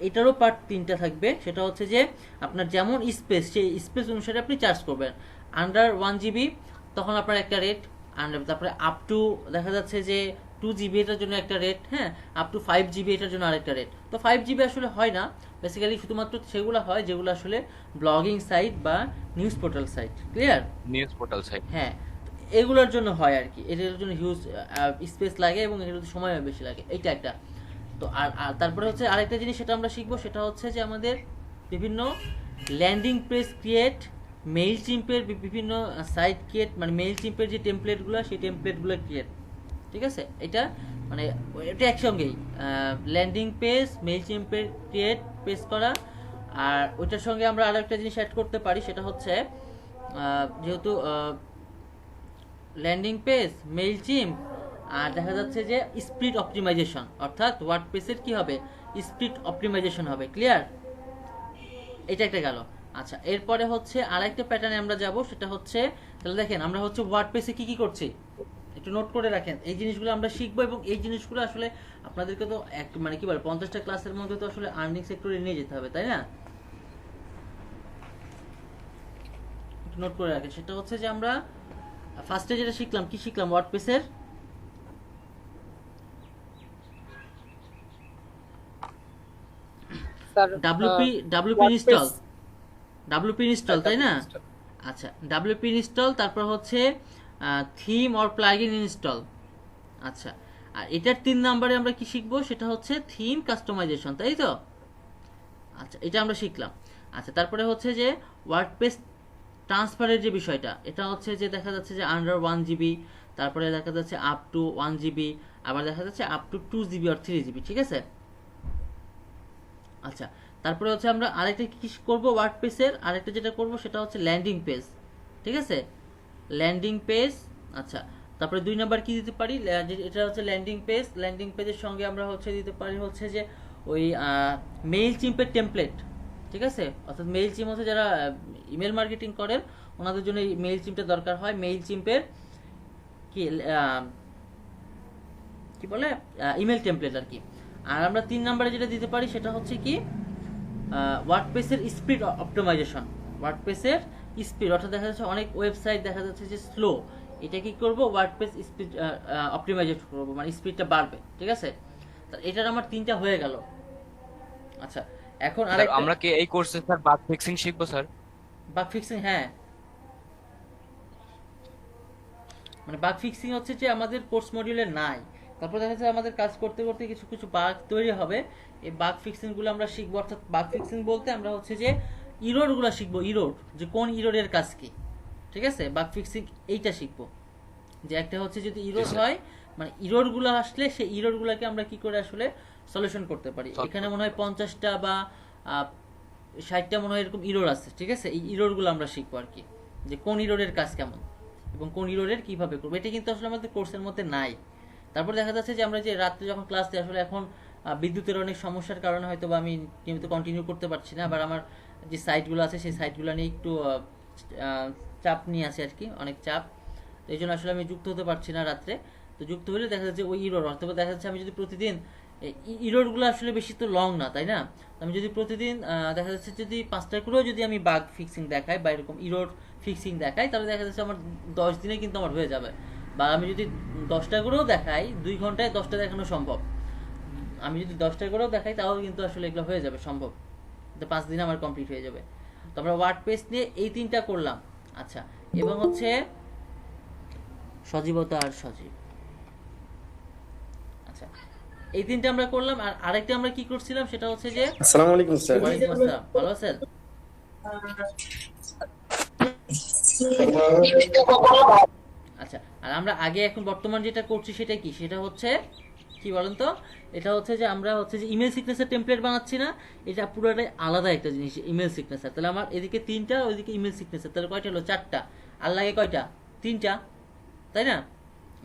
এটারও পার্ট 3টা থাকবে, সেটা হচ্ছে যে আপনার যেমন স্পেস, সেই স্পেস অনুসারে আপনি চার্জ করবেন। আন্ডার 1 জিবি তখন আপনার একটা রেট, তারপরে আপ টু দেখা যাচ্ছে যে 2 জিবি এটার জন্য একটা রেট, হ্যাঁ, আপ টু 5 জিবি এটার জন্য আরেকটা রেট। তো 5 জিবি আসলে হয় না, বেসিক্যালি শুধুমাত্র সেগুলো হয় যেগুলো আসলে ব্লগিং সাইট বা news portal site. Clear? News portal site. হ্যাঁ, এগুলোর জন্য হয় আর কি, এটার জন্য হিউজ স্পেস লাগে এবং এটার সময় বেশি লাগে, এইটা একটা। তো আর তারপরে হচ্ছে আরেকটা জিনিস সেটা আমরা শিখবো, সেটা হচ্ছে যে আমাদের বিভিন্ন ল্যান্ডিং পেজ ক্রিয়েট, মেইল চিম্পের বিভিন্ন সাইট ক্রিয়েট, মানে মেইল চিম্পের যে টেমপ্লেটগুলো, সেই টেমপ্লেটগুলো ক্রিয়েট, ঠিক আছে। এটা মানে এটা একসঙ্গেই ল্যান্ডিং পেজ, মেইল চিম্পের ক্রিয়েট পেজ করা। আর ওইটার সঙ্গে আমরা আরেকটা জিনিস অ্যাড করতে পারি, সেটা হচ্ছে যেহেতু ল্যান্ডিং পেজ, মেইল চিম্প, আর দেখা যাচ্ছে যে স্প্রিট অপটিমাইজেশন, অর্থাৎ ওয়ার্ডপ্রেসের কি হবে, স্প্রিট অপটিমাইজেশন হবে। ক্লিয়ার? এটা একটা গেল। আচ্ছা, এরপরে হচ্ছে আরেকটা প্যাটার্নে আমরা যাব, সেটা হচ্ছে, তাহলে দেখেন আমরা হচ্ছে ওয়ার্ডপ্রেসে কি কি করছি, একটু নোট করে রাখেন। এই জিনিসগুলো আমরা শিখবো এবং এই জিনিসগুলো আসলে আপনাদেরকে তো এক মানে কি বলে 50টা ক্লাসের মধ্যে তো আসলে আর্নিং সেক্টরে নিয়ে যেতে হবে, তাই না? একটু নোট করে রাখেন। সেটা হচ্ছে যে আমরা ফার্স্টে যেটা শিখলাম, কি শিখলাম, ওয়ার্ডপ্রেসের স্যার ডাব্লিউপি ইনস্টল, তাই না? আচ্ছা, ডাব্লিউপি ইনস্টল, তারপর হচ্ছে থিম অর প্লাগইন ইনস্টল। আচ্ছা, আর এটার 3 নম্বরে আমরা কি শিখবো, সেটা হচ্ছে থিম কাস্টমাইজেশন, তাই তো? আচ্ছা, এটা আমরা শিখলাম। আচ্ছা, তারপরে হচ্ছে যে ওয়ার্ডপ্রেস ট্রান্সফারের যে বিষয়টা, এটা হচ্ছে যে দেখা যাচ্ছে যে আন্ডার 1 জিবি, তারপরে দেখা যাচ্ছে আপ টু 1 জিবি, আবার দেখা যাচ্ছে আপ টু 2 জিবি আর 3 জিবি, ঠিক আছে। আচ্ছা, তারপরে হচ্ছে আমরা আরেকটা কি করব, ওয়ার্ডপ্রেসের আরেকটা যেটা করব সেটা হচ্ছে ল্যান্ডিং পেজ, ঠিক আছে, ল্যান্ডিং পেজ। আচ্ছা, তারপরে 2 নাম্বার কি দিতে পারি, এটা হচ্ছে ল্যান্ডিং পেজ, ল্যান্ডিং পেজের সঙ্গে আমরা হচ্ছে দিতে পারি হচ্ছে যে ওই মেইল চিম্পের টেমপ্লেট, ঠিক আছে, অর্থাৎ মেইল চিম হচ্ছে যারা ইমেল মার্কেটিং করেন ওনাদের জন্য এই মেইল চিমটা দরকার হয়, মেইল চিম্পের কি কি বলে ইমেল টেমপ্লেট আর কি। আর আমরা 3 নম্বরে যেটা দিতে পারি সেটা হচ্ছে কি ওয়ার্ডপ্রেসের স্পিড অপটিমাইজেশন, ওয়ার্ডপ্রেসের স্পিড, অর্থাৎ দেখা যাচ্ছে অনেক ওয়েবসাইট দেখা যাচ্ছে যে স্লো, এটা কি করব, ওয়ার্ডপ্রেস স্পিড অপটিমাইজেশন করব, মানে স্পিডটা বাড়বে, ঠিক আছে। তো এটার আমার 3টা হয়ে গেল। আচ্ছা, এখন আরেকটা, আমরা কি এই কোর্সে স্যার বাগ ফিক্সিং শিখবো স্যার? বাগ ফিক্সিং, হ্যাঁ, মানে বাগ ফিক্সিং হচ্ছে যে আমাদের কোর্স মডিউলে নাই, তারপর দেখা যাচ্ছে আমাদের কাজ করতে করতে কিছু কিছু বাগ তৈরি হবে, এই বাগ ফিক্সিং গুলো আমরা শিখবো। অর্থাৎ বাগ ফিক্সিং বলতে আমরা হচ্ছে যে ইরোর গুলো শিখবো, ইরোর, যে কোন ইরোরের কাজ কি, ঠিক আছে, বাগ ফিক্সিং এইটা শিখবো। যে একটা হচ্ছে যদি ইরোর হয়, মানে ইরোর গুলো আসলে সেই ইরোর গুলাকে আমরা কি করে আসলে সলিউশন করতে পারি। এখানে মনে হয় 50টা বা 60টা মনে হয় এরকম ইরোর আছে, ঠিক আছে, এই ইরোর গুলো আমরা শিখবো আর কি, যে কোন ইরোরের কাজ কেমন এবং কোন ইরোরের কিভাবে করবো। এটা কিন্তু আসলে আমাদের কোর্সের মধ্যে নাই, তারপর দেখা যাচ্ছে যে আমরা যে রাত্রে যখন ক্লাস দিই আসলে এখন বিদ্যুতের অনেক সমস্যার কারণে হয়তো বা আমি নিয়মিত কন্টিনিউ করতে পারছি না, আবার আমার যে সাইটগুলো আছে সেই সাইটগুলো নিয়ে একটু চাপ নিয়ে আছে আর কি, অনেক চাপ। তো এই জন্য আসলে আমি যুক্ত হতে পারছি না রাত্রে। তো যুক্ত হলে দেখা যাচ্ছে ওই ইরোর, অথবা দেখা যাচ্ছে আমি যদি প্রতিদিন ইরোরগুলো আসলে বেশি তো লং না, তাই না? আমি যদি প্রতিদিন দেখা যাচ্ছে যদি 5টা করেও যদি আমি বাগ ফিক্সিং দেখাই বা এরকম ইরোর ফিক্সিং দেখাই, তাহলে দেখা যাচ্ছে আমার 10 দিনে কিন্তু আমার হয়ে যাবে। বা আমি যদি 10টা করেও দেখাই, 2 ঘন্টায় 10টা দেখানো সম্ভব। আমি যদি 10টা করেও দেখাই তাহলে কিন্তু আসলে এগুলো হয়ে যাবে সম্ভব, তো 5 দিনে আমার কমপ্লিট হয়ে যাবে। তো আমরা ওয়ার্ডপ্রেস নিয়ে এই 3টা করলাম। আচ্ছা, এবং হচ্ছে সজীবতা আর সজীব, আচ্ছা এই 3টা আমরা করলাম। আর আরেকটা আমরা কি করছিলাম সেটা হচ্ছে যে আসসালামু আলাইকুম স্যার। ওয়ালাইকুম আসসালাম, ভালো আছেন? আচ্ছা, আর আমরা আগে এখন বর্তমান যেটা করছি সেটা কি, সেটা হচ্ছে কি বলেন তো, এটা হচ্ছে যে আমরা হচ্ছে যে ইমেল সিগনেচার টেমপ্লেট বানাচ্ছি না, এটা পুরোটাই আলাদা একটা জিনিস ইমেল সিগনেচার। তাহলে আমার এদিকে 3টা, ওইদিকে ইমেল সিগনেচার, তাহলে কয়টা হলো? 4টা। আর লাগে কয়টা? 3টা, তাই না?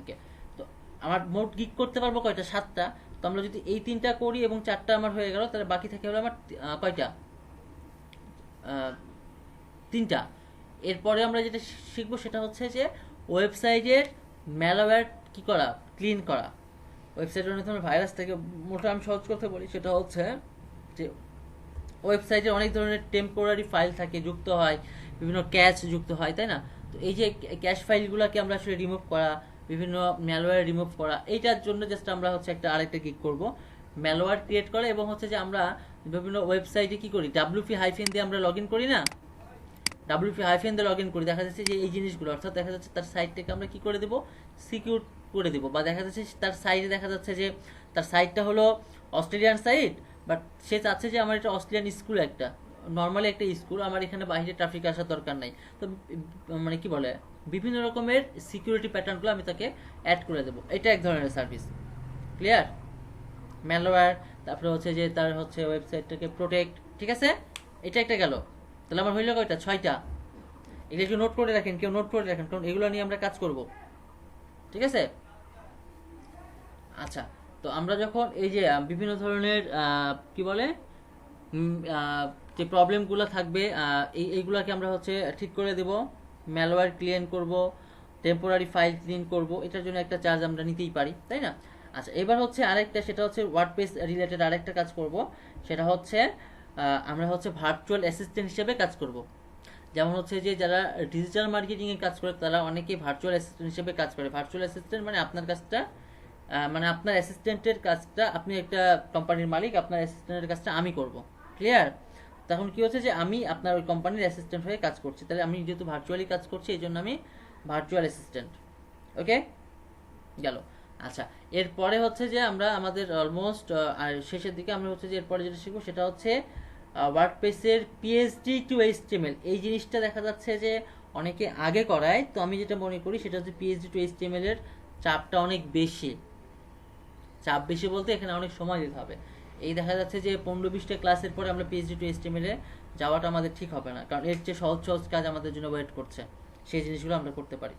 ওকে, তো আমার মোট গিগ করতে পারবো কয়টা? 7টা। তো আমরা যদি এই 3টা করি এবং 4টা আমার হয়ে গেল, তাহলে বাকি থাকে হলো আমার কয়টা? 3টা। এরপরে আমরা যেটা শিখবো সেটা হচ্ছে যে ওয়েবসাইটের ম্যালওয়্যার কি করা, ক্লিন করা। ওয়েবসাইটের অনেক ধরনের ভাইরাস থেকে, মোটা আমি সহজ করতে বলি, সেটা হচ্ছে যে ওয়েবসাইটে অনেক ধরনের টেম্পোরারি ফাইল থাকে, যুক্ত হয়, বিভিন্ন ক্যাশ যুক্ত হয়, তাই না? তো এই যে ক্যাশ ফাইলগুলোকে আমরা আসলে রিমুভ করা, বিভিন্ন ম্যালওয়্যার রিমুভ করা, এইটার জন্য জাস্ট আমরা হচ্ছে আরেকটা গিগ করব, ম্যালওয়্যার ক্রিয়েট করা। এবং হচ্ছে যে আমরা বিভিন্ন ওয়েবসাইটে কি করি, WP হাইফেন দিয়ে আমরা লগ ইন করি না, WP হাইফেন দিয়ে লগ ইন করি, দেখা যাচ্ছে যে এই জিনিসগুলো, অর্থাৎ দেখা যাচ্ছে তার সাইটটাকে আমরা কি করে দেবো, সিকিউর করে দেবো। বা দেখা যাচ্ছে তার সাইটে দেখা যাচ্ছে যে তার সাইটটা হলো অস্ট্রেলিয়ান সাইট, বাট সে চাচ্ছে যে আমার এটা অস্ট্রেলিয়ান স্কুল, একটা নর্মালি একটা স্কুল, আমার এখানে বাইরে ট্রাফিক আসার দরকার নাই। তো মানে কি বলে, বিভিন্ন রকমের সিকিউরিটি প্যাটার্নগুলো আমি তাকে অ্যাড করে দেবো। এটা এক ধরনের সার্ভিস, ক্লিয়ার? ম্যালওয়্যার, তারপরে হচ্ছে যে তার হচ্ছে ওয়েবসাইটটাকে প্রোটেক্ট, ঠিক আছে? এটা একটা গেল। তাহলে আমার হইলো কয়টা? 6টা। এগুলো একটু নোট করে রাখেন, কেউ নোট করে রাখেন, কারণ এগুলো নিয়ে আমরা কাজ করব, ঠিক আছে? আচ্ছা, তো আমরা যখন এই যে বিভিন্ন ধরনের কি বলে যে প্রবলেমগুলো থাকবে, এইগুলোকে আমরা হচ্ছে ঠিক করে দেব, ম্যালওয়্যার ক্লিন করব, টেম্পোরারি ফাইল ক্লিন করব, এটার জন্য একটা চার্জ আমরা নিতেই পারি, তাই না? আচ্ছা, এবার হচ্ছে আরেকটা, সেটা হচ্ছে ওয়ার্ডপ্রেস রিলেটেড আরেকটা কাজ করব, সেটা হচ্ছে আমরা হচ্ছে ভার্চুয়াল অ্যাসিস্ট্যান্ট হিসেবে কাজ করব। যেমন হচ্ছে যে যারা ডিজিটাল মার্কেটিংয়ে কাজ করে তারা অনেকেই ভার্চুয়াল অ্যাসিস্ট্যান্ট হিসেবে কাজ করে। ভার্চুয়াল অ্যাসিস্ট্যান্ট মানে আপনার কাজটা, মানে আপনার অ্যাসিস্ট্যান্টের কাজটা, আপনি একটা কোম্পানির মালিক, আপনার অ্যাসিস্ট্যান্টের কাজটা আমি করব, ক্লিয়ার? তখন কি হচ্ছে যে আমি আপনার ওই কোম্পানির অ্যাসিস্ট্যান্ট হয়ে কাজ করছি, তাহলে আমি যেহেতু ভার্চুয়ালি কাজ করছি এই জন্য আমি ভার্চুয়াল অ্যাসিস্ট্যান্ট। ওকে, গেল। আচ্ছা, এরপরে হচ্ছে যে আমরা আমাদের অলমোস্ট আর শেষের দিকে আমরা হচ্ছে যে এরপরে যেটা শিখবো সেটা হচ্ছে ওয়ার্ডপ্রেসের PHP টু HTML। এই জিনিসটা দেখা যাচ্ছে যে অনেকে আগে করায়, তো আমি যেটা মনে করি সেটা হচ্ছে PHP টু HTML এর চাপটা অনেক বেশি। চাপ বেশি বলতে এখানে অনেক সময় দিতে হবে। এই দেখা যাচ্ছে যে 15-20টা ক্লাসের পরে আমরা PHP টু HTML এ যাওয়াটা আমাদের ঠিক হবে না, কারণ এর চেয়ে সহজ সহজ কাজ আমাদের জন্য ওয়েট করছে, সেই জিনিসগুলো আমরা করতে পারি।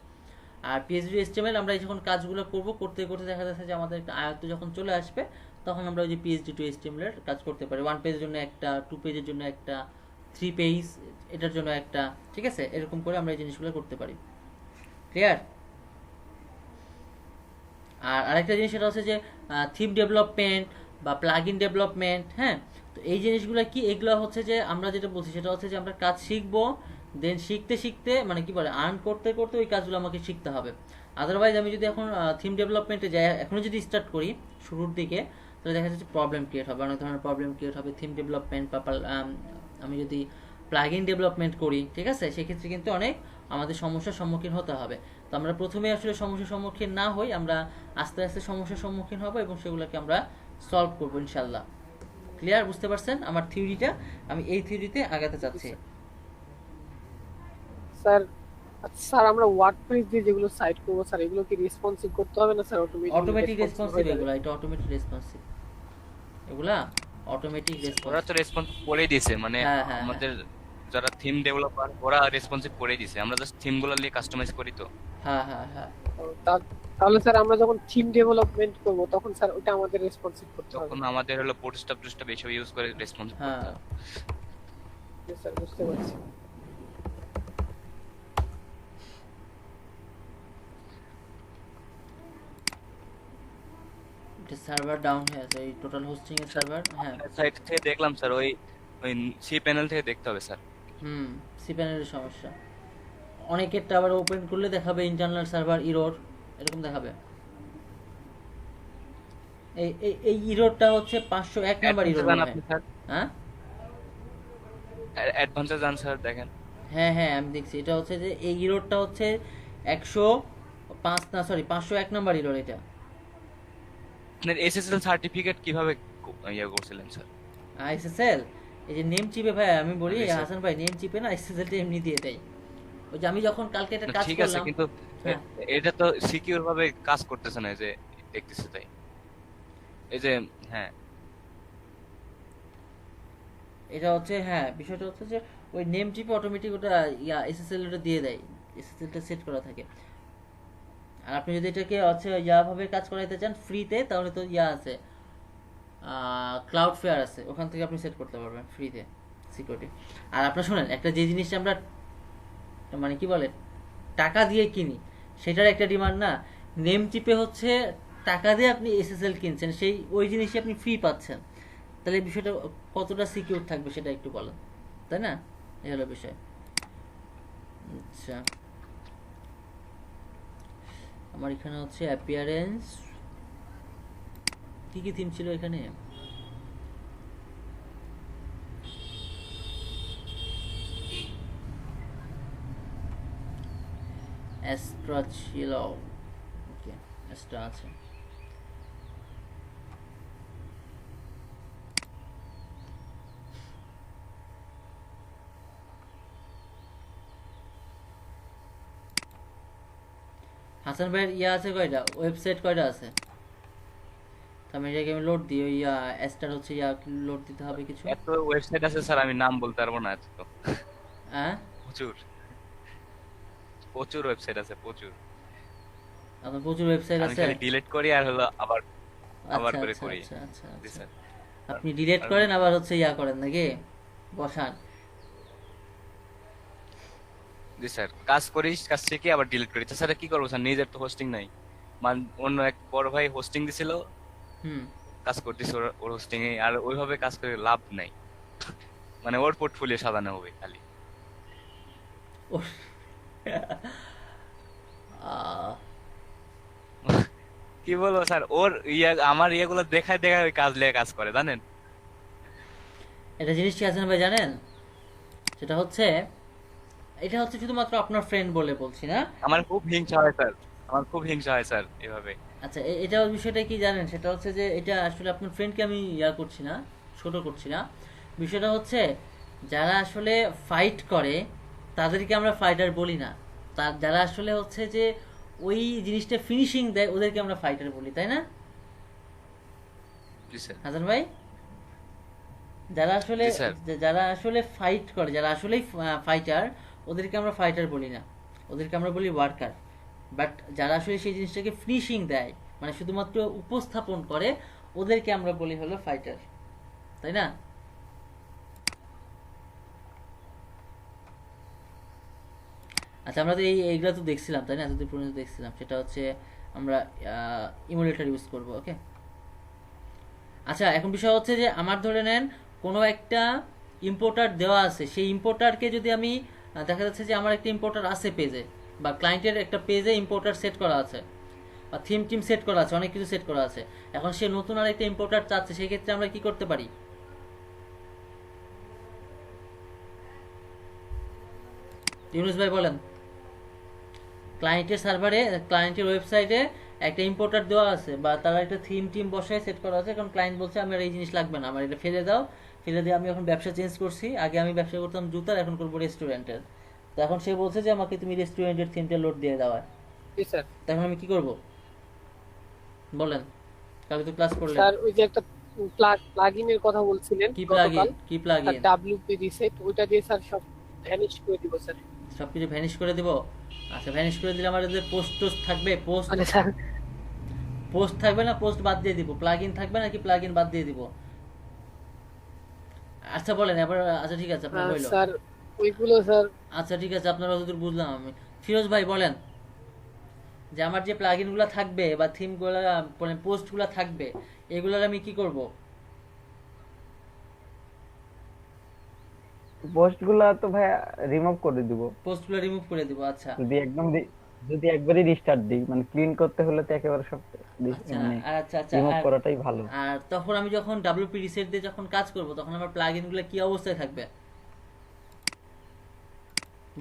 আর PHP টু HTML আমরা যখন কাজগুলো করব, করতে করতে দেখা যাচ্ছে যে আমাদের একটা আয়ত্ত যখন চলে আসবে, তখন আমরা ওই যে PHP টু HTML এর কাজ করতে পারি। 1 পেজের জন্য একটা, 2 পেজের জন্য একটা, 3 পেজ এটার জন্য একটা, ঠিক আছে? এরকম করে আমরা এই জিনিসগুলো করতে পারি, ক্লিয়ার? আর আরেকটা জিনিস সেটা হচ্ছে যে থিম ডেভেলপমেন্ট বা প্লাগইন ডেভেলপমেন্ট, হ্যাঁ? তো এই জিনিসগুলো কি, এগুলো হচ্ছে যে আমরা যেটা বলছি সেটা হচ্ছে যে আমরা কাজ শিখবো, দেন শিখতে শিখতে মানে কি বলে আর্ন করতে করতে ওই কাজগুলো আমাকে শিখতে হবে। আদারওয়াইজ আমি যদি এখন থিম ডেভেলপমেন্টে যাই, এখনও যদি স্টার্ট করি শুরুর দিকে, তাহলে দেখা যাচ্ছে প্রবলেম ক্রিয়েট হবে, অনেক ধরনের প্রবলেম ক্রিয়েট হবে। থিম ডেভেলপমেন্ট বা আমি যদি প্লাগইন ডেভেলপমেন্ট করি, ঠিক আছে, সেক্ষেত্রে কিন্তু অনেক আমাদের সমস্যার সম্মুখীন হতে হবে। তো আমরা প্রথমে আসলে সমস্যার সম্মুখীন না হই, আমরা আস্তে আস্তে সমস্যার সম্মুখীন হব এবং সেগুলোকে আমরা সলভ করবো ইনশাল্লাহ। ক্লিয়ার? বুঝতে পারছেন আমার থিওরিটা? আমি এই থিওরিতে আগাতে চাচ্ছি। স্যার স্যার আমরা ওয়ার্ডপ্রেস দিয়ে যেগুলো সাইট করব স্যার, এগুলো কি রেসপন্সিভ করতে হবে না স্যার? অটোমেটিক রেসপন্সিভ এগুলা, এটা অটোমেটিক রেসপন্সিভ, এগুলা অটোমেটিক রেসপন্সিভ। ওরা তো রেসপন্স করেই দিয়েছে, মানে আমাদের যারা থিম ডেভেলপার ওরা রেসপন্সিভ করে দিয়েছে, আমরা জাস্ট থিমগুলো নিয়ে কাস্টমাইজ করি। তো হ্যাঁ হ্যাঁ হ্যাঁ তো তাহলে স্যার আমরা যখন থিম ডেভেলপমেন্ট করব তখন স্যার ওটা আমাদের রেসপন্সিভ করতে হবে। তখন আমাদের হলো পোস্টআপ টোস্টআপ এসব ইউজ করে রেসপন্স করতে হ্যাঁ হবে। Yes, স্যার বুঝতে পারছি। এটা সার্ভার ডাউন হয়ে আছে, এই টোটাল হোস্টিং এর সার্ভার। হ্যাঁ সাইট থেকে দেখলাম স্যার, ওই ওই সি প্যানেল থেকে দেখতে হবে স্যার। সি প্যানেলের সমস্যা। অনেকেরটা আবার ওপেন করলে দেখাবে ইন্টারনাল সার্ভার ইরর, এরকম দেখাবে। এই এই এই ইররটা হচ্ছে 501 নাম্বার ইরর জান মনে হয়। আপনি স্যার, হ্যাঁ অ্যাডভান্সে যান স্যার, দেখেন। হ্যাঁ হ্যাঁ আমি দেখছি, এটা হচ্ছে যে এই ইররটা হচ্ছে 105 না সরি 501 নাম্বার ইরর এটা। আপনার এসএসএল সার্টিফিকেট কিভাবে ইয়ে করছিলেন স্যার? এসএসএল এই যে নেম চিপে ভাই, আমি বলি জি, স্যার। হাসান ভাই নেম চিপে না এসএসএলটা এমনি দিয়ে দেয়। ওই যে আমি যখন কালকে একটা না, কাজ ঠিক আছে, করলাম। কিন্তু হ্যাঁ। এটা তো সিকিউর ভাবে কাজ করতেছে না, এই যে দেখতেছি তাই। এই যে হ্যাঁ, এটা হচ্ছে হ্যাঁ বিষয়টা হচ্ছে যে ওই নেম চিপে অটোমেটিক ওটা এসএসএল ওটা দিয়ে দেয়, এসএসএলটা সেট করা থাকে। আর আপনি যদি এটাকে হচ্ছে ভাবে কাজ করাইতে চান ফ্রিতে, তাহলে তো আছে ক্লাউড ফেয়ার আছে, ওখান থেকে আপনি সেট করতে পারবেন ফ্রিতে সিকিউরিটি। আর আপনার শোনেন, একটা যে জিনিসটা আমরা মানে কি বলে টাকা দিয়ে কিনি, সেটার একটা ডিমান্ড না। নেম চিপে হচ্ছে টাকা দিয়ে আপনি এসএসএল কিনছেন, সেই ওই জিনিসই আপনি ফ্রি পাচ্ছেন। তাহলে এই বিষয়টা কতটা সিকিউর থাকবে সেটা একটু বলেন, তাই না? এই হলো বিষয়। আচ্ছা, আমার এখানে হচ্ছে অ্যাপিয়ারেন্স, কি কি থিম ছিল এখানে? অ্যাস্ট্রা ছিল, ওকে অ্যাস্ট্রা আছে। হাসান ভাইয়ের আছে কয়টা ওয়েবসাইট, কয়টা আছে? আমি এটাকে আমি লোড দিই, ওই অ্যাস্টার হচ্ছে লোড দিতে হবে কিছু। এত ওয়েবসাইট আছে স্যার, আমি নাম বলতে পারবো না এত তো। হ্যাঁ প্রচুর প্রচুর ওয়েবসাইট আছে, প্রচুর। আপনার প্রচুর ওয়েবসাইট আমি আছে। খালি ডিলিট করি আর হলো আবার আবার আচ্ছা করে আচ্ছা করি। আচ্ছা আচ্ছা জি আচ্ছা। স্যার। আপনি ডিলিট করেন আবার হচ্ছে করেন নাকি, বসান? জি স্যার, কাজ করি, কাজ শিখে আবার ডিলিট করি। তাছাড়া কি করবো স্যার, নিজের তো হোস্টিং নাই। অন্য এক বড় ভাই হোস্টিং দিছিল, কাজ করতেছি ওর হোস্টিং এ, আর ওইভাবে কাজ করে লাভ নাই। মানে ওর পোর্টফোলিও সাজানো হবে খালি। কি বলবো স্যার, ওর আমার ইয়েগুলো দেখায় দেখায় ওই কাজ লেগে কাজ করে, জানেন? এটা জিনিস কি আছেন ভাই জানেন, সেটা হচ্ছে এটা হচ্ছে শুধুমাত্র আপনার ফ্রেন্ড বলে বলছি না। আমার খুব হিংসা হয় স্যার, আমার খুব হিংসা হয় স্যার এভাবে। আচ্ছা এটা বিষয়টা কি জানেন, সেটা হচ্ছে যে এটা আসলে আপনার ফ্রেন্ডকে আমি করছি না, ছোট করছি না। বিষয়টা হচ্ছে যারা আসলে ফাইট করে তাদেরকে আমরা ফাইটার বলি না, তার যারা আসলে হচ্ছে যে ওই জিনিসটা ফিনিশিং দেয় ওদেরকে আমরা ফাইটার বলি, তাই না জি স্যার। হাসান ভাই? যারা আসলে জি স্যার। যারা আসলে ফাইট করে, যারা আসলেই ফাইটার, ওদেরকে আমরা ফাইটার বলি না, ওদেরকে আমরা বলি ওয়ার্কার। বাট যারা আসলে সেই জিনিসটাকে ফিনিশিং দেয়, মানে শুধুমাত্র উপস্থাপন করে, ওদেরকে আমরা বলি হলো ফাইটার, তাই না? আচ্ছা, আমরা তো এইগুলা তো দেখছিলাম, তাই না? এতদিন পর্যন্ত দেখছিলাম, সেটা হচ্ছে আমরা ইমুলেটর ইউজ করব, ওকে। আচ্ছা, এখন বিষয় হচ্ছে যে আমার ধরে নেন কোনো একটা ইম্পোর্টার দেওয়া আছে, সেই ইম্পোর্টারকে যদি আমি দেখা যাচ্ছে যে আমার একটা ইম্পোর্টার আছে পেজে, বা ক্লায়েন্টের একটা পেজে ইম্পোর্টার সেট করা আছে, বা থিম টিম সেট করা আছে, অনেক কিছু সেট করা আছে। এখন সে নতুন আর একটা ইম্পোর্টার চাচ্ছে, সেই ক্ষেত্রে আমরা কি করতে পারি? ইউনুস ভাই বলেন। ক্লায়েন্টের সার্ভারে, ক্লায়েন্টের ওয়েবসাইটে একটা ইম্পোর্টার দেওয়া আছে, বা তারা একটা থিম টিম বসায় সেট করা আছে। কারণ ক্লায়েন্ট বলছে আমার এই জিনিস লাগবে না, আমার এটা ফেলে দাও, ফেলে দিয়ে আমি এখন ব্যবসা চেঞ্জ করছি। আগে আমি ব্যবসা করতাম জুতার, এখন করবো রেস্টুরেন্টের। তো এখন সে বলছে যে আমাকে তুমি রেস্টুরেন্টের থিমটা লোড দিয়ে দেওয়া। জি স্যার। তখন আমি কি করব বলেন? কালকে তো ক্লাস করলেন। স্যার ওই যে একটা প্লাগইনের কথা বলছিলেন, কি প্লাগইন? কি প্লাগইন? WP রিসেট, ওইটা দিয়ে স্যার সব ভ্যানিশ করে দিব স্যার। সবকিছু ভ্যানিশ করে দিব। আচ্ছা ভ্যানিশ করে দিলে আমাদের পোস্ট টোস্ট থাকবে, পোস্ট মানে স্যার পোস্ট থাকবে না, পোস্ট বাদ দিয়ে দিব, প্লাগ ইন থাকবে নাকি প্লাগ ইন বাদ দিয়ে দিব? আচ্ছা বলেন এবার। আচ্ছা ঠিক আছে আপনার হইলো। স্যার ওইগুলো স্যার আচ্ছা ঠিক আছে আপনার যতদূর বুঝলাম আমি। ফিরোজ ভাই বলেন যে আমার যে প্লাগ ইনগুলো থাকবে বা থিমগুলো মানে পোস্টগুলো থাকবে এগুলোর আমি কি করব? পোস্ট গুলা তো ভাই রিমুভ করে দিব। পোস্টগুলো রিমুভ করে দিব। আচ্ছা যদি একবারই রিস্টার্ট দিই, মানে ক্লিন করতে হলে তো একেবারে সব আচ্ছা মানে আচ্ছা আচ্ছা রিমুভ করাটাই ভালো। আর তখন আমি যখন ডাব্লিউপি রিসেট দিয়ে যখন কাজ করব তখন আমার প্লাগ ইনগুলো কি অবস্থায় থাকবে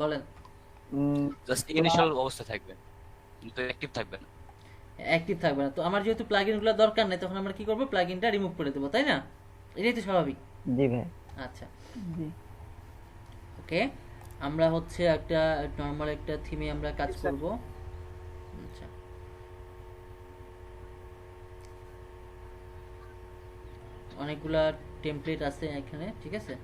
বলেন? জাস্ট ইনিশিয়াল অবস্থা থাকবে, কিন্তু অ্যাক্টিভ থাকবে না। অ্যাক্টিভ থাকবে না। তো আমার যেহেতু প্লাগ ইনগুলো দরকার নেই তখন আমরা কি করব? প্লাগ ইনটা রিমুভ করে দেবো, তাই না? এটাই তো স্বাভাবিক। জি ভাই। আচ্ছা ওকে, আমরা হচ্ছে একটা নরমাল একটা থিমে আমরা কাজ করব। আচ্ছা অনেকগুলা টেমপ্লেট আছে এখানে, ঠিক আছে।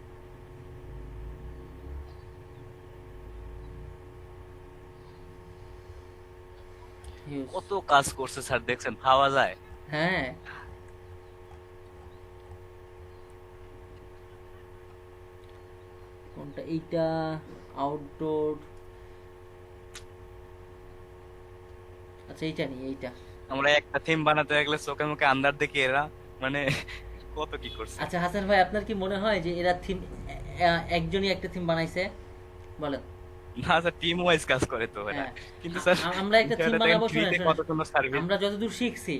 Use. কত কাজ করছে স্যার, দেখছেন ভাবা যায়। হ্যাঁ কোনটা এইটা? আউটডোর। আচ্ছা এইটা নি, এইটা। আমরা একটা থিম বানাতে গেলে চোখে মুখে আন্দার দেখি এরা মানে কত কি করছে। আচ্ছা হাসান ভাই আপনার কি মনে হয় যে এরা থিম একজনই একটা থিম বানাইছে বলেন? না স্যার, টিম ওয়াইজ কাজ করে তো এরা। হ্যাঁ, কিন্তু স্যার আমরা একটা থিম বানাবো, শুনেন কত সুন্দর সার্ভিস। আমরা যতদূর শিখছি,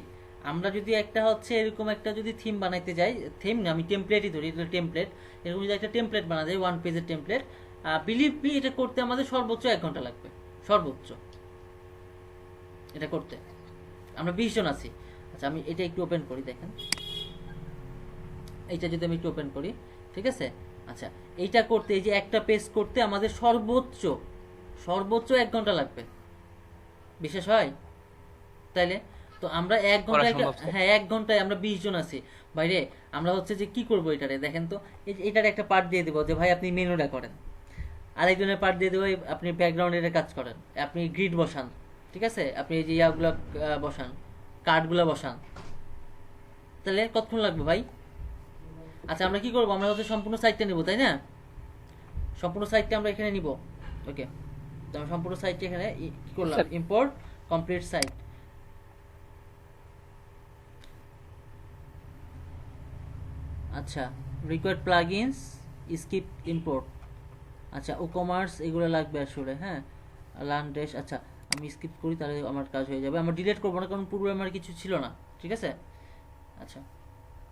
আমরা যদি একটা হচ্ছে এরকম একটা যদি থিম বানাইতে যাই, থিম না আমি টেমপ্লেটই ধরি, এটা টেমপ্লেট। এরকম যদি একটা টেমপ্লেট বানা যায়, 1 পেজের টেমপ্লেট, বিলিভ মি এটা করতে আমাদের সর্বোচ্চ 1 ঘন্টা লাগবে, সর্বোচ্চ এটা করতে। আমরা 20 জন আছি। আচ্ছা আমি এটা একটু ওপেন করি, দেখেন এইটা যদি আমি একটু ওপেন করি, ঠিক আছে। আচ্ছা এইটা করতে, এই যে একটা পেজ করতে আমাদের সর্বোচ্চ 1 ঘন্টা লাগবে, বিশেষ হয় তাইলে? তো আমরা 1 ঘন্টায়, হ্যাঁ 1 ঘন্টায় আমরা 20 জন আছি বাইরে। আমরা হচ্ছে যে কি করবো এটারে, দেখেন তো এটার একটা পার্ট দিয়ে দেবো যে ভাই আপনি মেনুটা করেন, আরেকজনের পার্ট দিয়ে দেবো আপনি ব্যাকগ্রাউন্ডের কাজ করেন, আপনি গ্রিড বসান, ঠিক আছে, আপনি এই যে ইয়াগুলো বসান, কার্ডগুলো বসান। তাহলে কতক্ষণ লাগবে ভাই? আচ্ছা আমরা কি করবো, আমরা হচ্ছে সম্পূর্ণ সাইটটা নেবো, তাই না? সম্পূর্ণ সাইটটা আমরা এখানে নিব। ওকে, তো আমি সম্পূর্ণ সাইটটা এখানে কি করলাম, ইম্পোর্ট কমপ্লিট সাইট। আচ্ছা রিকোয়ার্ড প্লাগইনস, স্কিপ ইম্পোর্ট। আচ্ছা ও কমার্স এগুলো লাগবে আসলে, হ্যাঁ লার্ন ড্যাশ। আচ্ছা আমি স্কিপ করি, তাহলে আমার কাজ হয়ে যাবে। আমরা ডিলিট করবো না, কারণ পূর্বে আমার কিছু ছিল না, ঠিক আছে। আচ্ছা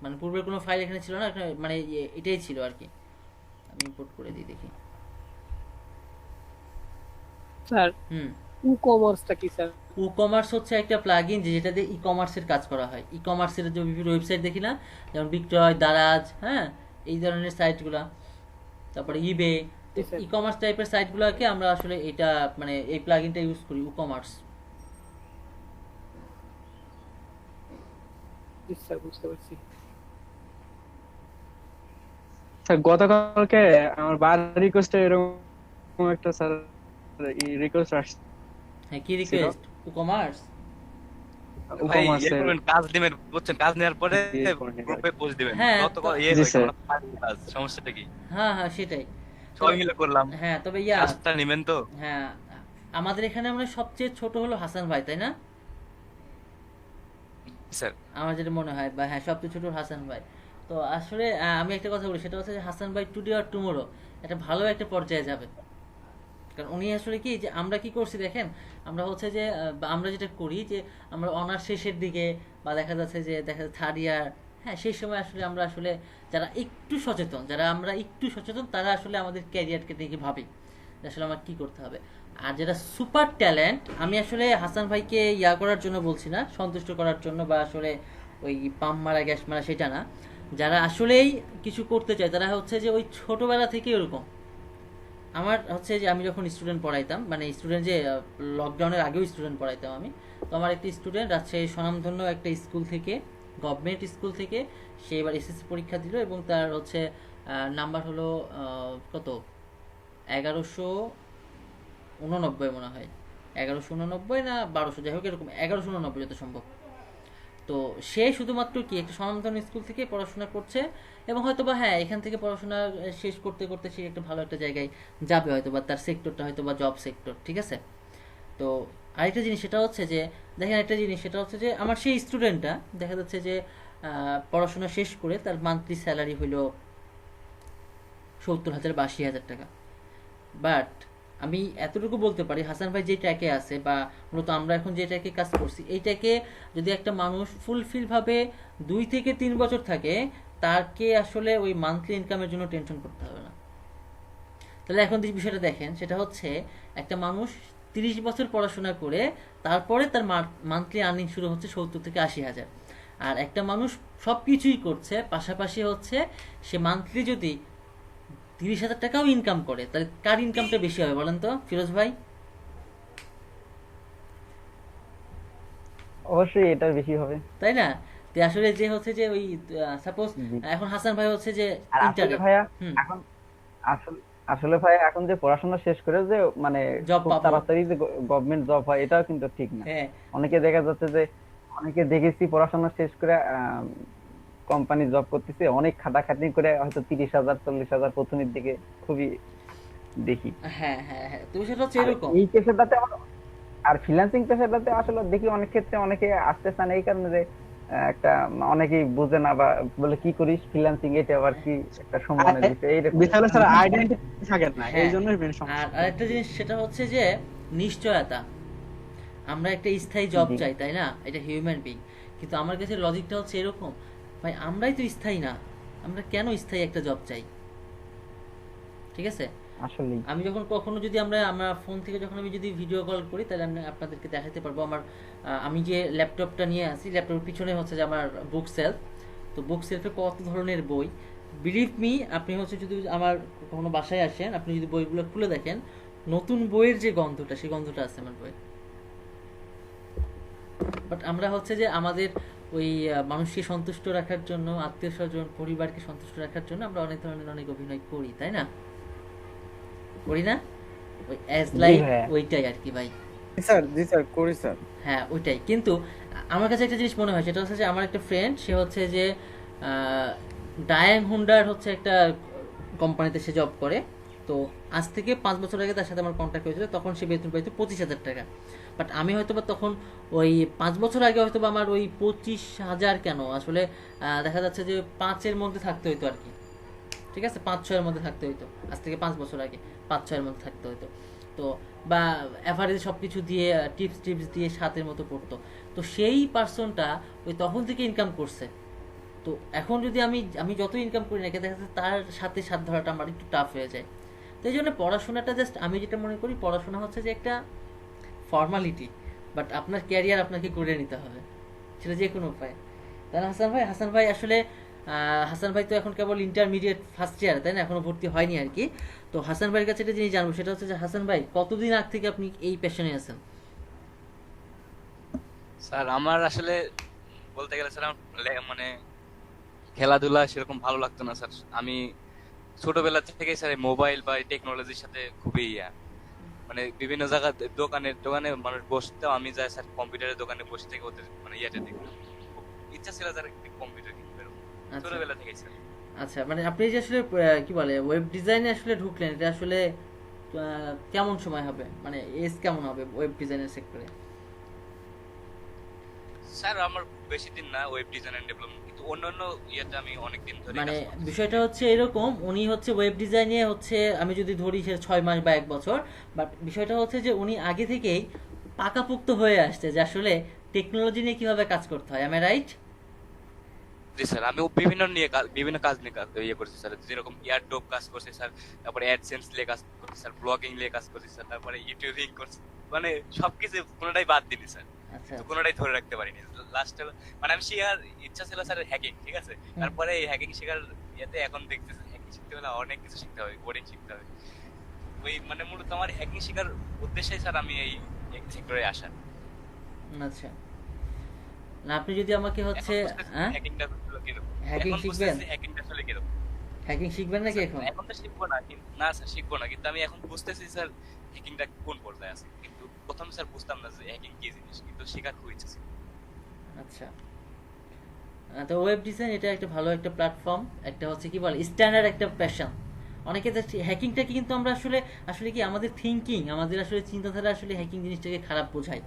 মানে পূর্বের কোনো ফাইল এখানে ছিল না, এখানে মানে এটাই ছিল আর কি। আমি ইম্পোর্ট করে দিই দেখি। স্যার ই কমার্সটা কি স্যার? ই কমার্স হচ্ছে একটা প্লাগইন যেটা দিয়ে ই কমার্সের কাজ করা হয়। ই কমার্সের যে বিভিন্ন ওয়েবসাইট দেখি না, যেমন বিক্রয়, দারাজ, হ্যাঁ এই ধরনের সাইটগুলা, তারপরে ইবে, ই কমার্স টাইপের সাইটগুলোকে আমরা আসলে এটা মানে এই প্লাগইনটা ইউজ করি, ই কমার্স। স্যার বুঝতে পারছি। স্যার গতকালকে আমার বার রিকোয়েস্টে এরকম একটা স্যার রিকোয়েস্ট আসছে। হ্যাঁ কি রিকোয়েস্ট? ই কমার্স ভাই কাজ দিবেন, বুঝছেন, কাজ নেওয়ার পরে গ্রুপে পোস্ট দিবেন, কত কাজ, সমস্যাটা কি? হ্যাঁ হ্যাঁ সেটাই সবাই মিলে করলাম। হ্যাঁ তবে কাজটা নেবেন তো। হ্যাঁ আমাদের এখানে আমরা সবচেয়ে ছোট হলো হাসান ভাই, তাই না স্যার? আমার যেটা মনে হয়, বা হ্যাঁ সবচেয়ে ছোট হাসান ভাই। তো আসলে আমি একটা কথা বলি, সেটা হচ্ছে যে হাসান ভাই টুডে আর টুমোরো একটা ভালো একটা পর্যায়ে যাবে। কারণ উনি আসলে কি যে আমরা কি করছি দেখেন, আমরা হচ্ছে যে আমরা যেটা করি যে আমরা অনার্স শেষের দিকে বা দেখা যাচ্ছে যে থার্ড ইয়ার, হ্যাঁ সেই সময় আসলে আমরা আসলে যারা একটু সচেতন, তারা আসলে আমাদের ক্যারিয়ারকে দেখে ভাবি যে আসলে আমার কি করতে হবে। আর যেটা সুপার ট্যালেন্ট, আমি আসলে হাসান ভাইকে ইয়া করার জন্য বলছি না, সন্তুষ্ট করার জন্য বা আসলে ওই পাম মারা গ্যাস মারা সেটা না, যারা আসলেই কিছু করতে চায় তারা হচ্ছে যে ওই ছোটবেলা থেকে ওরকম। আমার হচ্ছে যে আমি যখন স্টুডেন্ট পড়াইতাম, মানে স্টুডেন্ট যে লকডাউনের আগেও স্টুডেন্ট পড়াইতাম আমি, তো আমার একটা স্টুডেন্ট রাজশাহী স্বনামধন্য একটা স্কুল থেকে, গভর্নমেন্ট স্কুল থেকে, সে এবার এসএসসি পরীক্ষা দিল এবং তার হচ্ছে নাম্বার হলো কত 1100 উননব্বই মনে হয়, 1189 না 1200, যাই হোক এরকম 1189 যত সম্ভব। তো সে শুধুমাত্র কি একটা স্বনামধন্য স্কুল থেকে পড়াশোনা করছে, এবং হয়তো বা হ্যাঁ এখান থেকে পড়াশোনা শেষ করতে করতে সে একটা ভালো একটা জায়গায় যাবে হয়তো, বা তার সেক্টরটা হয়তো বা জব সেক্টর, ঠিক আছে। তো আরেকটা জিনিস সেটা হচ্ছে যে, দেখেন একটা জিনিস সেটা হচ্ছে যে আমার সেই স্টুডেন্টটা দেখা যাচ্ছে যে পড়াশোনা শেষ করে তার মান্থলি স্যালারি হইল 70,000 বা 80,000 টাকা। বাট আমি এতটুকু বলতে পারি, হাসান ভাই যে ট্র্যাকে আছে, বা মূলত আমরা এখন যে ট্র্যাকে কাজ করছি, এই ট্র্যাকে যদি একটা মানুষ ফুলফিল ভাবে 2 থেকে 3 বছর থাকে, তাকে আসলে ওই মান্থলি ইনকামের জন্য টেনশন করতে হবে না। তাহলে এখন যে বিষয়টা দেখেন সেটা হচ্ছে, একটা মানুষ 30 বছর পড়াশোনা করে তারপরে তার মান্থলি আর্নিং শুরু হচ্ছে 70 থেকে 80,000। আর একটা মানুষ সব কিছুই করছে, পাশাপাশি হচ্ছে সে মান্থলি যদি 30,000 টাকাও ইনকাম করে, তাহলে কার ইনকামটা বেশি হবে বলেন তো ফিরোজ ভাই? অবশ্যই এটার বেশি হবে। তাই না? তো আসলে যে হচ্ছে যে ওই সাপোজ জি। এখন হাসান ভাই হচ্ছে যে আর আসলে ইন্টারে ভাইয়া এখন আসলে আসলে ভাই এখন যে পড়াশোনা শেষ করে যে মানে জব খুব পাবো, তাড়াতাড়ি যে গভর্নমেন্ট জব হয়, এটাও কিন্তু ঠিক না। হ্যাঁ অনেকে দেখা যাচ্ছে যে, অনেকে দেখেছি পড়াশোনা শেষ করে কোম্পানি জব করতেছে, অনেক খাটাখাটনি করে হয়তো 30,000 40,000 প্রথমের দিকে খুবই দেখি। হ্যাঁ হ্যাঁ হ্যাঁ, তো সেটা হচ্ছে আর এরকম। এই পেশাটাতে আর ফ্রিল্যান্সিং পেশাটাতে আসলে দেখি অনেক ক্ষেত্রে অনেকে আসতে চান এই কারণে যে একটা অনেকেই বুঝে না, বা বলে কি করিস ফ্রিল্যান্সিং, এটা আবার কি একটা সম্মানের বিষয় এইরকম। বিষয় হলো স্যার আইডেন্টিটি থাকে না, হ্যাঁ, এই জন্যই মেন আর সমস্যা। আরেকটা জিনিস সেটা হচ্ছে যে নিশ্চয়তা। আমরা একটা স্থায়ী জব জি। চাই, তাই না? এটা হিউম্যান বিং। কিন্তু আমার কাছে লজিকটা হচ্ছে এরকম, ভাই আমরাই তো স্থায়ী না, আমরা কেন স্থায়ী একটা জব চাই? ঠিক আছে, আসলেই আমি যখন কখনো যদি আমরা ফোন থেকে যখন আমি যদি ভিডিও কল করি, তাহলে আমি আপনাদেরকে দেখাতে পারবো আমার আমি যে ল্যাপটপটা নিয়ে আসি, ল্যাপটপের পিছনে হচ্ছে যে আমার বুক সেলফ। তো বুক সেলফে কত ধরনের বই, বিলিভ মি, আপনি হচ্ছে যদি আমার কখনো বাসায় আসেন, আপনি যদি বইগুলো খুলে দেখেন, নতুন বইয়ের যে গন্ধটা, সেই গন্ধটা আছে আমার বই। বাট আমরা হচ্ছে যে আমাদের ওই মানুষকে সন্তুষ্ট রাখার জন্য, আত্মীয় স্বজন পরিবারকে সন্তুষ্ট রাখার জন্য আমরা অনেক ধরনের অনেক অভিনয় করি, তাই না? করি না? ওই অ্যাজ জি লাইক ভাইয়া। ওইটাই আর কি ভাই। জি স্যার করি স্যার। হ্যাঁ ওইটাই। কিন্তু আমার কাছে একটা জিনিস মনে হয়, সেটা হচ্ছে যে আমার একটা ফ্রেন্ড, সে হচ্ছে যে ডায়াং হুন্ডার হচ্ছে একটা কোম্পানিতে সে জব করে। তো আজ থেকে 5 বছর আগে তার সাথে আমার কন্ট্যাক্ট হয়েছিল, তখন সে বেতন পাইতো 25,000 টাকা। বাট আমি হয়তো বা তখন ওই 5 বছর আগে হয়তো বা আমার ওই 25,000 কেন আসলে দেখা যাচ্ছে যে 5-এর মধ্যে থাকতে হইতো আর কি। ঠিক আছে, 5-6-এর মধ্যে থাকতে হইতো, আজ থেকে 5 বছর আগে 5-6-এর মধ্যে থাকতে হইতো। তো বা অ্যাভারেজ সব কিছু দিয়ে টিপস দিয়ে 7-এর মতো পড়তো। তো সেই পার্সনটা ওই তখন থেকে ইনকাম করছে। তো এখন যদি আমি যত ইনকাম করি না, দেখা যাচ্ছে তার সাথে সাথ ধরাটা আমার একটু টাফ হয়ে যায়। তো এই জন্য পড়াশোনাটা জাস্ট, আমি যেটা মনে করি পড়াশোনা হচ্ছে যে একটা ফর্মালিটি, বাট আপনার ক্যারিয়ার আপনাকে করে নিতে হবে, সেটা যে কোনো উপায়। তাহলে হাসান ভাই আসলে হাসান ভাই তো এখন কেবল ইন্টারমিডিয়েট ফার্স্ট ইয়ার, তাই না? এখনো ভর্তি হয়নি আর কি। তো হাসান ভাইয়ের কাছে একটা জিনিস জানবো, সেটা হচ্ছে যে হাসান ভাই কতদিন আগ থেকে আপনি এই প্যাশনে আছেন? স্যার আমার আসলে বলতে গেলে স্যার আমার মানে খেলাধুলা সেরকম ভালো লাগতো না স্যার। আমি ছোটবেলা থেকে স্যার মোবাইল বা টেকনোলজির সাথে খুবই মানে বিভিন্ন জায়গা দোকানে দোকানে মানুষ বসতো, আমি যাই স্যার কম্পিউটারের দোকানে বসে থেকে ওদের মানে ইয়েটা দেখতাম। খুব ইচ্ছা ছিল স্যার কম্পিউটার কিনতে, আচ্ছা ছোটবেলা থেকে স্যার। আচ্ছা, মানে আপনি যে আসলে কি বলে ওয়েব ডিজাইনে আসলে ঢুকলেন, এটা আসলে কেমন সময় হবে, মানে এজ কেমন হবে ওয়েব ডিজাইনের সেক্টরে? স্যার আমার বেশি দিন না ওয়েব ডিজাইন এন্ড ডেভেলপমেন্ট, কিন্তু অন্যান্য ইয়েতে আমি অনেক দিন ধরে মানে কাজ করছি। বিষয়টা হচ্ছে এরকম, উনি হচ্ছে ওয়েব ডিজাইনে হচ্ছে আমি যদি ধরি সে 6 মাস বা 1 বছর, বাট বিষয়টা হচ্ছে যে উনি আগে থেকেই পাকাপোক্ত হয়ে আসছে যে আসলে টেকনোলজি নিয়ে কিভাবে কাজ করতে হয়। আমি রাইট? জি স্যার, আমি বিভিন্ন কাজ নিয়ে ইয়ে করছি স্যার, যেরকম এয়ারড্রপ কাজ করছি স্যার, তারপরে অ্যাডসেন্স নিয়ে কাজ করছি স্যার, ব্লগিং নিয়ে কাজ করছি স্যার, তারপরে ইউটিউবিং করছি, মানে সবকিছু কোনোটাই বাদ দিনি স্যার। আচ্ছা তো কোনোটাই ধরে রাখতে পারিনি লাস্টে। মানে আমি শেখার ইচ্ছা ছিল স্যার হ্যাকিং, ঠিক আছে। তারপরে এই হ্যাকিং শেখার ইয়েতে এখন দেখতেছি হ্যাকিং শিখতে হলে অনেক কিছু শিখতে হবে, কোডিং শিখতে হবে। ওই মানে মূলত আমার হ্যাকিং শেখার উদ্দেশ্যে স্যার আমি এই সেক্টরে আসা। আচ্ছা, না আপনি যদি আমাকে হচ্ছে হ্যাকিংটা কিরকম, হ্যাকিং এখন শিখবেন, বুঝতেছি হ্যাকিংটা আসলে কিরকম। হ্যাকিং শিখবেন নাকি এখন? এখন তো শিখবো না, না স্যার শিখবো না, কিন্তু আমি এখন বুঝতেছি স্যার হ্যাকিংটা কোন পর্যায়ে আছে। কিন্তু প্রথমে স্যার বুঝতাম না যে হ্যাকিং কি জিনিস, কিন্তু শেখার খুব ইচ্ছা ছিল। আচ্ছা, তো ওয়েব ডিজাইন এটা একটা ভালো একটা প্ল্যাটফর্ম, একটা হচ্ছে কি বলে স্ট্যান্ডার্ড একটা প্যাশন। অনেকে হ্যাকিংটাকে কিন্তু আমরা আসলে আসলে কি আমাদের থিঙ্কিং, আমাদের আসলে চিন্তাধারা আসলে হ্যাকিং জিনিসটাকে খারাপ বোঝায়,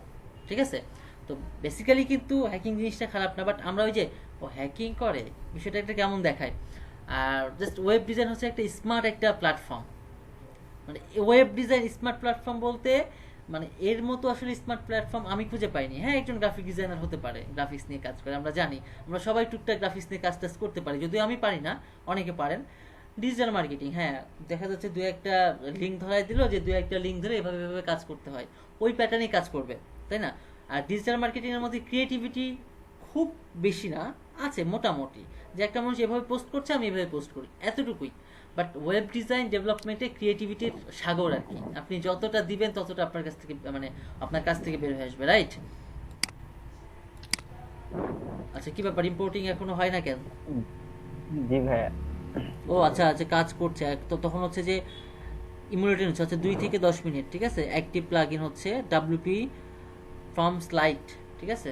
ঠিক আছে? তো বেসিক্যালি কিন্তু হ্যাকিং জিনিসটা খারাপ না, বাট আমরা ওই যে ও হ্যাকিং করে বিষয়টা একটা কেমন দেখায়। আর জাস্ট ওয়েব ডিজাইন হচ্ছে একটা স্মার্ট একটা প্ল্যাটফর্ম। মানে ওয়েব ডিজাইন স্মার্ট প্ল্যাটফর্ম বলতে মানে এর মতো আসলে স্মার্ট প্ল্যাটফর্ম আমি খুঁজে পাইনি। হ্যাঁ, একজন গ্রাফিক ডিজাইনার হতে পারে, গ্রাফিক্স নিয়ে কাজ করে, আমরা জানি, আমরা সবাই টুকটাক গ্রাফিক্স নিয়ে কাজ টাজ করতে পারি, যদিও আমি পারি না, অনেকে পারেন। ডিজিটাল মার্কেটিং, হ্যাঁ দেখা যাচ্ছে দু একটা লিঙ্ক ধরাই দিল যে দু একটা লিঙ্ক ধরে এভাবে এভাবে কাজ করতে হয়, ওই প্যাটার্নেই কাজ করবে, তাই না? আর ডিজিটাল মার্কেটিংয়ের মধ্যে ক্রিয়েটিভিটি খুব বেশি না, আছে মোটামুটি, যে একটা মানুষ এভাবে পোস্ট করছে আমি এভাবে পোস্ট করি, এতটুকুই। বাট ওয়েব ডিজাইন ডেভেলপমেন্টে ক্রিয়েটিভিটির সাগর আর কি, আপনি যতটা দিবেন ততটা আপনার কাছ থেকে মানে আপনার কাছ থেকে বের হয়ে আসবে, রাইট? আচ্ছা, কি ব্যাপার, ইম্পোর্টিং এখনো হয় না কেন? জি ভাইয়া। ও আচ্ছা আচ্ছা, কাজ করছে তো তখন হচ্ছে যে ইমুলেটর হচ্ছে 2 থেকে 10 মিনিট, ঠিক আছে? অ্যাক্টিভ প্লাগইন হচ্ছে WP ফ্রম স্লাইড, ঠিক আছে?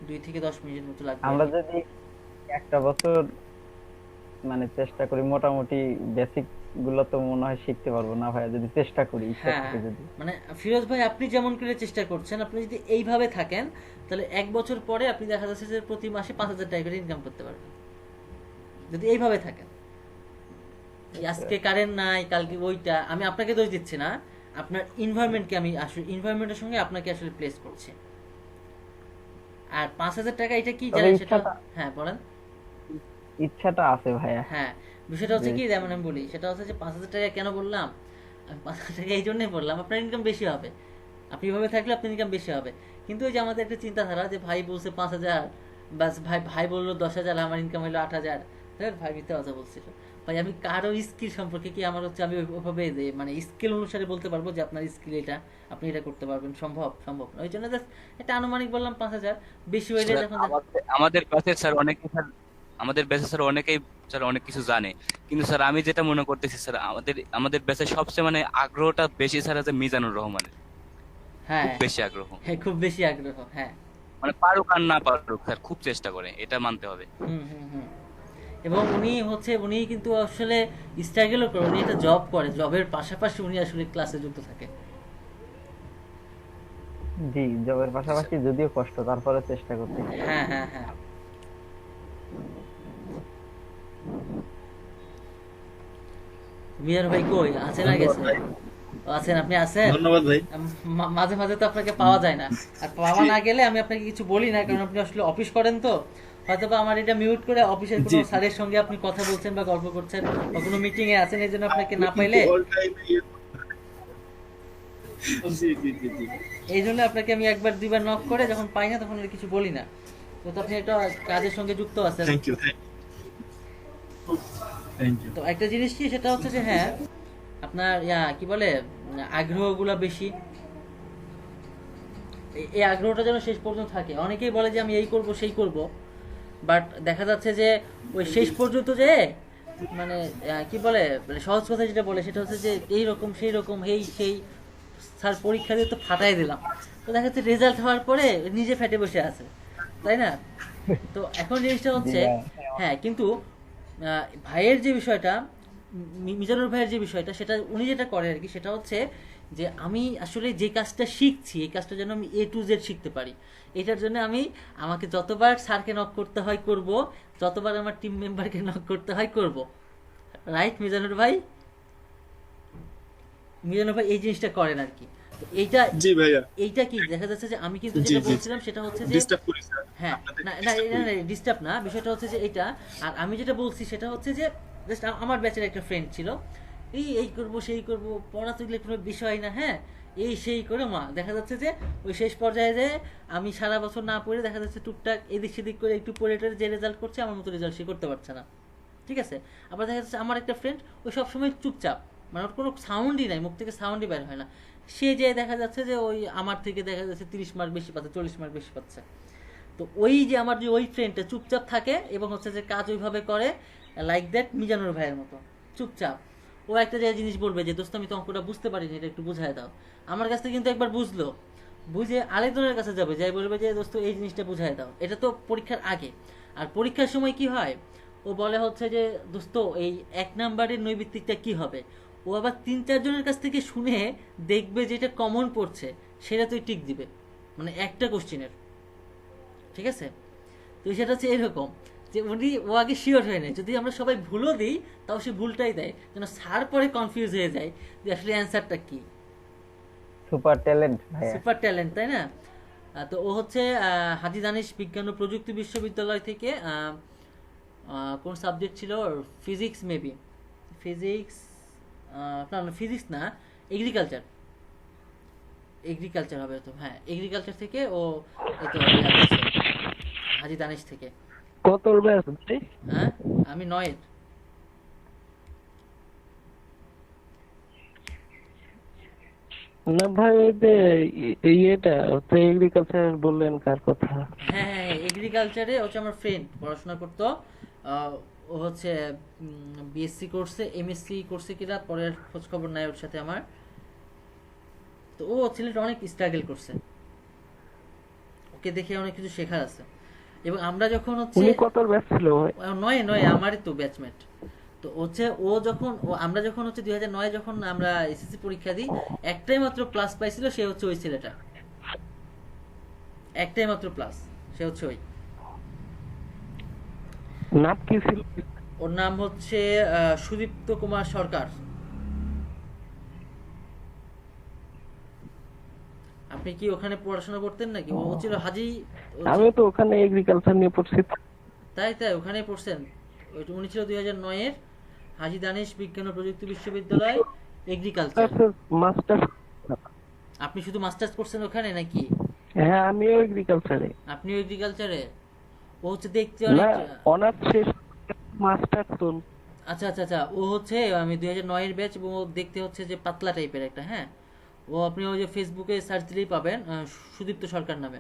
2 থেকে 10 মিনিটের মতো লাগবে। আমরা যদি একটা বছর মানে চেষ্টা করি, মোটামুটি বেসিক গুলো তো মনে হয় শিখতে পারবো না ভাইয়া, যদি চেষ্টা করি ইচ্ছা হ্যাঁ, থেকে। যদি মানে ফিরোজ ভাই আপনি যেমন করে চেষ্টা করছেন, আপনি যদি এইভাবে থাকেন তাহলে 1 বছর পরে আপনি দেখা যাচ্ছে যে প্রতি মাসে 5,000 টাকা করে ইনকাম করতে পারবেন, যদি এইভাবে থাকেন। এই আজকে কারেন্ট নাই, কালকে ওইটা, আমি আপনাকে দোষ দিচ্ছি না, আপনার এনভায়রনমেন্টকে আমি আসলে এনভায়রনমেন্টের সঙ্গে আপনাকে আসলে প্লেস করছি। আর 5,000 টাকা এটা কি তবে জানেন সেটা? ইচ্ছাটা হ্যাঁ বলেন। ইচ্ছাটা আছে ভাইয়া। হ্যাঁ, বিষয়টা হচ্ছে কি, যেমন আমি বলি, সেটা হচ্ছে যে 5,000 টাকা কেন বললাম, আমি 5,000 টাকা এই জন্যই বললাম আপনার ইনকাম বেশি হবে, আপনি এভাবে থাকলে আপনার ইনকাম বেশি হবে। কিন্তু ওই যে আমাদের একটা চিন্তাধারা যে ভাই বলছে 5,000, বাস ভাই ভাই বললো 10,000, আমার ইনকাম হলো 8,000, ভাই মিথ্যা কথা বলছিল। ভাই আমি কারো স্কিল সম্পর্কে কি আমার হচ্ছে আমি ওইভাবে মানে স্কিল অনুসারে বলতে পারবো যে আপনার স্কিল এটা, আপনি এটা করতে পারবেন, সম্ভব সম্ভব না। ওই জন্য জাস্ট এটা আনুমানিক বললাম 5,000, বেশি হয়ে যায় যখন। আমাদের ব্যাচে স্যার অনেকে স্যার আমাদের ব্যাচে স্যার অনেকেই স্যার অনেক কিছু জানে, কিন্তু স্যার আমি যেটা মনে করতেছি স্যার আমাদের ব্যাচে সবচেয়ে মানে আগ্রহটা বেশি স্যার আছে মিজানুর রহমানের। হ্যাঁ, খুব বেশি আগ্রহ, হ্যাঁ খুব বেশি আগ্রহ, হ্যাঁ। মানে পারুক আর না পারুক স্যার খুব চেষ্টা করে, এটা মানতে হবে। হুম হুম হুম। এবং উনি কিন্তু আসলে স্ট্রাগলও করে, উনি একটা জব করে, জবের পাশাপাশি উনি আসলে ক্লাসে যুক্ত থাকে। জি, জবের পাশাপাশি যদিও কষ্ট, তারপরে চেষ্টা করতে। হ্যাঁ হ্যাঁ হ্যাঁ। মিয়ার ভাই কই আছেন? না গেছেন? আছেন, আপনি আছেন? ধন্যবাদ ভাই। মাঝে মাঝে তো আপনাকে পাওয়া যায় না, আর পাওয়া না গেলে আমি আপনাকে কিছু বলি না, কারণ আপনি আসলে অফিস করেন, তো হয়তো বা আমার এটা মিউট করে অফিসের কোনো স্যারের সঙ্গে আপনি কথা বলছেন বা গল্প করছেন বা কোনো মিটিং এ আছেন, এই জন্য আপনাকে না পাইলে, এই জন্য আপনাকে আমি একবার দুইবার নক করে যখন পাই না তখন আর কিছু বলি না। তো আপনি একটা কাজের সঙ্গে যুক্ত আছেন। তো একটা জিনিস কি, সেটা হচ্ছে যে হ্যাঁ আপনার কি বলে আগ্রহগুলো বেশি, এই আগ্রহটা যেন শেষ পর্যন্ত থাকে। অনেকেই বলে যে আমি এই করব সেই করব, বাট দেখা যাচ্ছে যে ওই শেষ পর্যন্ত যে মানে কি বলে মানে সহজ কথা যেটা বলে সেটা হচ্ছে যে এইরকম সেই রকম সেই স্যার পরীক্ষা দিয়ে তো ফাটাই দিলাম, তো দেখা যাচ্ছে রেজাল্ট হওয়ার পরে নিজে ফেটে বসে আছে, তাই না? তো এখন জিনিসটা হচ্ছে হ্যাঁ, কিন্তু ভাইয়ের যে বিষয়টা, মিজানুর ভাইয়ের যে বিষয়টা, সেটা উনি যেটা করে আর কি, সেটা হচ্ছে যে আমি আসলে যে কাজটা শিখছি এই কাজটা যেন আমি A to Z শিখতে পারি, এটার জন্য আমাকে যতবার স্যারকে নক করতে হয় করব, যতবার আমার টিম মেম্বারকে নক করতে হয় করব, রাইট মিজানুর ভাই? মিজানুর ভাই এই জিনিসটা করেন আর কি। এইটা জি ভাইয়া, এইটা কি দেখা যাচ্ছে যে আমি কিন্তু যেটা বলছিলাম সেটা হচ্ছে যে হ্যাঁ না না ডিস্টার্ব না, বিষয়টা হচ্ছে যে এটা, আর আমি যেটা বলছি সেটা হচ্ছে যে জাস্ট আমার ব্যাচের একটা ফ্রেন্ড ছিল, এই করব সেই করব, পড়া তো কোনো বিষয় না, হ্যাঁ এই সেই করে দেখা যাচ্ছে যে ওই শেষ পর্যায়ে যে আমি সারা বছর না পড়ে দেখা যাচ্ছে টুকটাক এদিক সেদিক করে একটু পড়ে যে রেজাল্ট করছে, আমার মতো রেজাল্ট সে করতে পারছে না, ঠিক আছে? আবার দেখা যাচ্ছে আমার একটা ফ্রেন্ড ওই সবসময় চুপচাপ, মানে ওর কোনো সাউন্ডই নাই, মুখ থেকে সাউন্ডই বের হয় না, সে যে দেখা যাচ্ছে যে ওই আমার থেকে দেখা যাচ্ছে 30 মার্ক বেশি পাচ্ছে, 40 মার্ক বেশি পাচ্ছে। তো ওই যে আমার যে ওই ফ্রেন্ডটা চুপচাপ থাকে এবং হচ্ছে যে কাজ ওইভাবে করে, লাইক দ্যাট মিজানুর ভাইয়ের মতো চুপচাপ। ও একটা যে জিনিস বলবে যে দোস্ত আমি তো অঙ্কটা বুঝতে পারিনি, এটা একটু বুঝাই দাও, আমার কাছ থেকে কিন্তু একবার বুঝলো, বুঝে আরেকজনের কাছে যাবে, যাই বলবে যে দোস্ত এই জিনিসটা বুঝাই দাও। এটা তো পরীক্ষার আগে। আর পরীক্ষার সময় কি হয়, ও বলে হচ্ছে যে দোস্ত এই 1 নাম্বারের নৈমিত্তিকটা কি হবে, ও আবার 3-4 জনের কাছ থেকে শুনে দেখবে যেটা কমন পড়ছে সেটা তুই টিক দিবে, মানে একটা কোশ্চিনের, ঠিক আছে? তো সেটা হচ্ছে এরকম যে ও আগে শিওর হয়ে নেয়, যদি আমরা সবাই ভুলও দিই তাও সে ভুলটাই দেয়, যেন স্যার পরে কনফিউজ হয়ে যায় যে আসলে অ্যান্সারটা কি। সুপার ট্যালেন্ট ভাইয়া। সুপার ট্যালেন্ট, তাই না? তো ও হচ্ছে হাজী দানিশ বিজ্ঞান ও প্রযুক্তি বিশ্ববিদ্যালয় থেকে কোন সাবজেক্ট ছিল, ফিজিক্স মেবি, ফিজিক্স না, ফিজিক্স না, এগ্রিকালচার, এগ্রিকালচার হবে তো, হ্যাঁ এগ্রিকালচার থেকে ও এই তো হাজী দানিশ থেকে। কত ব্যাচ ভাই? হ্যাঁ আমি 9-এর। না ভাই, ওই যে ইয়েটা হচ্ছে এগ্রিকালচার বললেন কার কথা? হ্যাঁ হ্যাঁ এগ্রিকালচারে হচ্ছে আমার ফ্রেন্ড পড়াশোনা করতো, ও হচ্ছে বিএসসি করছে, এমএসসি করছে কিনা পরে আর খোঁজ খবর নাই ওর সাথে আমার। তো ও ছেলেটা অনেক স্ট্রাগল করছে, ওকে দেখে অনেক কিছু শেখার আছে। এবং আমরা যখন হচ্ছে উনি কত ব্যাচ ছিল ভাই? 9 আমারই তো ব্যাচমেট। তো হচ্ছে আমরা যখন হচ্ছে 2009 যখন আমরা এসএসসি পরীক্ষা দিই, একটাই মাত্র প্লাস পাইছিল, সে হচ্ছে ওই ছেলেটা, একটাই মাত্র প্লাস, সে হচ্ছে ওই। নাম কি ছিল? ওর নাম হচ্ছে সুদীপ্ত কুমার সরকার। আপনি কি ওখানে পড়াশোনা করতেন নাকি? ও ছিল হাজি। আমি তো ওখানে এগ্রিকালচার নিয়ে পড়ছি। তাই ওখানে পড়ছেন। উনি ছিল 2009-এর হাজী দানিশ বিজ্ঞান ও প্রযুক্তি বিশ্ববিদ্যালয় এগ্রিকালচার। মাস্টার। আপনি শুধু মাস্টার্স করছেন ওখানে নাকি? হ্যাঁ আমিও এগ্রিকালচারে। আপনিও এগ্রিকালচারে? ও হচ্ছে দেখতে না, অনেক অনার্স শেষ, মাস্টার তো। আচ্ছা আচ্ছা আচ্ছা, ও হচ্ছে আমি 2009-এর ব্যাচ, এবং ও দেখতে হচ্ছে যে পাতলা টাইপের একটা, হ্যাঁ। ও আপনি ওই যে ফেসবুকে সার্চ দিলেই পাবেন, সুদীপ্ত সরকার নামে,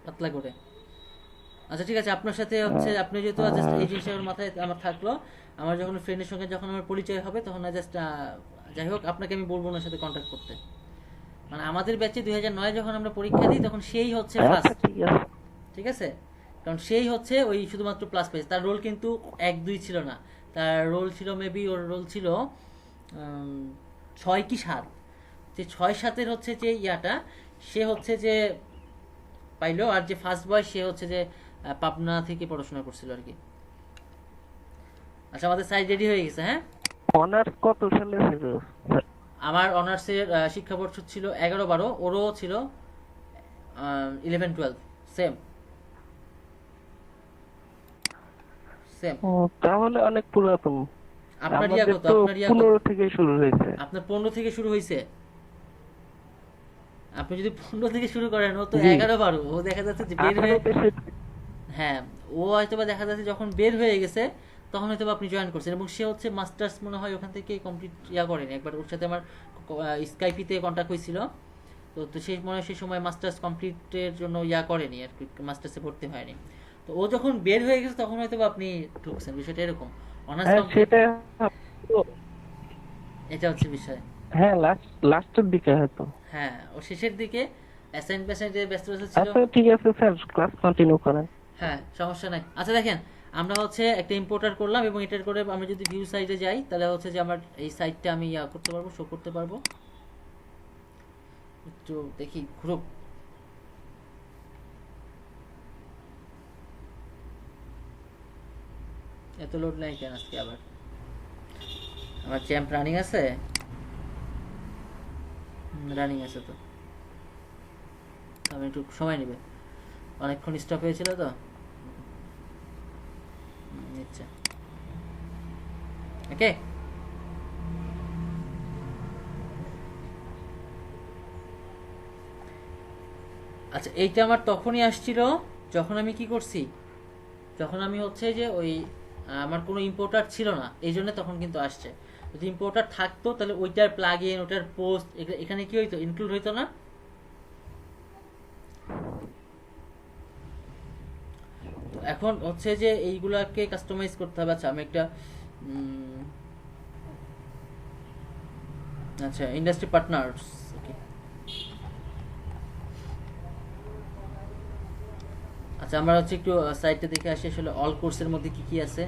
পাতলা করে। আচ্ছা ঠিক আছে, আপনার সাথে হচ্ছে আপনি যেহেতু জাস্ট এই জিনিসটা আমার মাথায় আমার থাকলো, আমার যখন ফ্রেন্ডের সঙ্গে যখন আমার পরিচয় হবে তখন জাস্ট যাই হোক আপনাকে আমি বলবো ওনার সাথে কন্ট্যাক্ট করতে। মানে আমাদের ব্যাচে 2009 যখন আমরা পরীক্ষা দিই তখন সেই হচ্ছে ফার্স্ট, ঠিক আছে? কারণ সেই হচ্ছে ওই শুধুমাত্র প্লাস পেজ, তার রোল কিন্তু 1-2 ছিল না, তার রোল ছিল মেবি, ওর রোল ছিল 6 কি 7, যে 6-7-এর হচ্ছে যে ইয়াটা, সে হচ্ছে যে পাইলো। আর যে ফার্স্ট বয় সে হচ্ছে যে পাবনা থেকে পড়াশোনা করছিল আর কি। আচ্ছা আমাদের সাইড রেডি হয়ে গেছে, হ্যাঁ। অনার্স কত সালে ছিল? আমার অনার্সের শিক্ষাবর্ষ ছিল 11-12, ওরও ছিল 11-12, সেম সেম। তাহলে অনেক পুরাতন। আপনার ইয়া কত? আপনার ইয়া 15 থেকে শুরু হয়েছে। আপনার 15 থেকে শুরু হয়েছে? আপনি যদি 15 থেকে শুরু করেন, ও তো 11-12, ও দেখা যাচ্ছে যে বের হয়ে, হ্যাঁ ও হয়তোবা দেখা যাচ্ছে যখন বের হয়ে গেছে তখন হয়তোবা আপনি জয়েন করছেন, এবং সে হচ্ছে মাস্টার্স মনে হয় ওখান থেকে কমপ্লিট ইয়া করেনি। একবার ওর সাথে আমার স্কাইপিতে কন্ট্যাক্ট হয়েছিল, তো সেই মনে হয় সেই সময় মাস্টার্স কমপ্লিটের জন্য ইয়া করেনি আর কি, মাস্টার্সে ভর্তি হয়নি। তো ও যখন বের হয়ে গেছে তখন হয়তোবা আপনি ঢুকছেন, বিষয়টা এরকম। অনার্স সেটা এটা হচ্ছে বিষয়। হ্যাঁ লাস্টের দিকে হয়তো। হ্যাঁ ও শেষের দিকে অ্যাসাইনমেন্টে ব্যস্ত ছিল। আচ্ছা ঠিক আছে স্যার, ক্লাস কন্টিনিউ করেন। হ্যাঁ সমস্যা নাই। আচ্ছা দেখেন, আমরা হচ্ছে একটা ইম্পোর্টার করলাম, এবং এটার করে আমরা যদি ভিউ সাইডে যাই তাহলে হচ্ছে যে আমার এই সাইটটা আমি ইয়া করতে পারবো, শো করতে পারবো। একটু দেখি গ্রুপ, এত লোড নাই কেন আজকে? আবার আমার চ্যাম্প রানিং আছে, রানিং আছে তো আমি একটু সময় নেবে, অনেকক্ষণ স্টপ হয়েছিল তো। আচ্ছা ওকে, আচ্ছা এইটা আমার তখনই আসছিল যখন আমি কি করছি, যখন আমি হচ্ছে যে ওই আমার কোনো ইম্পোর্টার ছিল না, এই জন্য তখন কিন্তু আসছে। যদি ইম্পোর্টার থাকতো তাহলে ওইটার প্লাগ ইন, ওটার পোস্ট এখানে কি হইতো, ইনক্লুড হইতো না? তো এখন হচ্ছে যে এইগুলাকে কাস্টমাইজ করতে হবে। আচ্ছা আমি একটা আচ্ছা ইন্ডাস্ট্রি পার্টনার্স, ওকে। আচ্ছা আমরা হচ্ছে একটু সাইটটা দেখে আসি আসলে অল কোর্সের মধ্যে কি কি আছে।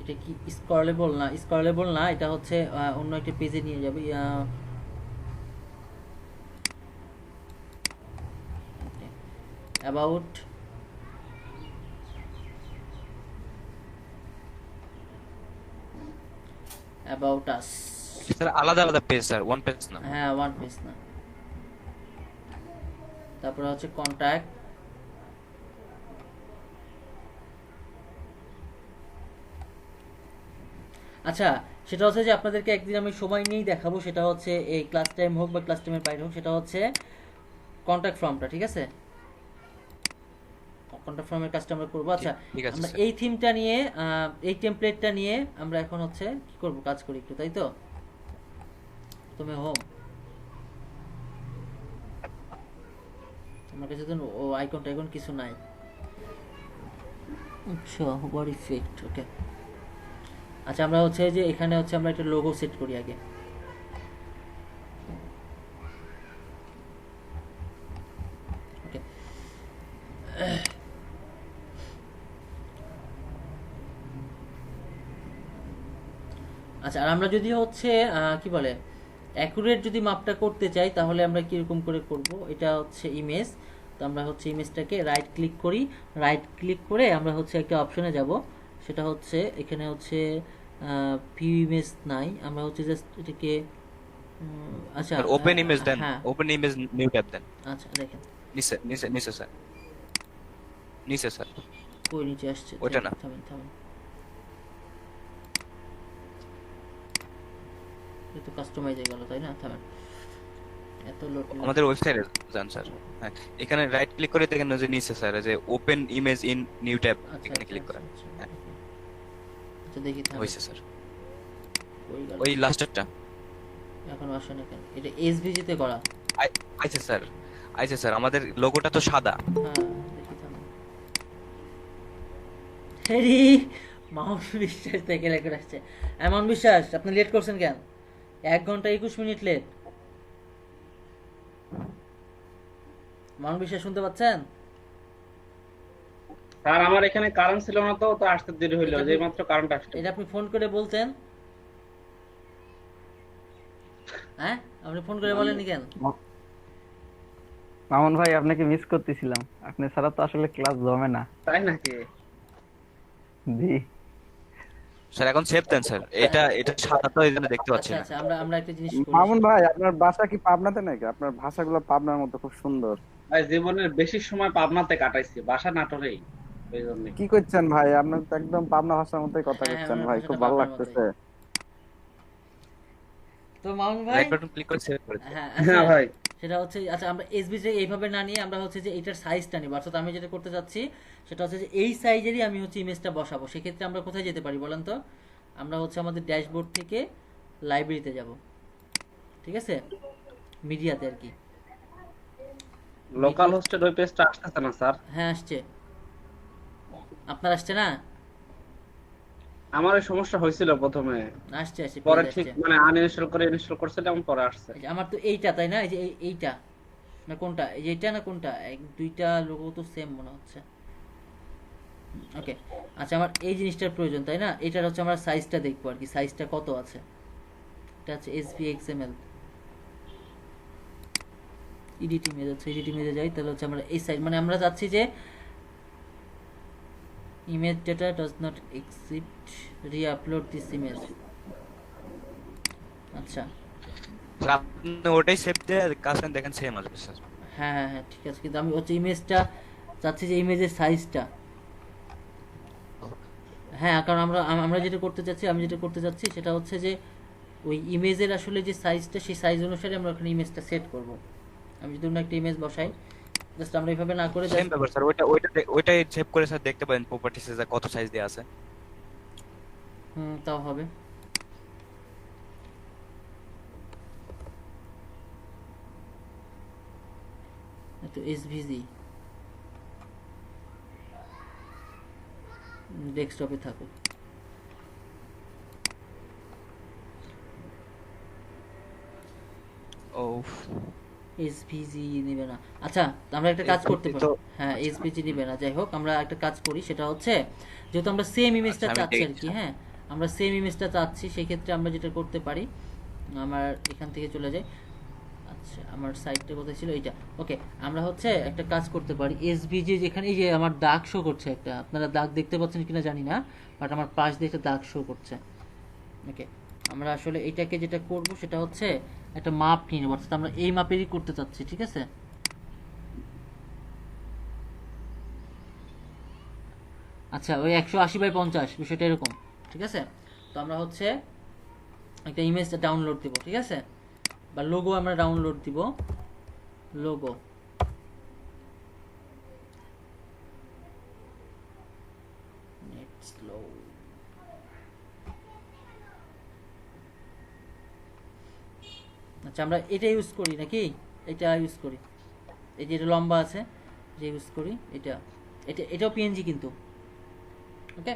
এটা কি স্ক্রলেবল না? স্ক্রলেবল না, এটা হচ্ছে অন্য একটা পেজে নিয়ে যাবে। অ্যাবাউট অ্যাবাউট আস, স্যার আলাদা আলাদা পেজ স্যার, ওয়ান পেজ না। হ্যাঁ ওয়ান পেজ না। তারপরে হচ্ছে কন্ট্যাক্ট, আচ্ছা সেটা হচ্ছে যে আপনাদেরকে একদিন আমি সময় নিয়েই দেখাবো, সেটা হচ্ছে এই ক্লাস টাইম হোক বা ক্লাস টাইমের বাইরে হোক, সেটা হচ্ছে কন্ট্যাক্ট ফর্মটা, ঠিক আছে? কন্ট্যাক্ট ফর্মের কাজটা আমরা করবো। আচ্ছা ঠিক আছে আমরা স্যার। এই থিমটা নিয়ে এই টেমপ্লেটটা নিয়ে আমরা এখন হচ্ছে কি করব, কাজ করি একটু, তাই তো? তুমি হোম, আমার কাছে তো ও আইকন টাইকন কিছু নাই। আচ্ছা হোভার ইফেক্ট, ওকে। আচ্ছা আমরা হচ্ছে যে এখানে হচ্ছে আমরা একটা লোগো সেট করি আগে। ওকে, আচ্ছা আর আমরা যদি হচ্ছে কি বলে অ্যাকুরেট যদি মাপটা করতে চাই তাহলে আমরা কিরকম করে করব? এটা হচ্ছে ইমেজ, তো আমরা হচ্ছে ইমেজটাকে রাইট ক্লিক করি, রাইট ক্লিক করে আমরা হচ্ছে একটা অপশনে যাব, সেটা হচ্ছে এখানে হচ্ছে ভিউ ইমেজ নাই, আমরা হচ্ছে জাস্ট এটাকে আচ্ছা ওপেন ইমেজ দেন, হ্যাঁ ওপেন ইমেজ নিউ ট্যাব দেন। আচ্ছা দেখেন নিচে নিচে নিচে স্যার, নিচে স্যার, কই নিচে আসছে, ওইটা না। থামেন থামেন, এটা কাস্টমাইজ হয়ে গেল তাই না? থামেন, এত লোড আমাদের ওয়েবসাইটে যান স্যার। হ্যাঁ এখানে রাইট ক্লিক করে দেখেন যে নিচে স্যার যে open image in new tab, এখানে ক্লিক করেন। হ্যাঁ আচ্ছা দেখি, থামেন, হইছে স্যার, কই গেল? ওই লাস্টেরটা এখন আসে না কেন? এটা এসভিজি তে করা। আইছে স্যার, আইছে স্যার। আমাদের লোগোটা তো সাদা। হ্যাঁ দেখি, থামেন। হেরি মাউন্ট বিশ্বাস থেকে রেকর্ড আসছে। এমন বিশ্বাস আপনি লেট করছেন কেন? 1 ঘন্টা 21 মিনিট লেট। মাউন্ট বিশ্বাস শুনতে পাচ্ছেন? স্যার আমার এখানে কারেন্ট ছিল না, তো তো আসতে দেরি হইলো, যে মাত্র কারেন্ট আসছে। এটা আপনি ফোন করে বলতেন। হ্যাঁ আপনি ফোন করে বলেননি কেন? মামুন ভাই আপনাকে মিস করতেছিলাম, আপনি ছাড়া তো আসলে ক্লাস জমে না। তাই নাকি? জি স্যার এখন সেভ দেন স্যার, এটা এটা সাদা তো এইজন্য দেখতে পাচ্ছি আচ্ছা না। আচ্ছা আমরা একটা জিনিস করি। মামুন ভাই আপনার বাসা কি পাবনাতে নাকি? আপনার ভাষাগুলো পাবনার মতো খুব সুন্দর। ভাই জীবনের বেশি সময় পাবনাতে কাটাইছি, বাসা নাটোরেই, এই জন্য। কি করছেন ভাই? আপনার তো একদম পাবনা ভাষার মতোই কথা হ্যাঁ, করছেন আমার ভাই, ভাষাটা খুব ভালো পাবনার লাগতেছে। তো মামুন ভাই, রাইট বাটন ক্লিক করে সেভ করে দিন। হ্যাঁ হ্যাঁ আচ্ছা ভাই। সেটা হচ্ছে আচ্ছা আমরা এসবিজে এইভাবে না নিয়ে আমরা হচ্ছে যে এটার সাইজটা নিব। অর্থাৎ আমি যেটা করতে চাচ্ছি সেটা হচ্ছে যে এই সাইজেরই আমি হচ্ছে ইমেজটা বসাবো। সেক্ষেত্রে আমরা কোথায় যেতে পারি বলেন তো? আমরা হচ্ছে আমাদের ড্যাশবোর্ড থেকে লাইব্রেরিতে যাব, ঠিক আছে, মিডিয়াতে আর কি। লোকাল হোস্টের ওই পেজটা আসতেছে না স্যার। হ্যাঁ আসছে, আপনার আসছে না? আমার এই সমস্যা হয়েছিল প্রথমে, আসছে আসছে, পরে পেজ ঠিক আসছে। মানে আনইনস্টল করে ইনস্টল করছিলাম, পরে আসছে। এই যে আমার তো এইটা তাই না? এই যে এইটা না কোনটা? এই যে এইটা না কোনটা? দুইটা লোগো তো সেম মনে হচ্ছে। ওকে আচ্ছা আমার এই জিনিসটার প্রয়োজন তাই না? এটার হচ্ছে আমরা সাইজটা দেখবো আর কি, সাইজটা কত আছে। এটা হচ্ছে SPXML এডিট ইমেজ। হচ্ছে এডিট ইমেজে যাই, তাহলে হচ্ছে আমরা এই সাইজ মানে আমরা চাচ্ছি যে image data does not exist, reupload this image. আচ্ছা স্যার আপনি ওটাই সেভ দিয়ে কাজ করেন, দেখেন সেম আসবে স্যার। হ্যাঁ হ্যাঁ হ্যাঁ ঠিক আছে, কিন্তু আমি হচ্ছে ইমেজটা চাচ্ছি যে ইমেজের সাইজটা। হ্যাঁ কারণ আমরা যেটা করতে চাচ্ছি, আমি যেটা করতে চাচ্ছি সেটা হচ্ছে যে ওই ইমেজের আসলে যে সাইজটা, সেই সাইজ অনুসারে আমরা ওখানে ইমেজটা সেট করব। আমি যদি অন্য একটা ইমেজ বসাই, জাস্ট আমরা এইভাবে না করে সেম ব্যাপার স্যার, ওইটাই সেভ করে স্যার দেখতে পারেন প্রপার্টিসে যে কত সাইজ দেয়া আছে। তাও হবে। তো SVG ডেস্কটপে থাকুক। ও এসভিজি নেবে না। আচ্ছা, আমরা একটা কাজ করতে পারি। হ্যাঁ, এসভিজি নেবে না, যাই হোক আমরা একটা কাজ করি, সেটা হচ্ছে যেহেতু আমরা সেম ইমেজটা আচ্ছা, আমি চাচ্ছি আর দেখছি। কি, হ্যাঁ আমরা সেম ইমেজটা চাচ্ছি, সেই ক্ষেত্রে আমরা যেটা করতে পারি, আমার এখান থেকে চলে যাই। আচ্ছা, আমার সাইটটা কোথায় ছিল, এইটা। ওকে, আমরা হচ্ছে একটা কাজ করতে পারি, এসভিজি যেখানে, এই যে আমার দাগ শো করছে একটা, আপনারা দাগ দেখতে পাচ্ছেন কিনা জানি না, বাট আমার পাশ দিয়ে একটা দাগ শো করছে। ওকে, আমরা আসলে এটাকে যেটা করব সেটা হচ্ছে একটা মাপ নিয়ে নেব, অর্থাৎ আমরা এই মাপেরই করতে চাচ্ছি, ঠিক আছে। আচ্ছা, ওই 180/50 বিষয়টা এরকম, ঠিক আছে। তো আমরা হচ্ছে একটা ইমেজটা ডাউনলোড দিব, ঠিক আছে, বা লোগো আমরা ডাউনলোড দিব, লোগো। Net slow. আচ্ছা, আমরা এটা ইউজ করি নাকি, এটা ইউজ করি, এই যে এটা লম্বা আছে, যে ইউজ করি এটা, এটাও পিএনজি কিন্তু। ওকে,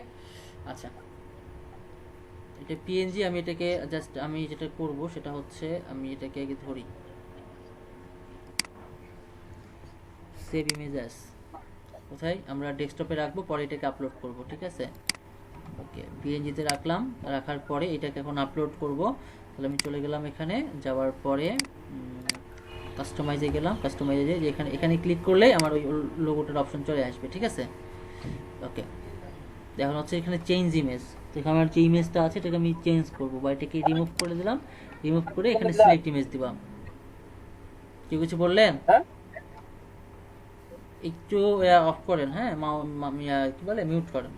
আচ্ছা এটা পিএনজি। আমি এটাকে জাস্ট, আমি যেটা করব সেটা হচ্ছে আমি এটাকে আগে ধরি, সেভ ইমেজ অ্যাজ, কোথায় আমরা ডেস্কটপে রাখবো, পরে এটাকে আপলোড করব, ঠিক আছে। ওকে, পিএনজিতে রাখলাম, রাখার পরে এটাকে এখন আপলোড করব। তাহলে আমি চলে গেলাম এখানে, যাওয়ার পরে কাস্টমাইজে গেলাম, কাস্টমাইজে যে এখানে ক্লিক করলে আমার ওই লোগোটার অপশন চলে আসবে, ঠিক আছে। ওকে, এখন হচ্ছে এখানে চেঞ্জ ইমেজ, তো এখানে আমার যে ইমেজটা আছে এটাকে আমি চেঞ্জ করবো, বা এটাকে রিমুভ করে দিলাম, রিমুভ করে এখানে সিলেক্ট ইমেজ দিলাম। কি কিছু বললেন? একটু অফ করেন, হ্যাঁ কি বলে, মিউট করেন।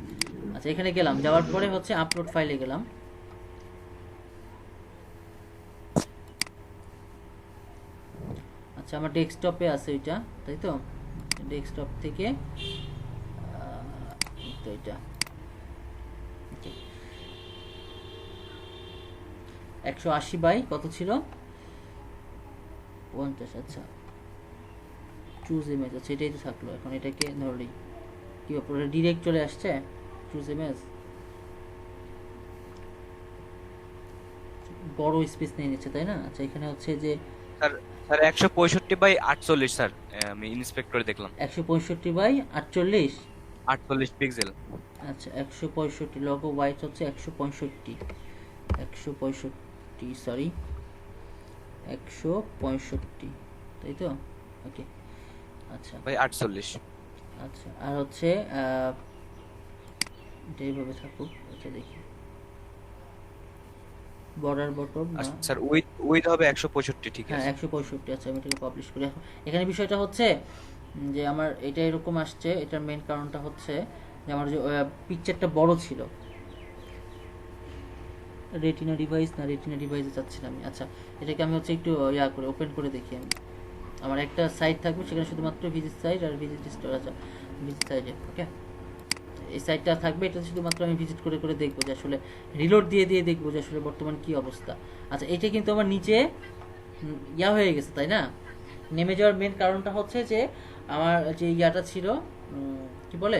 আচ্ছা, এখানে গেলাম, যাওয়ার পরে হচ্ছে আপলোড ফাইলে গেলাম। আচ্ছা, আমার ডেস্কটপে আছে ওইটা, তাই তো, ডেস্কটপ থেকে তো এটা 180 বাই কত ছিল, 50। আচ্ছা, চুজ ইমেজ, আচ্ছা এটাই তো থাকলো। এখন এটাকে ধরলি কি ব্যাপার, ডিরেক্ট চলে আসছে চুজ ইমেজ, বড় স্পেস নিয়ে নিচ্ছে, তাই না। আচ্ছা, এখানে হচ্ছে যে স্যার 165/48 স্যার, আমি ইন্সপেক্ট করে দেখলাম 165/48 48 পিক্সেল। আচ্ছা, 165, লগো ওয়াইট হচ্ছে 165, সরি 165, তাই তো। ওকে, আচ্ছা ভাই 48। আচ্ছা, আর হচ্ছে এটা এইভাবে থাকুক। আচ্ছা, দেখি বর্ডার বটম না, স্যার উইথ হবে 165, ঠিক হ্যাঁ আছে 165। আচ্ছা, আমি এটাকে পাবলিশ করি। এখানে বিষয়টা হচ্ছে যে আমার এটা এরকম আসছে, এটার মেইন কারণটা হচ্ছে যে আমার যে পিকচারটা বড় ছিল, রেটিনা ডিভাইসে চাচ্ছিলাম আমি। আচ্ছা, এটাকে আমি হচ্ছে একটু করে ওপেন করে দেখি আমি। আমার একটা সাইট থাকবে, সেখানে শুধুমাত্র ভিজিট সাইট আর ভিজিট স্টোর আছে, ভিজিট সাইটে। ওকে, এই সাইটটা থাকবে, এটা শুধুমাত্র আমি ভিজিট করে করে দেখবো, যে আসলে রিলোড দিয়ে দিয়ে দেখবো যে আসলে বর্তমান কি অবস্থা। আচ্ছা, এটা কিন্তু আমার নিচে হয়ে গেছে, তাই না। নেমে যাওয়ার মেন কারণটা হচ্ছে যে আমার যে ইয়াটা ছিল, কি বলে,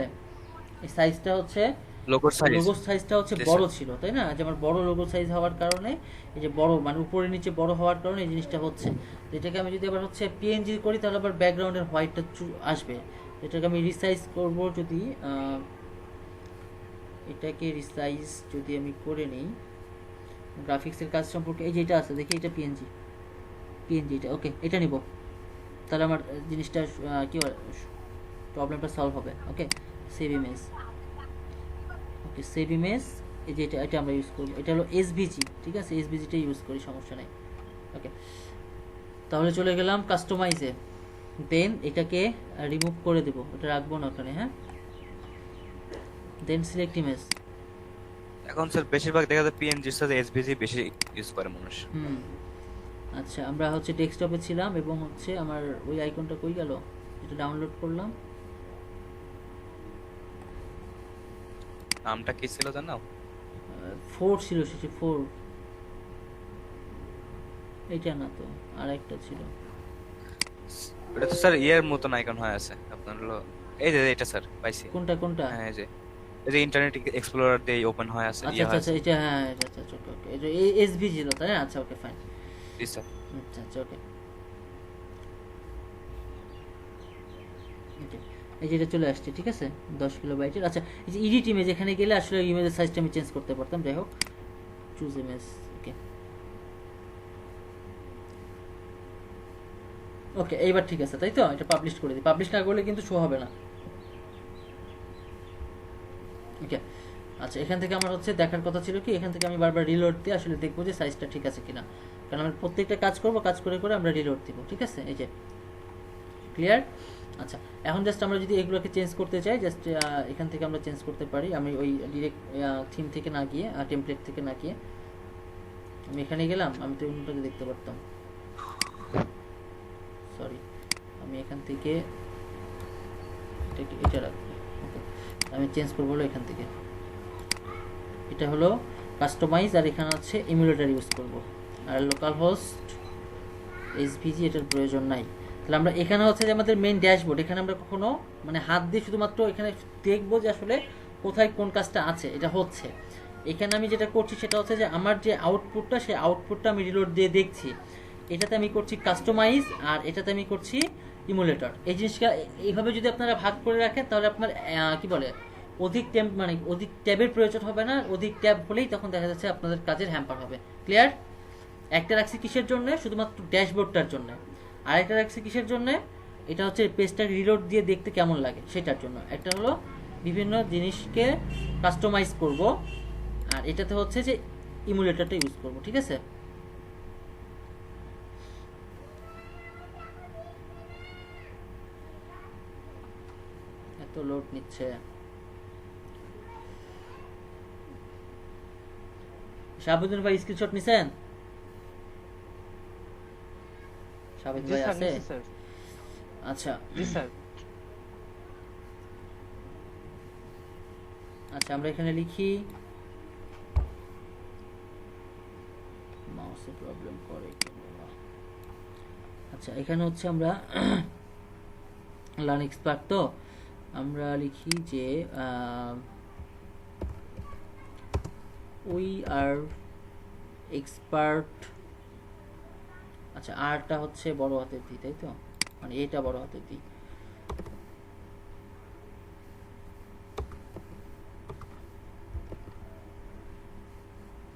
এই সাইজটা হচ্ছে, লোগোর সাইজটা হচ্ছে বড় ছিল, তাই না। যে আমার বড় লোগো সাইজ হওয়ার কারণে, এই যে বড় মানে উপরে নিচে বড় হওয়ার কারণে এই জিনিসটা হচ্ছে। এটাকে আমি যদি আবার হচ্ছে পিএনজি করি, তাহলে আবার ব্যাকগ্রাউন্ডের হোয়াইটটা আসবে। এটাকে আমি রিসাইজ করব, যদি এটাকে রিসাইজ যদি আমি করে নিই, গ্রাফিক্সের কাজ সম্পর্কে, এই যে এটা আছে দেখি, এটা পিএনজি এটা। ওকে, এটা নিব, তাহলে আমার জিনিসটা কি প্রবলেমটা সলভ হবে। ওকে, সেভ ইমেজ। ওকে, সেভ ইমেজ, এই যে এটা আমরা ইউজ করব, এটা হলো এসভিজি, ঠিক আছে, এসভিজিটা ইউজ করি, সমস্যা নেই। ওকে, তাহলে চলে গেলাম কাস্টমাইজে, দেন এটাকে রিমুভ করে দেব, এটা রাখবো না ওখানে, হ্যাঁ। Then select image. এখন স্যার বেশিরভাগ দেখা যায় পিএনজি এর সাথে এসভিজি বেশি ইউজ করে মানুষ। আচ্ছা, আমরা হচ্ছে ডেস্কটপে ছিলাম, এবং হচ্ছে আমার ওই আইকনটা কই গেল, এটা ডাউনলোড করলাম, নামটা কি ছিল জানো? 4 ছিল, সেটা 4, এটা না তো, আর একটা ছিল, এটা তো স্যার ইয়ের মতন আইকন হয়ে আছে আপনার হলো, এই যে এটা স্যার পাইছি। কোনটা হ্যাঁ, এই যে এই যে ইন্টারনেট এক্সপ্লোরার দিয়ে ওপেন হয় আছে আচ্ছা ইয়া আচ্ছা হয় আচ্ছা এটা হ্যাঁ এটা আচ্ছা ওকে ওকে এটা এসভি ছিল তাই না? আচ্ছা ওকে ফাইন। জি স্যার। আচ্ছা আচ্ছা ওকে ওকে এই যে এটা চলে আসছে ঠিক আছে 10 কিলোবাইটের। আচ্ছা এই যে এডিট ইমেজ এখানে গেলে আসলে ইমেজের সাইজটা আমি চেঞ্জ করতে পারতাম, যাই হোক চুজ ইমেজ ওকে ওকে এইবার ঠিক আছে তাই তো? এটা পাবলিশ করে দিই, পাবলিশ না করলে কিন্তু শো হবে না। ওকে আচ্ছা এখান থেকে আমার হচ্ছে দেখার কথা ছিল কি, এখান থেকে আমি বারবার রিলোড দিয়ে আসলে দেখবো যে সাইজটা ঠিক আছে কিনা, কারণ আমরা প্রত্যেকটা কাজ করব, কাজ করে করে আমরা রিলোড দিব ঠিক আছে। এই যে ক্লিয়ার। আচ্ছা এখন জাস্ট আমরা যদি এগুলোকে চেঞ্জ করতে চাই জাস্ট এখান থেকে আমরা চেঞ্জ করতে পারি। আমি ওই ডিরেক্ট থিম থেকে না গিয়ে টেমপ্লেট থেকে না গিয়ে আমি এখানে গেলাম, আমি তো অন্যটাকে দেখতে পারতাম, সরি আমি এখান থেকে এটা রাখবো। ওকে আমি চেঞ্জ করবো হলো এখান থেকে, এটা হলো কাস্টমাইজ, আর এখানে হচ্ছে ইমুলেটর ইউজ করব, আর লোকাল হোস্ট এসভিজি এটার প্রয়োজন নাই। তাহলে আমরা এখানে হচ্ছে যে আমাদের মেইন ড্যাশবোর্ড, এখানে আমরা কখনো মানে হাত দিয়ে শুধুমাত্র এখানে দেখবো যে আসলে কোথায় কোন কাজটা আছে এটা হচ্ছে। এখানে আমি যেটা করছি সেটা হচ্ছে যে আমার যে আউটপুটটা সেই আউটপুটটা আমি রিলোড দিয়ে দেখছি, এটাতে আমি করছি কাস্টমাইজ আর এটাতে আমি করছি ইমুলেটর। এই জিনিসটা এইভাবে যদি আপনারা ভাগ করে রাখেন তাহলে আপনার কি বলে অধিক ট্যাব মানে অধিক ট্যাবের প্রয়োজন হবে না, অধিক ট্যাব হলেই তখন দেখা যাচ্ছে আপনাদের কাজের হ্যাম্পার হবে। ক্লিয়ার? একটা রাখছি কিসের জন্য? শুধুমাত্র ড্যাশবোর্ডটার জন্য। আর একটা রাখছি কিসের জন্য? এটা হচ্ছে পেজটাকে রিলোড দিয়ে দেখতে কেমন লাগে সেটার জন্য। একটা হলো বিভিন্ন জিনিসকে কাস্টমাইজ করব, আর এটাতে হচ্ছে যে ইমুলেটরটা ইউজ করব। ঠিক আছে? এত লোড নিচ্ছে। শাহাবুদ্দিন ভাই স্ক্রিনশট নিছেন? শাহাবুদ্দিন ভাই আছে? আচ্ছা জি স্যার। আচ্ছা আমরা এখানে লিখি, মাউসে প্রবলেম করে কেন? আচ্ছা এখানে হচ্ছে আমরা লার্ন এক্সপার্ট, তো আমরা লিখি যে উই আর এক্সপার্ট। আচ্ছা আরটা হচ্ছে বড় হাতের দি, তাই তো? মানে এটা বড় হাতের দি।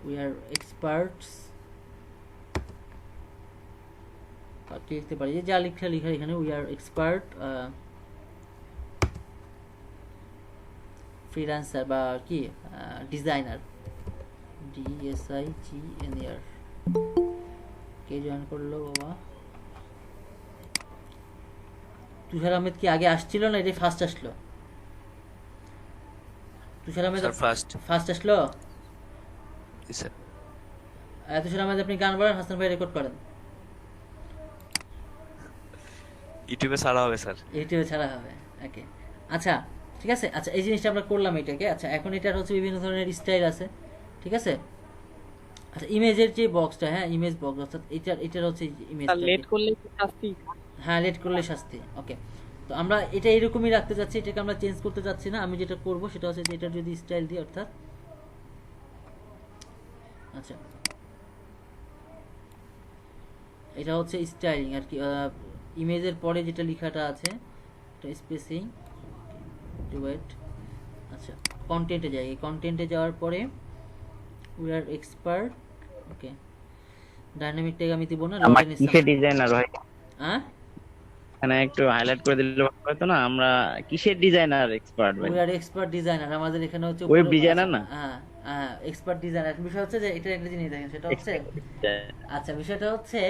উই আর এক্সপার্টস, লিখতে পারি যে যা লিখা এখানে উই আর এক্সপার্ট ফ্রিল্যান্সার বা কি ডিজাইনার, DSIGNER। কে জয়েন করলো বাবা? তুষার আহমেদ কি আগে আসছিল না এটা ফার্স্ট আসলো? তুষার আহমেদ ফার্স্ট আসলো। তুষার আহমেদ আপনি গান বলেন, হাসান ভাই রেকর্ড করেন। ইউটিউবে ছাড়া হবে স্যার, ইউটিউবে ছাড়া হবে। ওকে আচ্ছা ঠিক আছে। আচ্ছা এই জিনিসটা আমরা করলাম এটাকে। আচ্ছা এখন এটার হচ্ছে বিভিন্ন ধরনের স্টাইল আছে, ঠিক আছে? আচ্ছা ইমেজের যে বক্সটা, হ্যাঁ ইমেজ বক্স, অর্থাৎ এটার হচ্ছে ইমেজ, লেট করলে শাস্তি। হ্যাঁ লেট করলে শাস্তি। ওকে তো আমরা এটা এরকমই রাখতে যাচ্ছি, এটাকে আমরা চেঞ্জ করতে যাচ্ছি না। আমি যেটা করব সেটা হচ্ছে যে এটার যদি স্টাইল দিই, অর্থাৎ আচ্ছা এটা হচ্ছে স্টাইলিং আর কি, ইমেজের পরে যেটা লেখাটা আছে এটা স্পেসিং ডিভাইড। আচ্ছা কন্টেন্টে যাই, কন্টেন্টে যাওয়ার পরে we are expert. Okay dynamic tag আমি দিব না, আমার কিসের ডিজাইনার ভাই? হ্যাঁ এখানে একটু হাইলাইট করে দিলে ভালো হতো না? আমরা কিসের ডিজাইনার এক্সপার্ট ভাই? উই আর এক্সপার্ট ডিজাইনার, আমাদের এখানে হচ্ছে ওয়েব ডিজাইনার না? হ্যাঁ হ্যাঁ এক্সপার্ট ডিজাইনার। বিষয় হচ্ছে যে এটা একটা জিনিস দেখেন, সেটা হচ্ছে আচ্ছা বিষয়টা হচ্ছে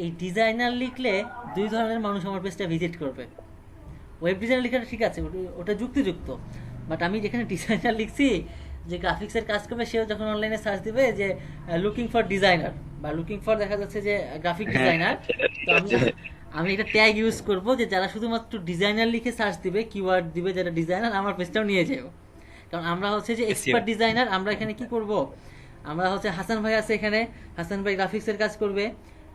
এই ডিজাইনার লিখলে দুই ধরনের মানুষ আমার পেজটা ভিজিট করবে। ওয়েব ডিজাইনার লেখাটা ঠিক আছে, ওটা যুক্তিযুক্ত, বাট আমি যেখানে ডিজাইনার লিখছি যে গ্রাফিক্সের কাজ করবে, সেও যখন অনলাইনে সার্চ দিবে যে লুকিং ফর ডিজাইনার বা লুকিং ফর দেখা যাচ্ছে যে গ্রাফিক ডিজাইনার, তো আমি এটা ট্যাগ ইউজ করব যে যারা শুধুমাত্র ডিজাইনার লিখে সার্চ দিবে, কিওয়ার্ড দিবে যারা ডিজাইনার, আমার পেজটাও নিয়ে যাবো। কারণ আমরা হচ্ছে যে এক্সপার্ট ডিজাইনার, আমরা এখানে কি করব, আমরা হচ্ছে হাসান ভাই আছে এখানে, হাসান ভাই গ্রাফিক্সের কাজ করবে,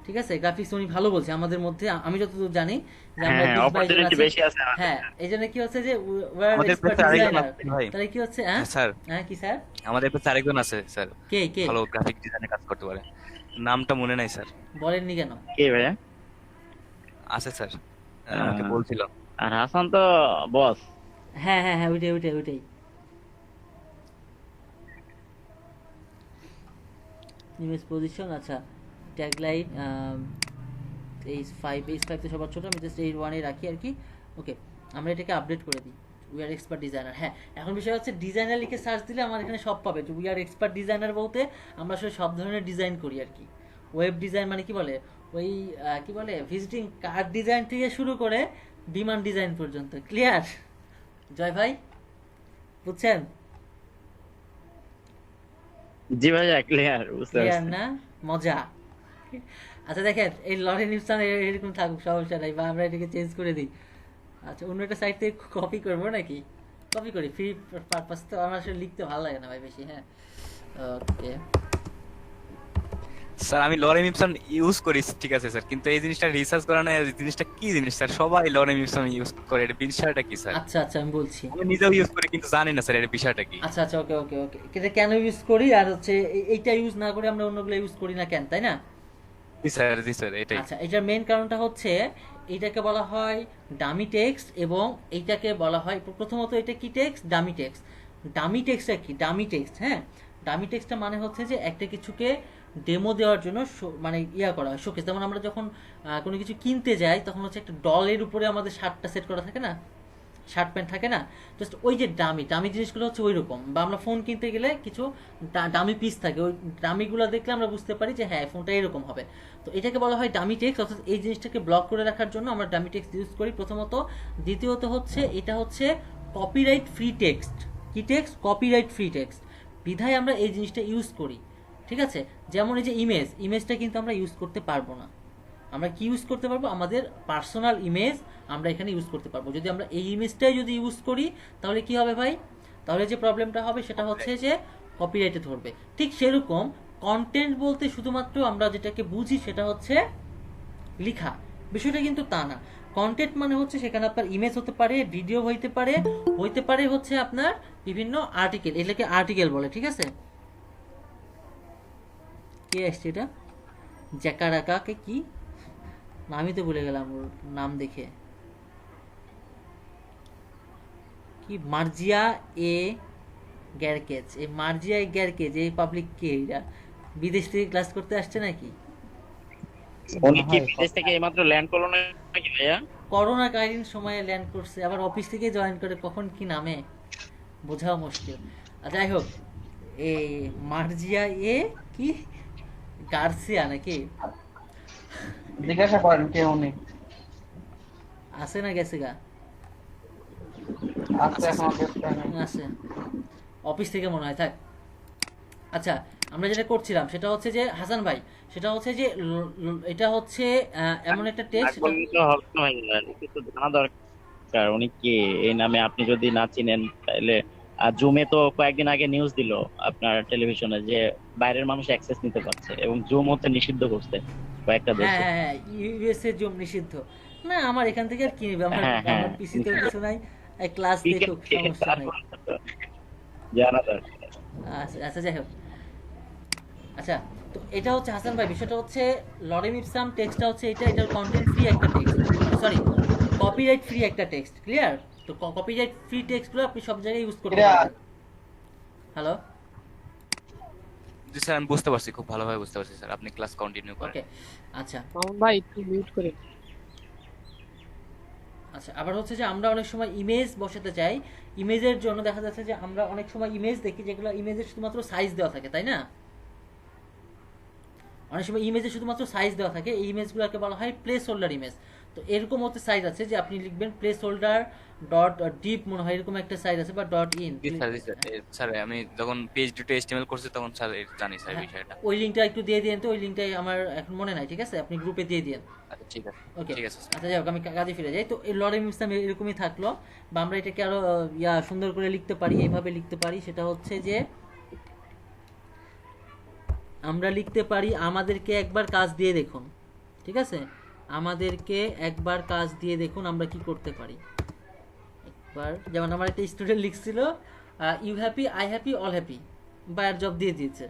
ঠিক আছে, গ্রাফিক্স উনি ভালো বলছে আমাদের মধ্যে, আমি যতদূর জানি যে আমরা হ্যাঁ 20-22 জন অপরচুনিটি আছি। বেশি আছে আমাদের। হ্যাঁ, এই জন্য কি হচ্ছে যে ওয়ার আমাদের এক্সপার্ট পেছনে আরেকজন ডিজাইনার, আছে ভাই। তাহলে কি হচ্ছে হ্যাঁ স্যার হ্যাঁ কি স্যার, আমাদের কাছে আরেকজন আছে স্যার, কে কে ভালো গ্রাফিক ডিজাইনে কাজ করতে পারে, নামটা মনে নাই স্যার। বলেননি কেন? কে ভাইয়া? আছে স্যার, আমাকে বলছিল। আর হাসান তো বস। হ্যাঁ হ্যাঁ হ্যাঁ, ওইটাই ওইটাই ওইটাই। ইমেজ পজিশন, আচ্ছা ট্যাগলাইন H5 তো সবার ছোট, আমি জাস্ট H1 এ রাখি আর কি। ওকে, আমরা এটাকে আপডেট করে দিই, উই আর এক্সপার্ট ডিজাইনার। হ্যাঁ, এখন বিষয় হচ্ছে ডিজাইনার লিখে সার্চ দিলে আমার এখানে সব পাবে। উই আর এক্সপার্ট ডিজাইনার বলতে আমরা আসলে সব ধরনের ডিজাইন করি আর কি। ওয়েব ডিজাইন মানে কি বলে, ওই কি বলে, ভিজিটিং কার্ড ডিজাইন থেকে শুরু করে বিমান ডিজাইন পর্যন্ত। ক্লিয়ার জয় ভাই, বুঝছেন? জি ভাইয়া ক্লিয়ার, বুঝতে ক্লিয়ার পারছি। না? মজা। আচ্ছা দেখেন, এই লরেন ইপসন এরকম থাকুক, সমস্যা নাই, বা আমরা এটাকে চেঞ্জ করে দিই। আচ্ছা, অন্য একটা সাইট থেকে কপি করবো নাকি? কপি করি, ফ্রি পারপাস তো আমার আসলে লিখতে ভালো লাগে না ভাই বেশি। হ্যাঁ, ওকে। স্যার আমি লরেম ইপসন ইউজ করি, ঠিক আছে স্যার, কিন্তু এই জিনিসটা রিসার্চ করা না, এই জিনিসটা কি জিনিস স্যার? সবাই লরেম ইপসন ইউজ করে, এটা বিষয়টা কি স্যার? আচ্ছা আচ্ছা, আমি বলছি। আমি নিজেও ইউজ করি কিন্তু জানি না স্যার এর বিষয়টা কি। আচ্ছা আচ্ছা, ওকে ওকে ওকে, এটা কেন ইউজ করি আর হচ্ছে এইটা ইউজ না করে আমরা অন্যগুলো ইউজ করি না কেন, তাই না? জি স্যার এটাই। আচ্ছা, এটার মেইন কারণটা হচ্ছে এইটাকে বলা হয় ডামি টেক্সট, এবং এইটাকে বলা হয় প্রথমত, এটা কি টেক্সট? Dummy text. ডামি টেক্সটটা কি? ডামি টেক্সট, হ্যাঁ, ডামি টেক্সটটা মানে হচ্ছে যে একটা কিছুকে ডেমো দেওয়ার জন্য মানে করা হয়, শোকেস। যেমন আমরা যখন কোনো কিছু কিনতে যাই, তখন হচ্ছে একটা ডলের উপরে আমাদের শার্টটা সেট করা থাকে না, শার্ট প্যান্ট থাকে না, জাস্ট ওই যে ডামি ডামি জিনিসগুলো হচ্ছে ওই রকম। বা আমরা ফোন কিনতে গেলে কিছু ডামি পিস থাকে, ওই ডামিগুলো দেখলে আমরা বুঝতে পারি যে হ্যাঁ ফোনটা এরকম হবে। তো এটাকে বলা হয় ডামি টেক্সট, অর্থাৎ এই জিনিসটাকে ব্লক করে রাখার জন্য আমরা ডামি টেক্সট ইউজ করি প্রথমত। দ্বিতীয়ত হচ্ছে এটা হচ্ছে কপিরাইট ফ্রি টেক্সট। কি টেক্সট? কপিরাইট ফ্রি টেক্সট, বিধায় আমরা এই জিনিসটা ইউজ করি, ঠিক আছে? যেমন এই যে ইমেজটা কিন্তু আমরা ইউজ করতে পারবো না। আমরা কি ইউজ করতে পারবো? আমাদের পার্সোনাল ইমেজ আমরা এখানে ইউজ করতে পারবো। যদি আমরা এই ইমেজটাই যদি ইউজ করি, তাহলে কি হবে ভাই? তাহলে যে প্রবলেমটা হবে সেটা হচ্ছে যে কপিরাইটে ধরবে। ঠিক সেরকম কন্টেন্ট বলতে শুধুমাত্র আমরা যেটাকে বুঝি সেটা হচ্ছে লেখা, বিষয়টা কিন্তু তা না। কন্টেন্ট মানে হচ্ছে সেখানে আপনার ইমেজ হতে পারে, ভিডিও হইতে পারে হচ্ছে আপনার বিভিন্ন আর্টিকেল, এটাকে আর্টিকেল বলে, ঠিক আছে? কে আসছে এটা? জ্যাকারাকাকে কি নামই তো ভুলে গেলাম ওর নাম দেখে, কি মার্জিয়া এ গ্যারকেজ। এই মার্জিয়া এ গ্যারকেজ এই পাবলিক কে? এরা বিদেশ থেকে ক্লাস করতে আসছে নাকি? উনি কি বিদেশ থেকে এইমাত্র ল্যান্ড করলো নাকি ভাইয়া? করোনা কালীন সময়ে ল্যান্ড করছে, আবার অফিস থেকে জয়েন করে, কখন কি নামে বোঝাও মুশকিল। যাই হোক, এই মার্জিয়া এ কি গার্সিয়া নাকি? জিজ্ঞাসা করেন কে উনি? আছে না গেছে গা? আছে, অফিস থেকে মনে হয়, থাক। আচ্ছা, আমরা যেটা করছিলাম সেটা হচ্ছে যে হাসান ভাই, সেটা হচ্ছে যে এটা হচ্ছে এমন একটা টেক্সট, কিছু জানা দরকার উনি কে, এই নামে আপনি যদি না চিনেন তাহলে। জুমে তো কয়েকদিন আগে নিউজ দিল আপনার টেলিভিশনে যে বাইরের মানুষ অ্যাক্সেস নিতে পারছে, এবং জুম হচ্ছে নিষিদ্ধ করছে কয়েকটা দেশে। হ্যাঁ, ইউএসএ জুম নিষিদ্ধ না। আমার এখান থেকে আর কি নিবে, আমার পিসিতে কিছু নাই, ক্লাস দেখুক, সমস্যা নাই, জানা দরকার। আচ্ছা যাই হোক। আচ্ছা, তো এটা হচ্ছে হাসান ভাই, বিষয়টা হচ্ছে লরেম ইপসাম টেক্সটটা হচ্ছে এটার কন্টেন্ট ফ্রি একটা টেক্সট, সরি কপিরাইট ফ্রি একটা টেক্সট। ক্লিয়ার? তো কপিরাইট ফ্রি টেক্সটগুলো আপনি সব জায়গায় ইউজ করতে পারবেন। হ্যালো, জি স্যার আমি বুঝতে পারছি, খুব ভালোভাবে বুঝতে পারছি স্যার, আপনি ক্লাস কন্টিনিউ করেন। ওকে, আচ্ছা মামুন ভাই একটু মিউট করে। আচ্ছা, আবার হচ্ছে যে আমরা অনেক সময় ইমেজ বসাতে চাই, ইমেজের জন্য দেখা যাচ্ছে যে আমরা অনেক সময় ইমেজ দেখি যেগুলো ইমেজের শুধুমাত্র সাইজ দেওয়া থাকে, তাই না? অনেক সময় ইমেজে শুধুমাত্র সাইজ দেওয়া থাকে, এই ইমেজগুলোকে বলা হয় প্লেস হোল্ডার ইমেজ। তো এরকম হচ্ছে সাইজ আছে যে আপনি লিখবেন প্লেস হোল্ডার ডট ডিপ, মনে হয় এরকম একটা সাইজ আছে, বা ডট ইন। স্যার আমি যখন পিএইচডি টু এইচটিএমএল করছি তখন স্যার জানি স্যার বিষয়টা। ওই লিংকটা একটু দিয়ে দিয়েন তো, ওই লিংকটা আমার এখন মনে নাই, ঠিক আছে? আপনি গ্রুপে দিয়ে দিয়েন। আচ্ছা ঠিক আছে, ওকে ঠিক আছে। আচ্ছা যাই হোক, আমি কাজে ফিরে যাই। তো এই লরেম ইপসাম এরকমই থাকলো, বা আমরা এটাকে আরো সুন্দর করে লিখতে পারি, এইভাবে লিখতে পারি। সেটা হচ্ছে যে আমরা লিখতে পারি আমাদেরকে একবার কাজ দিয়ে দেখুন। ঠিক আছে, আমাদেরকে একবার কাজ দিয়ে দেখুন আমরা কি করতে পারি। একবার যেমন আমার একটা স্টুডেন্ট লিখছিল you happy, I happy, all happy, বায়ার জব দিয়ে দিয়েছে।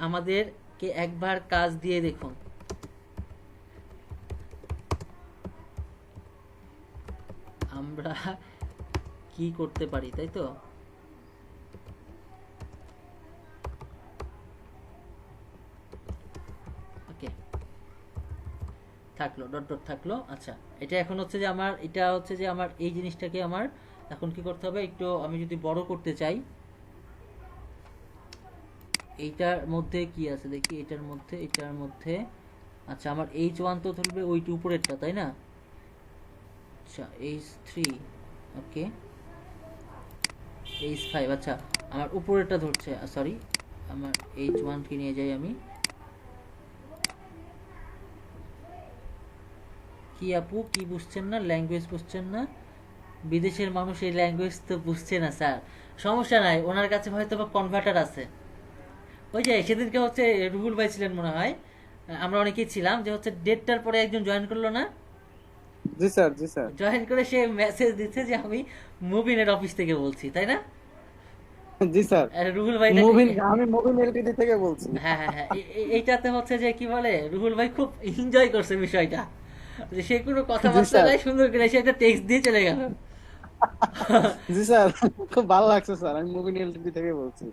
আমাদেরকে একবার কাজ দিয়ে দেখুন। আমরা কি করতে পারি, তাই তো? ওকে, থাকলো ডট ডট থাকলো। আচ্ছা, এটা এখন হচ্ছে যে আমার, এটা হচ্ছে যে আমার এই জিনিসটাকে আমার এখন কি করতে হবে, একটু আমি যদি বড় করতে চাই, এইটার মধ্যে কি আছে দেখি, এটার মধ্যে আচ্ছা আমার H1 তো ধরবে ওইটি উপরেরটা, তাই না? আচ্ছা H3, ওকে H5, আচ্ছা আমার উপরেরটা ধরছে, সরি আমার H1 কে নিয়ে যাই আমি। কি আপু কি বুঝছেন না, ল্যাঙ্গুয়েজ বুঝছেন না? বিদেশের মানুষ এই ল্যাঙ্গুয়েজ তো বুঝছে না স্যার। সমস্যা নাই, ওনার কাছে হয়তো বা কনভার্টার আছে। ওই যে সেদিনকে হচ্ছে রুহুল ভাই ছিলেন মনে হয়, আমরা অনেকেই ছিলাম, যে হচ্ছে ডেটটার পরে একজন জয়েন করলো না, জি স্যার, জি স্যার। জয়েন করে সে মেসেজ দিচ্ছে যে আমি মুবিনের অফিস থেকে বলছি, তাই না? জি স্যার, রুহুল ভাই, আমি মুভিন এলটিডি থেকে বলছি। হ্যাঁ হ্যাঁ হ্যাঁ, এইটাতে হচ্ছে যে কি বলে, রুহুল ভাই খুব এনজয় করছে বিষয়টা, যে সে কোনো কথাবার্তা নাই, সুন্দর করে সে একটা টেক্সট দিয়ে চলে গেল। জি স্যার, খুব ভালো লাগছে স্যার, আমি মুভিন এলটিডি থেকে বলছি।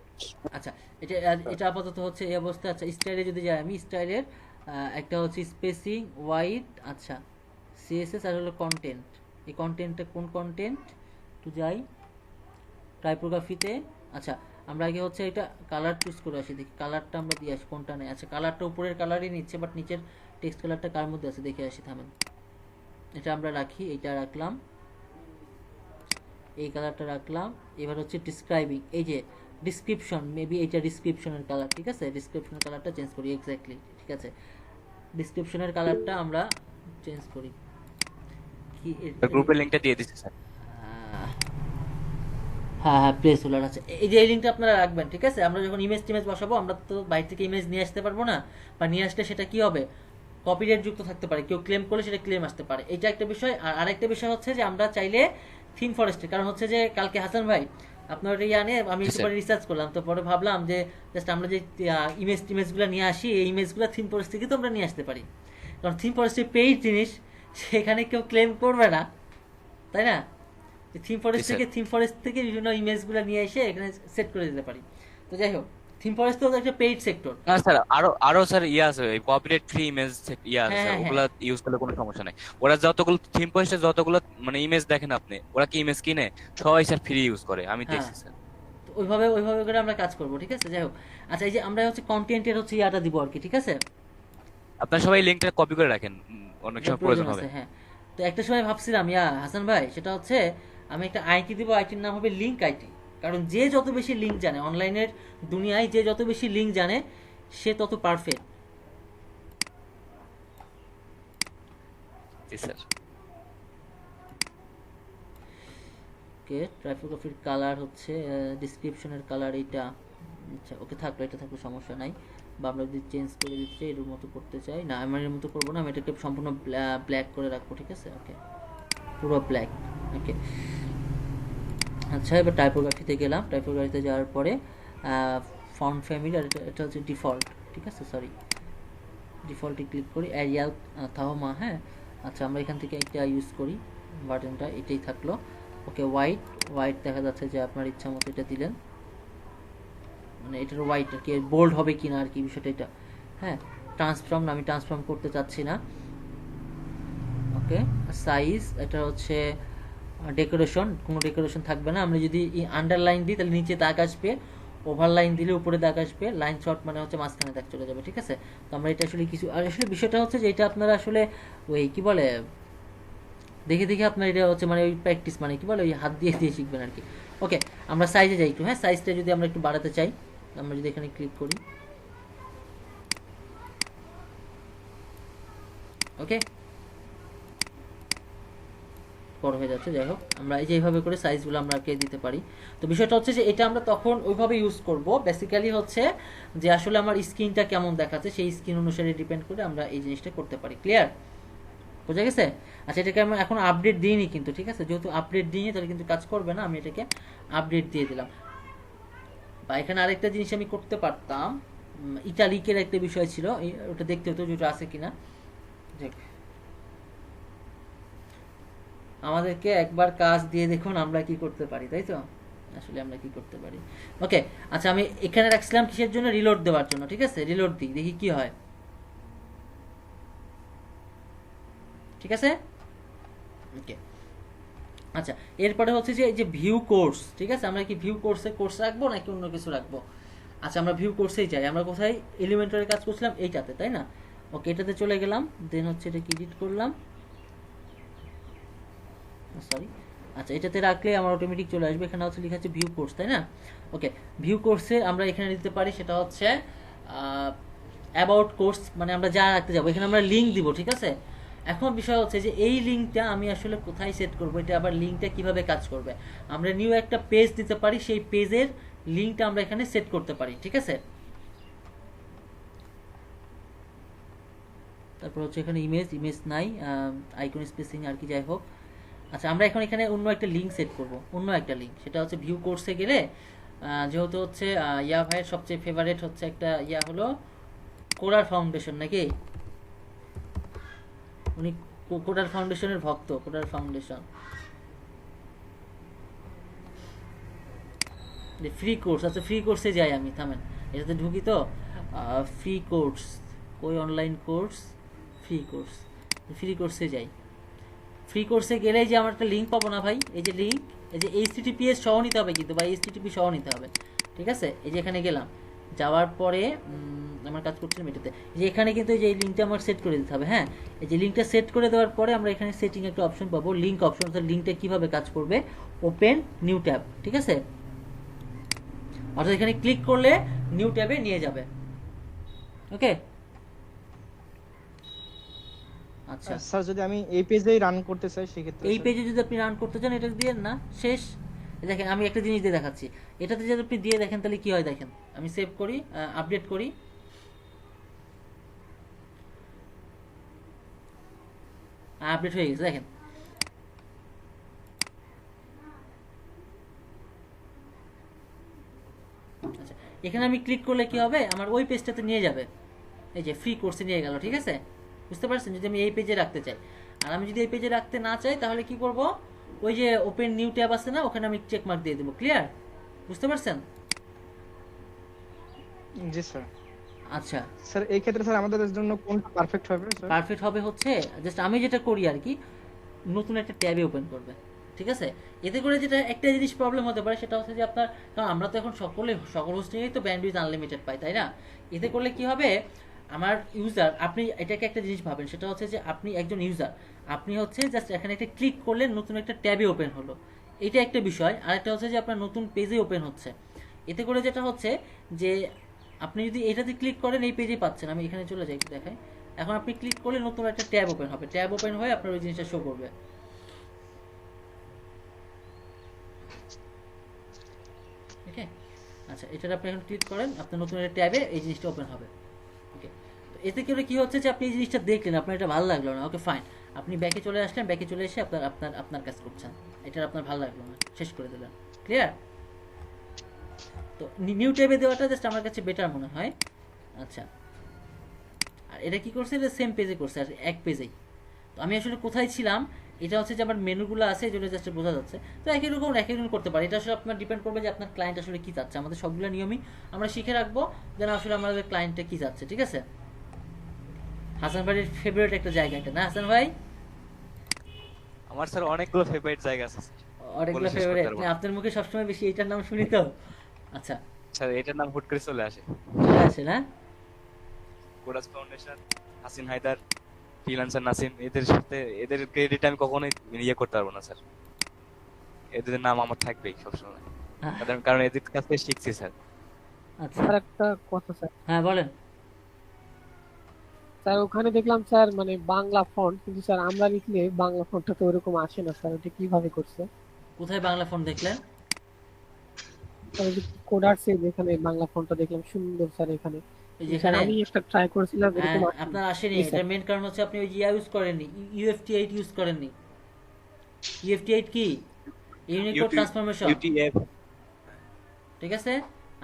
আচ্ছা, এটা এটা আপাতত হচ্ছে এই অবস্থা। আচ্ছা স্টাইলে যদি যাই আমি, স্টাইলের একটা হচ্ছে স্পেসিং ওয়াইড, আচ্ছা সিএসএস আর হলো কন্টেন্ট। এই কন্টেন্টটা কোন কন্টেন্ট, একটু যাই টাইপোগ্রাফিতে। আচ্ছা আমরা আগে হচ্ছে এটা কালার চুজ করে আসি, দেখি কালারটা আমরা দিয়ে আসি কোনটা নেই। আচ্ছা কালারটা উপরের কালারই নিচ্ছে, বাট নিচের টেক্সট কালারটা কার মধ্যে আছে দেখে আসি, থামেন। এটা আমরা রাখি, এইটা রাখলাম, এই কালারটা রাখলাম। এবার হচ্ছে ডিসক্রাইবিং, এই যে ডিসক্রিপশন, মেবি এইটা ডিসক্রিপশনের কালার, ঠিক আছে, ডিসক্রিপশনের কালারটা চেঞ্জ করি, এক্স্যাক্টলি ঠিক আছে, ডিসক্রিপশনের কালারটা আমরা চেঞ্জ করি। কি গ্রুপের লিংকটা দিয়ে দিচ্ছি স্যার। হ্যাঁ হ্যাঁ প্লেস হোল্ডার আছে, এই যে এই লিঙ্কটা আপনারা রাখবেন, ঠিক আছে। আমরা যখন ইমেজ টিমেজ বসাবো, আমরা তো বাইরে থেকে ইমেজ নিয়ে আসতে পারবো না, বা নিয়ে আসলে সেটা কি হবে, কপিরাইট যুক্ত থাকতে পারে, কেউ ক্লেম করলে সেটা ক্লেম আসতে পারে, এটা একটা বিষয়। আর আরেকটা বিষয় হচ্ছে যে আমরা চাইলে থিম ফরেস্টের, কারণ হচ্ছে যে কালকে হাসান ভাই আপনার এটা ইয়া নিয়ে আমি একটু পরে রিসার্চ করলাম, তো পরে ভাবলাম যে জাস্ট আমরা যে ইমেজগুলো নিয়ে আসি, এই ইমেজগুলো থিম ফরেস্ট থেকে তো আমরা নিয়ে আসতে পারি, কারণ থিম ফরেস্টের পেইড জিনিস, সেখানে কেউ ক্লেম করবে না, তাই না? থিম ফরেস্ট থেকে বিভিন্ন ইমেজগুলো নিয়ে এসে এখানে সেট করে দিতে পারি। তো যাই হোক, থিম ফরেস্ট তো একটা পেইড সেক্টর। না স্যার, আরো স্যার আছে, কপিরাইট ফ্রি ইমেজ আছে স্যার, ওগুলা ইউজ করলে কোনো সমস্যা নাই। ওরা যতগুলো থিম পোস্টে যতগুলো মানে ইমেজ দেখেন আপনি, ওরা কি ইমেজ কিনে সবাই স্যার ফ্রি ইউজ করে, আমি দেখছি স্যার। ওইভাবে করে আমরা কাজ করব, ঠিক আছে। যাই হোক, আচ্ছা এই যে আমরা হচ্ছে কন্টেন্টের হচ্ছে ইয়াটা দিব আর কি, ঠিক আছে। আপনারা সবাই লিংকটা কপি করে রাখেন, অনেক সময় প্রয়োজন হবে। হ্যাঁ, তো একটা সময় ভাবছিলাম হাসান ভাই, সেটা হচ্ছে আমি একটা আইটি দিব, আইটির নাম হবে লিংক আইটি, কারণ যে যত বেশি লিংক জানে অনলাইনের দুনিয়ায়, যে যত বেশি লিংক জানে সে তত পারফেক্ট। জি স্যার। ওকে, টাইপোগ্রাফির কালার হচ্ছে ডেসক্রিপশনের কালার এইটা, আচ্ছা ওকে থাকলো, এটা থাকলো সমস্যা নাই। বা আমরা যদি চেঞ্জ করে দিতে চাই, এর মতো করতে চাই, না আমি এর মতো করবো না, আমি এটাকে সম্পূর্ণ ব্ল্যাক করে রাখবো, ঠিক আছে, ওকে পুরো ব্ল্যাক, ওকে। আচ্ছা এবার টাইপোগ্রাফিতে গেলাম, টাইপোগ্রাফিতে যাওয়ার পরে ফন্ট ফ্যামিলি, আর এটা হচ্ছে ডিফল্ট, ঠিক আছে, সরি ডিফল্টে ক্লিক করি, অ্যারিয়াল থাহমা, হ্যাঁ। আচ্ছা আমরা এখান থেকে একটা ইউজ করি, বাটনটা এটাই থাকলো, ওকে। হোয়াইট দেখা যাচ্ছে যে আপনার ইচ্ছা মতো এটা দিলেন, মানে এটার হোয়াইট আর কি বোল্ড হবে কিনা আর কি বিষয়টা এটা, হ্যাঁ। ট্রান্সফর্ম আমি ট্রান্সফর্ম করতে চাচ্ছি না, ওকে। সাইজ এটা হচ্ছে ডেকোরেশন, কোনো ডেকোরেশন থাকবে না, আমরা যদি আন্ডারলাইন দিই তাহলে নিচে দাগ আসবে, ওভারলাইন দিলে উপরে দাগ আসবে, লাইন শর্ট মানে হচ্ছে মাঝখানে দাগ চলে যাবে, ঠিক আছে। তো আমরা এটা আসলে কিছু, আর আসলে বিষয়টা হচ্ছে যে এটা আপনারা আসলে ওই কি বলে দেখে দেখে আপনার এটা হচ্ছে মানে ওই প্র্যাকটিস, মানে কি বলে ওই হাত দিয়ে দিয়ে শিখবেন আর কি। ওকে, আমরা সাইজে যাই একটু, হ্যাঁ সাইজটা যদি আমরা একটু বাড়াতে চাই, আমরা যদি এখানে ক্লিক করি, ওকে বড় হয়ে যাচ্ছে। যাই হোক, আমরা এই যে এইভাবে করে সাইজগুলো আমরা কে দিতে পারি। তো বিষয়টা হচ্ছে যে এটা আমরা তখন ওইভাবে ইউজ করব, বেসিক্যালি হচ্ছে যে আসলে আমার স্ক্রিনটা কেমন দেখাচ্ছে সেই স্ক্রিন অনুসারে ডিপেন্ড করে আমরা এই জিনিসটা করতে পারি। ক্লিয়ার? বোঝা গেছে? আচ্ছা, এটাকে আমি এখন আপডেট দিইনি কিন্তু, ঠিক আছে? যেহেতু আপডেট দিইনি তাহলে কিন্তু কাজ করবে না, আমি এটাকে আপডেট দিয়ে দিলাম। বা এখানে আরেকটা জিনিস আমি করতে পারতাম, ইটালিকের একটা বিষয় ছিল, ওটা দেখতে হতো যেটা আছে কিনা। দেখ, আমাদেরকে একবার কাজ দিয়ে দেখুন আমরা কি করতে পারি, তাই তো? আসলে আমরা কি করতে পারি। ওকে, আচ্ছা, আমি এখানে রাখছিলাম কিসের জন্য? রিলোড দেওয়ার জন্য, ঠিক আছে? রিলোড দিই, দেখি কি হয়। ঠিক আছে, ওকে। আচ্ছা, এরপরে হচ্ছে যে এই যে ভিউ কোর্স, ঠিক আছে? আমরা কি ভিউ কোর্সে কোর্স রাখবো নাকি অন্য কিছু রাখবো? আচ্ছা, আমরা ভিউ কোর্সেই যাই। আমরা কোথায় এলিমেন্টারি কাজ করছিলাম? এইটাতে, তাই না? ওকে, এটাতে চলে গেলাম, দেন হচ্ছে এটাকে এডিট করলাম, সরি। আচ্ছা, এটাতে রাখলে আমার অটোমেটিক চলে আসবে। এখানে হচ্ছে লেখা আছে ভিউ কোর্স, তাই না? ওকে, ভিউ কোর্সে আমরা এখানে দিতে পারি, সেটা হচ্ছে অ্যাবাউট কোর্স, মানে আমরা যা রাখতে যাবো এখানে আমরা লিঙ্ক দিব, ঠিক আছে? এখন বিষয় হচ্ছে যে এই লিঙ্কটা আমি আসলে কোথায় সেট করবো, এটা আবার লিঙ্কটা কিভাবে কাজ করবে। আমরা নিউ একটা পেজ দিতে পারি, সেই পেজের লিঙ্কটা আমরা এখানে সেট করতে পারি, ঠিক আছে? তারপর হচ্ছে এখানে ইমেজ নাই, আইকন স্পেসিং আর কি, যাই হোক। আচ্ছা, আমরা এখন এখানে অন্য একটা লিঙ্ক সেট করব, অন্য একটা লিঙ্ক। সেটা হচ্ছে ভিউ কোর্সে গেলে, যেহেতু হচ্ছে ইয়া ভাইয়ের সবচেয়ে ফেভারিট হচ্ছে একটা ইয়া হলো কোডার ফাউন্ডেশন, নাকি? উনি কোডার ফাউন্ডেশনের ভক্ত, কোডার ফাউন্ডেশন ফ্রি কোর্স। আচ্ছা, ফ্রি কোর্সে যাই আমি, থামেন, এটাতে ঢুকি তো। ফ্রি কোর্স, কই অনলাইন কোর্স, ফ্রি কোর্সে যাই। ফ্রি কোর্সে গেলেই যে আমার একটা লিঙ্ক পাবো না ভাই, এই যে লিঙ্ক, এই যে HTTPS সহ নিতে হবে কিন্তু, বা HTTP সহ নিতে হবে, ঠিক আছে? এই যে এখানে গেলাম, যাওয়ার পরে আমার কাজ করছিলাম এটাতে, যে এখানে কিন্তু এই যে এই লিঙ্কটা আমার সেট করে দিতে হবে। হ্যাঁ, এই যে লিঙ্কটা সেট করে দেওয়ার পরে আমরা এখানে সেটিং একটা অপশন পাবো, লিঙ্ক অপশন। অর্থাৎ লিঙ্কটা কীভাবে কাজ করবে, ওপেন নিউ ট্যাব, ঠিক আছে? অর্থাৎ এখানে ক্লিক করলে নিউ ট্যাবে নিয়ে যাবে। ওকে, আচ্ছা স্যার, যদি আমি এই পেজেই রান করতে চাই সেক্ষেত্রে? এই পেজে যদি আপনি রান করতে চান এটা দিয়ে না, শেষ। দেখেন, আমি একটা জিনিস দিয়ে দেখাচ্ছি, এটাতে যদি আপনি দিয়ে দেখেন তাহলে কি হয় দেখেন। আমি সেভ করি, আপডেট করি, আপডেট হয়ে গেছে, দেখেন। আচ্ছা, এখানে আমি ক্লিক করলে কি হবে, আমার ওই পেজটাতে নিয়ে যাবে, এই যে ফ্রি কোর্সে নিয়ে গেল, ঠিক আছে? বুঝতে পারছেন? যদি আমি এই পেজে রাখতে চাই, আর আমি যদি এই পেজে রাখতে না চাই তাহলে কি করব, ওই যে ওপেন নিউ ট্যাব আছে না, ওখানে আমি চেক মার্ক দিয়ে দেবো। ক্লিয়ার? বুঝতে পারছেন? জি স্যার। আচ্ছা স্যার, এই ক্ষেত্রে স্যার আমাদের জন্য কোনটা পারফেক্ট হবে স্যার? পারফেক্ট হবে হচ্ছে জাস্ট আমি যেটা করি আর কি, নতুন একটা ট্যাবে ওপেন করবে, ঠিক আছে? এতে করে যেটা একটা জিনিস প্রবলেম হতে পারে সেটা হচ্ছে যে আপনার, কারণ আমরা তো এখন সকল হোস্টিংয়েই তো ব্যান্ডউইথ আনলিমিটেড পাই, তাই না? এতে করলে কি হবে, আমার ইউজার, আপনি এটাকে একটা জিনিস ভাবেন, সেটা হচ্ছে যে আপনি একজন ইউজার, আপনি হচ্ছে জাস্ট এখানে একটা ক্লিক করলেন, নতুন একটা ট্যাবে ওপেন হলো, এটা একটা বিষয়। আর একটা হচ্ছে যে আপনার নতুন পেজে ওপেন হচ্ছে। এতে করে যেটা হচ্ছে যে আপনি যদি এটাতে ক্লিক করেন এই পেজে পাচ্ছেন। আমি এখানে চলে যাই, দেখাই। এখন আপনি ক্লিক করলে নতুন একটা ট্যাব ওপেন হবে, ট্যাব ওপেন হয়ে আপনার ওই জিনিসটা শো করবে। ওকে, আচ্ছা, এটার আপনি এখন ক্লিক করেন, আপনার নতুন একটা ট্যাবে এই জিনিসটা ওপেন হবে। ওকে, তো এতে করে কি হচ্ছে যে আপনি এই জিনিসটা দেখলেন, আপনার এটা ভালো লাগলো না, ওকে ফাইন, আপনি ব্যাকে চলে আসলেন, ব্যাকে চলে এসে আপনার আপনার আপনার কাজ করছেন, এটা আপনার ভালো লাগলো না, শেষ করে দিলেন। ক্লিয়ার? তো নিউ ট্যাবে দেওয়াটা জাস্ট আমার কাছে বেটার মনে হয়। আচ্ছা, আর এটা কি করছে, এটা সেম পেজে করছে, আর এক পেজেই। তো আমি আসলে কোথায় ছিলাম, এটা হচ্ছে যে আমার মেনুগুলো আছে, যেগুলো জাস্ট বোঝা যাচ্ছে। তো একই রকম করতে পারি, এটা আসলে আপনার ডিপেন্ড করবে যে আপনার ক্লায়েন্ট আসলে কি চাচ্ছে। আমাদের সবগুলো নিয়মই আমরা শিখে রাখবো, যেন আসলে আমাদের ক্লায়েন্টটা কি চাচ্ছে, ঠিক আছে? হাসান ভাইয়ের ফেভারিট একটা জায়গা এটা না হাসান ভাই? আমার স্যার অনেকগুলো ফেভারিট জায়গা আছে, অনেকগুলো ফেভারিট, আপনার মুখে সবসময় বেশি এইটার নাম শুনি তো। আচ্ছা স্যার, এটার নাম হুট করে চলে আসে না? কোডাস ফাউন্ডেশন, হাসিন হায়দার, ফ্রিল্যান্সার নাসিম, এদের সাথে এদের ক্রেডিট আমি কখনোই ইয়ে করতে পারবো না স্যার। এদের নাম আমার থাকবেই সবসময়, কারণ এদের কাছ থেকে শিখছি স্যার। আচ্ছা, আর একটা কথা স্যার। হ্যাঁ বলেন। স্যার ওখানে দেখলাম স্যার মানে বাংলা ফন্ট, কিন্তু স্যার আমরা লিখলে বাংলা ফন্টটা তো ওরকম আসে না স্যার, ওটা কিভাবে করছে? কোথায় বাংলা ফন্ট দেখলেন? স্যার কোডার্সে যেখানে বাংলা ফন্টটা দেখলাম সুন্দর স্যার এখানে, এই স্যার যেখানে আমি একটা ট্রাই করেছিলাম এরকম আসে আপনার আসেনি। জি স্যার। এটার মেন কারণ হচ্ছে আপনি ওই ইউজ করেননি, UFT8 ইউজ করেননি। UFT8 কি? ইউনিকোড ট্রান্সফরমেশন, UTF ঠিক আছে?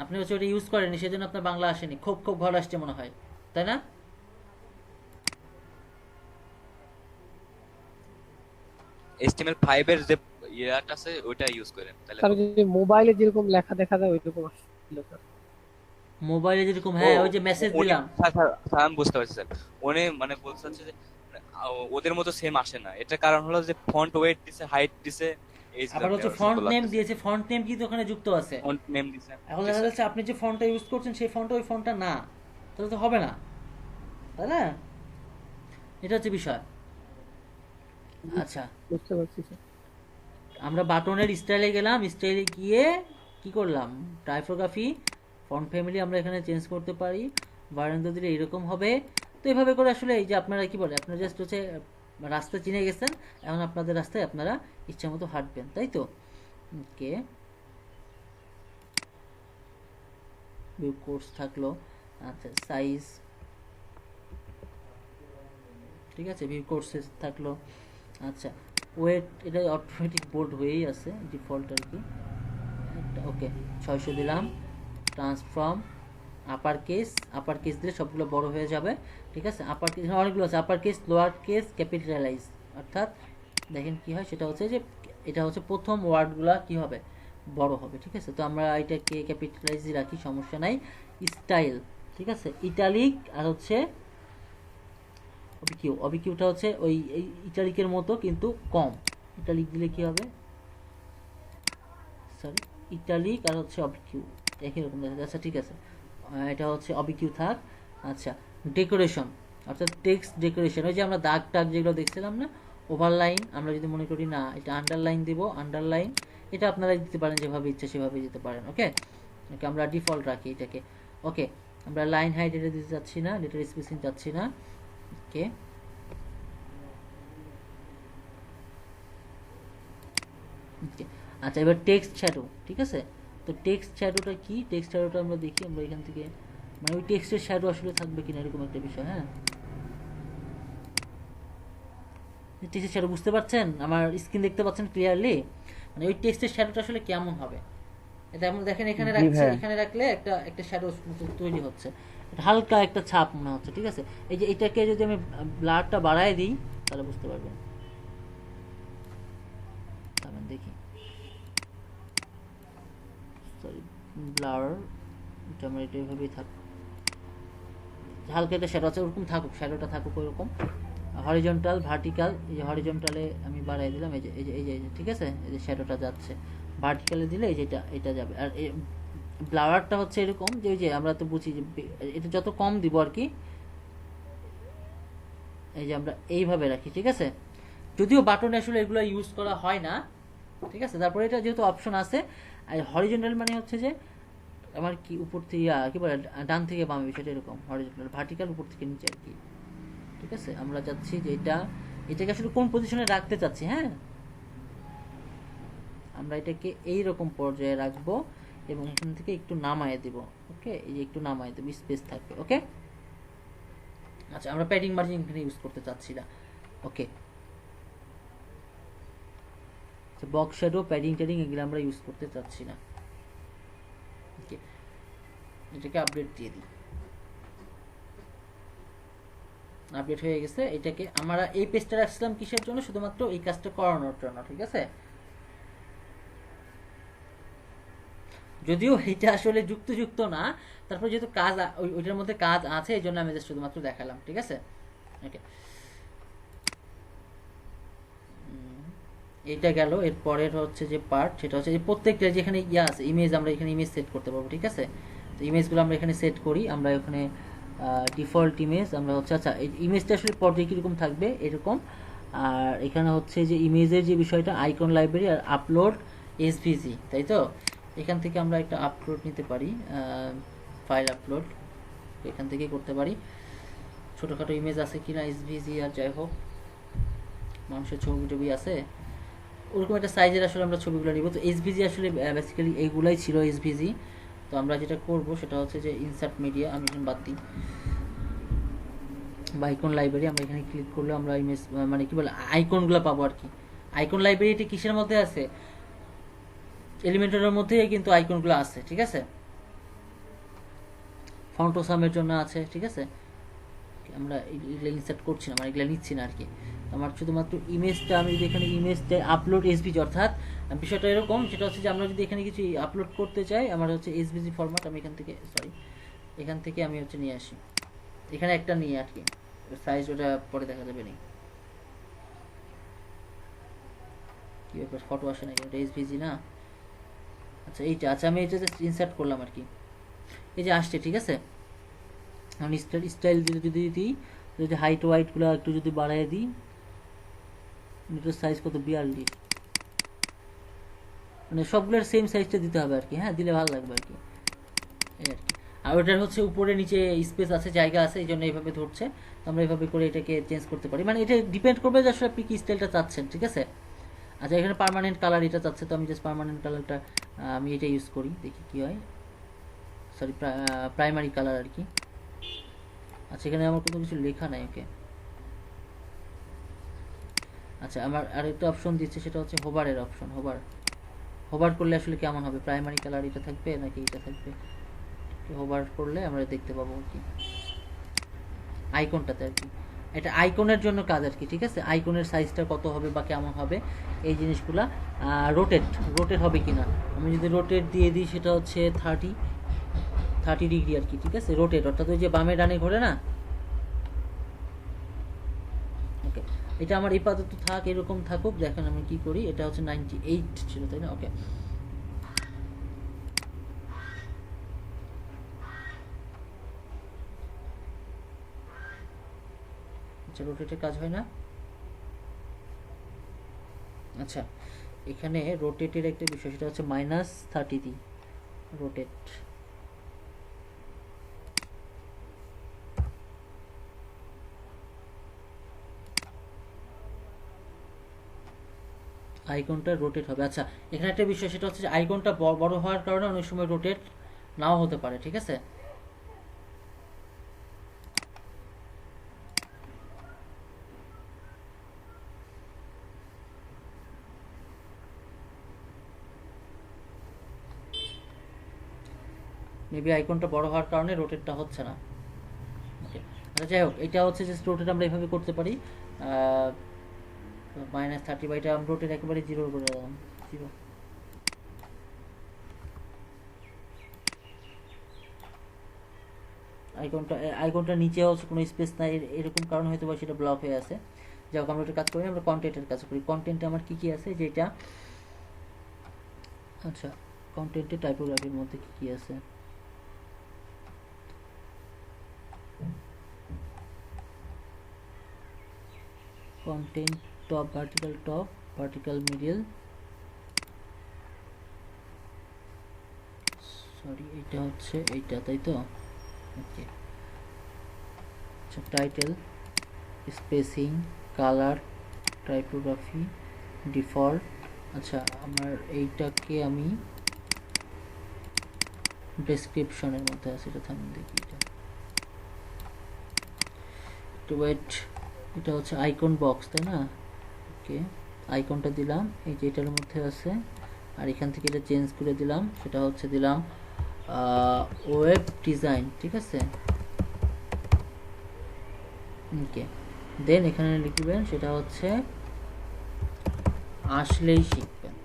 আপনি হচ্ছে ওটা ইউজ করেননি, সেজন্য আপনার বাংলা আসেনি। খুব খুব ঘর আসছে মনে হয়, তাই না? HTML5 এর যে ইয়াটা আছে ওটা ইউজ করেন তাহলে স্যার যে মোবাইলে যেরকম লেখা দেখা যায় ওইরকম আসছিল স্যার। মোবাইলে যেরকম, হ্যাঁ ওই যে মেসেজ দিলাম। স্যার আমি বুঝতে পারছি স্যার। উনি মানে বলতে চাচ্ছে যে ওদের মতো সেম আসে না, এটার কারণ হলো যে ফন্ট ওয়েট দিছে, হাইট দিছে, এই আবার হচ্ছে ফন্ট নেম দিয়েছে, ফন্ট নেম কিন্তু ওখানে যুক্ত আছে। ফন্ট নেম দিছে। এখন দেখা যাচ্ছে আপনি যে ফন্টটা ইউজ করছেন সেই ফন্টটা ওই ফন্টটা না, তাহলে তো হবে না, তাই না? এটা হচ্ছে বিষয়। আচ্ছা, বুঝতে পারছি স্যার। আমরা বাটনের স্টাইলে গেলাম, স্টাইলে গিয়ে কি করলাম, টাইপোগ্রাফি ফন্ট ফ্যামিলি আমরা এখানে চেঞ্জ করতে পারি। বারান্দা দিলে এরকম হবে। তো এভাবে করে আসলে এই যে আপনারা কি বলে, আপনারা জাস্ট হচ্ছে রাস্তা চিনে গেছেন, এখন আপনাদের রাস্তায় আপনারা ইচ্ছা মতো হাঁটবেন, তাই তো? ওকে, ভিউ কোর্স থাকলো। আচ্ছা, সাইজ ঠিক আছে, ভিউ কোর্সেস থাকলো। আচ্ছা, ওয়েট এটা অটোমেটিক বোল্ড হয়েই আছে ডিফল্ট আর কি। ওকে, 600 দিলাম। ট্রান্সফর্ম আপার কেস দিলে সবগুলো বড় হয়ে যাবে, ঠিক আছে? আপার কেস অনেকগুলো আছে, upper case, lower case, capitalise. অর্থাৎ দেখেন কি হয়, সেটা হচ্ছে যে এটা হচ্ছে প্রথম ওয়ার্ডগুলো কি হবে, বড় হবে, ঠিক আছে? তো আমরা এটাকে ক্যাপিটালাইজই রাখি, সমস্যা নাই। স্টাইল, ঠিক আছে, ইটালিক আর হচ্ছে অবিকিউটা হচ্ছে ওই ইটালিকের মতো কিন্তু কম। ইটালিক দিলে কি হবে, সরি, ইটালিক আর হচ্ছে অবিকিউ একই রকম দেখা যাচ্ছে। আচ্ছা ঠিক আছে, এটা হচ্ছে অবিকিউ থাক। আচ্ছা, ডেকোরেশন অর্থাৎ টেক্সট ডেকোরেশন, ওই যে আমরা দাগ টাগ যেগুলো দেখছিলাম না, ওভারলাইন, আমরা যদি মনে করি না এটা আন্ডারলাইন দিব, আন্ডারলাইন এটা আপনারা দিতে পারেন যেভাবে ইচ্ছা সেভাবে দিতে পারেন। ওকে ওকে, আমরা ডিফল্ট রাখি এটাকে। ওকে, আমরা লাইন হাইট এটা দিতে চাচ্ছি না, লেটার স্পেসিং চাচ্ছি না। ওকে, আচ্ছা এবার টেক্সট শ্যাডো, ঠিক আছে? তো টেক্সট শ্যাডোটা কি, টেক্সট শ্যাডোটা আমরা দেখি, আমরা এখান থেকে মানে ওই টেক্সটের শ্যাডো আসলে থাকবে কিনা এরকম একটা বিষয়। হ্যাঁ, টেক্সটের শ্যাডো বুঝতে পারছেন, আমার স্ক্রিন দেখতে পাচ্ছেন ক্লিয়ারলি? মানে ওই টেক্সটের শ্যাডোটা আসলে কেমন হবে, এটা আমরা দেখেন এখানে রাখছি, এখানে রাখলে একটা একটা শ্যাডো তৈরি হচ্ছে, এটা হালকা একটা ছাপ মনে হচ্ছে, ঠিক আছে? এই যে এটাকে যদি আমি ব্লারটা বাড়ায় দিই তাহলে বুঝতে পারবেন। দেখি, সরি, ব্লার এটা আমার এটা এইভাবেই থাকুক, হালকা একটা শ্যাডো আছে ওরকম থাকুক, শ্যাডোটা থাকুক ওরকম। হরিজন্টাল ভার্টিক্যাল, এই যে হরিজন্টালে আমি বাড়াই দিলাম, এই যে এই যে এই যে ঠিক আছে, এই যে শ্যাডোটা যাচ্ছে। ভার্টিক্যালে দিলে এই যে এটা যাবে। আর ব্লারটা হচ্ছে এরকম যে ওই যে আমরা তো বুঝি যে এটা যত কম দিব আর কি, এই যে আমরা এইভাবে রাখি, ঠিক আছে? যদিও বাটনে আসলে এগুলো ইউজ করা হয় না, ঠিক আছে? তারপরে এটা যেহেতু অপশন আছে, আর হরিজন্টাল মানে হচ্ছে যে আমার কি উপর থেকে কি বলে ডান থেকে বামে বিষয়টা এরকম, হরিজন্টাল ভার্টিক্যাল উপর থেকে নিচে আর কি, ঠিক আছে? আমরা চাচ্ছি যে এটাকে আসলে কোন পজিশনে রাখতে চাচ্ছি। হ্যাঁ, আমরা এটাকে এইরকম পর্যায়ে রাখবো এবং এখান থেকে একটু নামায় দেব। ওকে, এই যে একটু নামায় দেব, স্পেস থাকবে। ওকে, আচ্ছা, আমরা প্যাডিং মার্জিন এখানে ইউজ করতে চাচ্ছি না। ওকে, বক্স শ্যাডো, প্যাডিং ট্যাডিং এগুলো আমরা ইউজ করতে চাচ্ছি না। ওকে, এটাকে আপডেট দিয়ে দিই, আপডেট হয়ে গেছে। এটাকে আমরা এই পেজটা রাখছিলাম কিসের জন্য, শুধুমাত্র এই কাজটা করানোর জন্য, ঠিক আছে? যদিও এটা আসলে যুক্ত না, তারপর যেহেতু কাজ ওইটার মধ্যে কাজ আছে এই জন্য আমি জাস্ট শুধুমাত্র দেখালাম, ঠিক আছে? ওকে, এইটা গেল। এর পরের হচ্ছে যে পার্ট, সেটা হচ্ছে যে প্রত্যেকটা যেখানে ইয়া আছে ইমেজ, আমরা এখানে ইমেজ সেট করতে পারবো, ঠিক আছে? তো ইমেজগুলো আমরা এখানে সেট করি, আমরা এখানে ডিফল্ট ইমেজ আমরা হচ্ছে, আচ্ছা এই ইমেজটা আসলে পর্যায়ে কীরকম থাকবে এরকম। আর এখানে হচ্ছে যে ইমেজের যে বিষয়টা, আইকন লাইব্রেরি আর আপলোড এসভিজি, তাই তো? এখান থেকে আমরা একটা আপলোড নিতে পারি, ফাইল আপলোড এখান থেকে করতে পারি। ছোটখাটো ইমেজ আছে কিনা এসভিজি আর যাই হোক মানুষের ছবি টবি আছে ওরকম একটা সাইজের আসলে আমরা ছবিগুলো নিব। তো এসভিজি আসলে বেসিক্যালি এইগুলাই ছিল এসভিজি। তো আমরা যেটা করব সেটা হচ্ছে যে ইনসার্ট মিডিয়া, আমি এখানে বাদ দিই, বা আইকন লাইব্রেরি, আমরা এখানে ক্লিক করলে আমরা ইমেজ মানে কি বলে আইকনগুলো পাবো আর কি। আইকন লাইব্রেরিটি কিসের মধ্যে আছে? এলিমেন্টরের মধ্যেই কিন্তু আইকনগুলো আছে, ঠিক আছে। ফন্টোসামের জন্য আছে, ঠিক আছে। আমরা এগুলো ইনসার্ট করছি না, মানে এগুলো নিচ্ছি না আর কি। আমার শুধুমাত্র ইমেজটা, আমি যদি এখানে ইমেজটা আপলোড এসভিজি, অর্থাৎ বিষয়টা এরকম, সেটা হচ্ছে যে আমরা যদি এখানে কিছু আপলোড করতে চাই, আমার হচ্ছে এসভিজি ফরম্যাট, আমি এখান থেকে এখান থেকে আমি হচ্ছে নিয়ে আসি, এখানে একটা নিয়ে আর কি, সাইজ ওটা পরে দেখা যাবে না কি ব্যাপার, ফটো আসে না, এটা এসভিজি না। আচ্ছা এইটা, আচ্ছা আমি এটা জাস্ট ইনসার্ট করলাম আর কি, এই যে আসছে, ঠিক আছে। আমি স্টাইল যদি দিই, যদি হাইট ওয়াইটগুলো একটু যদি বাড়াই দিই, এটার সাইজ কত 42, মানে সবগুলোর সেম সাইজটা দিতে হবে আর কি। হ্যাঁ, দিলে ভালো লাগবে আর কি, এই আর কি। আর ওটার হচ্ছে উপরে নিচে স্পেস আছে, জায়গা আছে, এই জন্য এইভাবে ধরছে। আমরা এইভাবে করে এটাকে চেঞ্জ করতে পারি, মানে এটা ডিপেন্ড করবে যে আসলে আপনি কি স্টাইলটা চাচ্ছেন, ঠিক আছে। আচ্ছা এখানে পার্মানেন্ট কালার এটা চাচ্ছে, তো আমি জাস্ট পার্মানেন্ট কালারটা আমি এটা ইউজ করি, দেখি কি হয়। সরি, প্রাইমারি কালার আর কি। আচ্ছা এখানে আমার কোনো কিছু লেখা নাই, ওকে। আচ্ছা আমার আরেকটা অপশন দিচ্ছে, সেটা হচ্ছে হোভারের অপশন। হোভার করলে আসলে কেমন হবে, প্রাইমারি কালার এটা থাকবে নাকি এটা থাকবে? হোভার করলে আমরা দেখতে পাবো আর কি আইকনটাতে আর কি। এটা আইকনের জন্য কাজ আর কি, ঠিক আছে। আইকনের সাইজটা কত হবে বা কেমন হবে এই জিনিসগুলা। রোটেট হবে কিনা, আমি যদি রোটেট দিয়ে দিই সেটা হচ্ছে 30 ডিগ্রি আর কি, ঠিক আছে। রোটেট অর্থাৎ ওই যে বামে ডানে ঘোরে না, ওকে। এটা আমার আপাতত থাক, এরকম থাকুক। দেখেন আমি কি করি, এটা হচ্ছে 98 ছিল তাই না, ওকে। আচ্ছা রোটেটের কাজ হয় না। আচ্ছা এখানে রোটেটের একটা বিষয়, সেটা হচ্ছে -30 দিই রোটেট। আইকনটা রোটেট হবে। আচ্ছা এখানে একটা বিষয়, সেটা হচ্ছে যে আইকনটা বড় হওয়ার কারণে অনেক সময় রোটেট নাও হতে পারে, ঠিক আছে। মেবি আইকনটা বড় হওয়ার কারণে রোটেটটা হচ্ছে না, ওকে। আচ্ছা যাই হোক, এটা হচ্ছে যে রোটেট আমরা এইভাবে করতে পারি। -30 বা এটা আমরা রোটেট একেবারে 0 করে দিলাম, 0। আইকনটা নিচে হচ্ছে কোনো স্পেস নাই, এরকম কারণ হয়তো বা সেটা ব্লক হয়ে আছে। যাই হোক আমরা একটা কাজ করি, আমরা কন্টেন্টের কাজ করি। কন্টেন্টে আমার কি কি আছে, যেটা আচ্ছা কন্টেন্টে টাইপোগ্রাফির মধ্যে কি কি আছে, content top, vertical middle, sorry এটা হচ্ছে এইটা, তাই তো, ওকে। আচ্ছা title, spacing, colour, typography, default. আচ্ছা আমার এইটাকে আমি ডেসক্রিপশনের মধ্যে আছে, এটা থামিয়ে দেখি, এটা একটু ওয়েট। এটা হচ্ছে আইকন বক্স, তাই না, ওকে। আইকনটা দিলাম, এই যে এটার মধ্যে আছে। আর এখান থেকে এটা চেঞ্জ করে দিলাম, সেটা হচ্ছে দিলাম ওয়েব ডিজাইন, ঠিক আছে, ওকে। দেন এখানে লিখবেন, সেটা হচ্ছে আসলেই শিখবেন,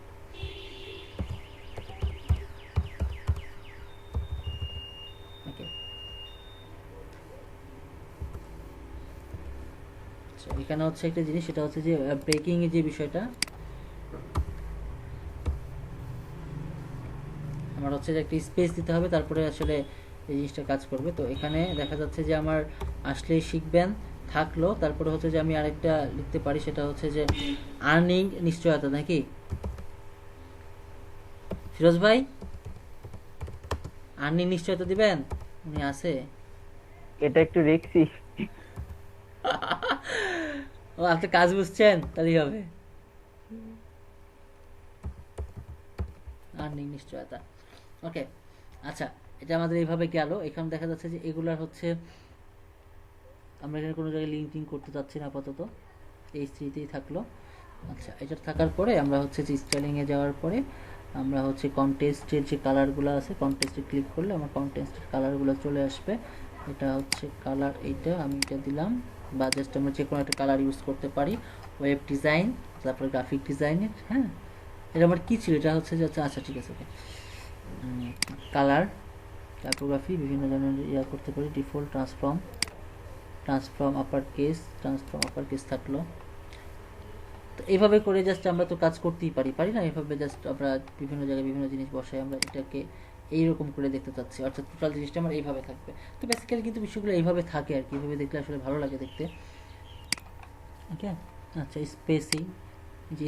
ওকে। এখানে হচ্ছে একটা জিনিস, সেটা হচ্ছে যে ব্রেকিং এর যে বিষয়টা, আমার হচ্ছে যে একটা স্পেস দিতে হবে, তারপরে আসলে এই জিনিসটা কাজ করবে। তো এখানে দেখা যাচ্ছে যে আমার আসলেই শিখবেন থাকলো, তারপরে হচ্ছে যে আমি আরেকটা লিখতে পারি, সেটা হচ্ছে যে আর্নিং নিশ্চয়তা, নাকি ফিরোজ ভাই? আর্নিং নিশ্চয়তা দিবেন, উনি আছে? এটা একটু রিস্কি, ও আপনি কাজ বুঝছেন তাহলেই হবে। আর্নিং নিশ্চয়তা, ওকে। আচ্ছা, এটা আমাদের এইভাবে গেল। এখানে দেখা যাচ্ছে যে এগুলার হচ্ছে আমরা এখানে কোনো জায়গায় লিঙ্কিং করতে চাচ্ছি না আপাতত, এই স্ত্রীতেই থাকলো। আচ্ছা, এটা থাকার পরে আমরা হচ্ছে যে স্টাইলিংয়ে যাওয়ার পরে আমরা হচ্ছে কন্টেস্টের যে কালারগুলো আছে, কন্টেস্টে ক্লিক করলে আমার কন্টেস্টের কালারগুলো চলে আসবে। এটা হচ্ছে কালার, এইটা আমি এটা দিলাম, বা জাস্ট আমরা যে কোনো একটা কালার ইউজ করতে পারি। ওয়েব ডিজাইন, তারপরে গ্রাফিক ডিজাইনের, হ্যাঁ এটা আমার কী ছিল, এটা হচ্ছে যে আচ্ছা ঠিক আছে, ওকে। কালার, টাইপোগ্রাফি, বিভিন্ন ধরনের ইয়া করতে পারি। ডিফল্ট, ট্রান্সফর্ম আপার কেস থাকলো। তো এইভাবে করে জাস্ট আমরা তো কাজ করতেই পারি না, এইভাবে জাস্ট আমরা বিভিন্ন জায়গায় বিভিন্ন জিনিস বসাই, আমরা এটাকে এইরকম করে দেখতে চাচ্ছি, অর্থাৎ টোটাল জিনিসটা আমার এইভাবে থাকবে। তো বেসিক্যালি কিন্তু বিষয়গুলো এইভাবে থাকে আর কি, এইভাবে দেখলে আসলে ভালো লাগে দেখতে, ওকে। আচ্ছা,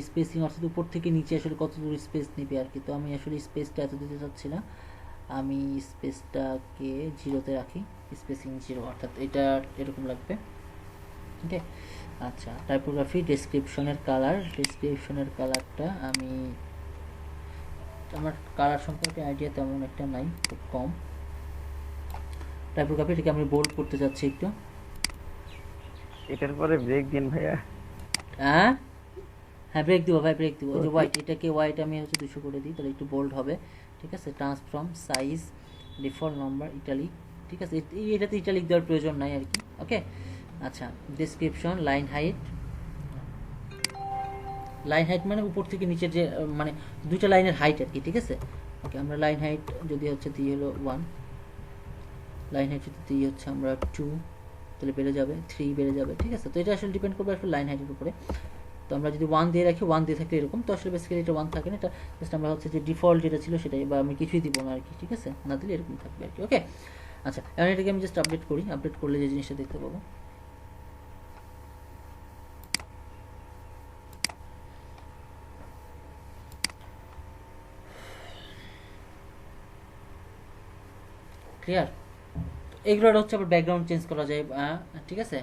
স্পেসিং অর্থাৎ উপর থেকে নিচে আসলে কত দূর স্পেস নেবে আর কি। তো আমি আসলে স্পেসটা এত দিতে চাচ্ছি না, আমি স্পেসটাকে 0-তে রাখি, স্পেসিং 0, অর্থাৎ এটা এরকম লাগবে, ওকে। আচ্ছা, টাইপোগ্রাফি, ডেসক্রিপশনের কালারটা আমি, আমার কালার সম্পর্কে আইডিয়া তেমন একটা নাই, খুব কম। টাইপোগ্রাফি এটাকে আমি বোল্ড করতে যাচ্ছি একটু। এটার পরে ব্রেক দিন ভাইয়া। হ্যাঁ ব্রেক দিব ভাই, ব্রেক দিব। যে হোয়াইট, এটাকে হোয়াইট আমি হচ্ছে 200 করে দিই, তাহলে একটু বোল্ড হবে, ঠিক আছে। Transform, size, default number, italic, ঠিক আছে। এটাতে ইটালিক দেওয়ার প্রয়োজন নাই আর কি, ওকে। আচ্ছা, ডেসক্রিপশন, লাইন হাইট মানে উপর থেকে নিচের যে মানে দুইটা লাইনের হাইট আর কি, ঠিক আছে, ওকে। আমরা লাইন হাইট যদি হচ্ছে দিই হলো 1, লাইন হাইট যদি দিই হচ্ছে আমরা 2, তাহলে বেড়ে যাবে, 3 বেড়ে যাবে, ঠিক আছে। তো এটা আসলে ডিপেন্ড করবে আসলে লাইন হাইটের উপরে। তো আমরা যদি 1 দিয়ে রাখি, 1 দিয়ে থাকলে এরকম, তো আসলে বেসিক্যালি এটা 1 থাকে না, এটা জাস্ট আমরা হচ্ছে যে ডিফল্ট যেটা ছিল সেটাই, বা আমি কিছুই দিব না আর কি, ঠিক আছে, না দিলে এরকম থাকবে আর কি, ওকে। আচ্ছা, এখন এটাকে আমি জাস্ট আপডেট করি, আপডেট করলে যে জিনিসটা দেখতে পাবো, ক্লিয়ার। এগুলোর হচ্ছে আবার ব্যাকগ্রাউন্ড চেঞ্জ করা যায়, ঠিক আছে,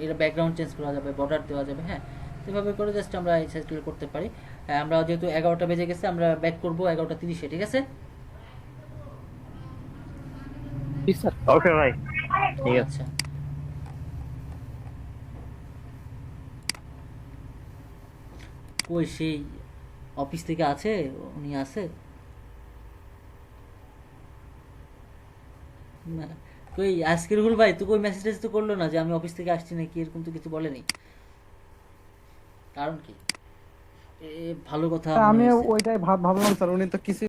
এটা ব্যাকগ্রাউন্ড চেঞ্জ করা যাবে, বর্ডার দেওয়া যাবে, হ্যাঁ। এভাবে করে জাস্ট আমরা এই সাইজগুলো করতে পারি। আমরা যেহেতু 11টা বেজে গেছে, আমরা ব্যাক করবো 11:30-এ, ঠিক আছে। ওকে ভাই, ঠিক আছে। আচ্ছা, কই সেই অফিস থেকে আছে, উনি আছে না? কই আজকের রুল ভাই তো কই মেসেজ তো করলো না যে আমি অফিস থেকে আসছি নাকি, এরকম তো কিছু বলেনি, কারণ কি? ভালো কথা আমি ওইটাই ভাবলাম স্যার, উনি তো কিছু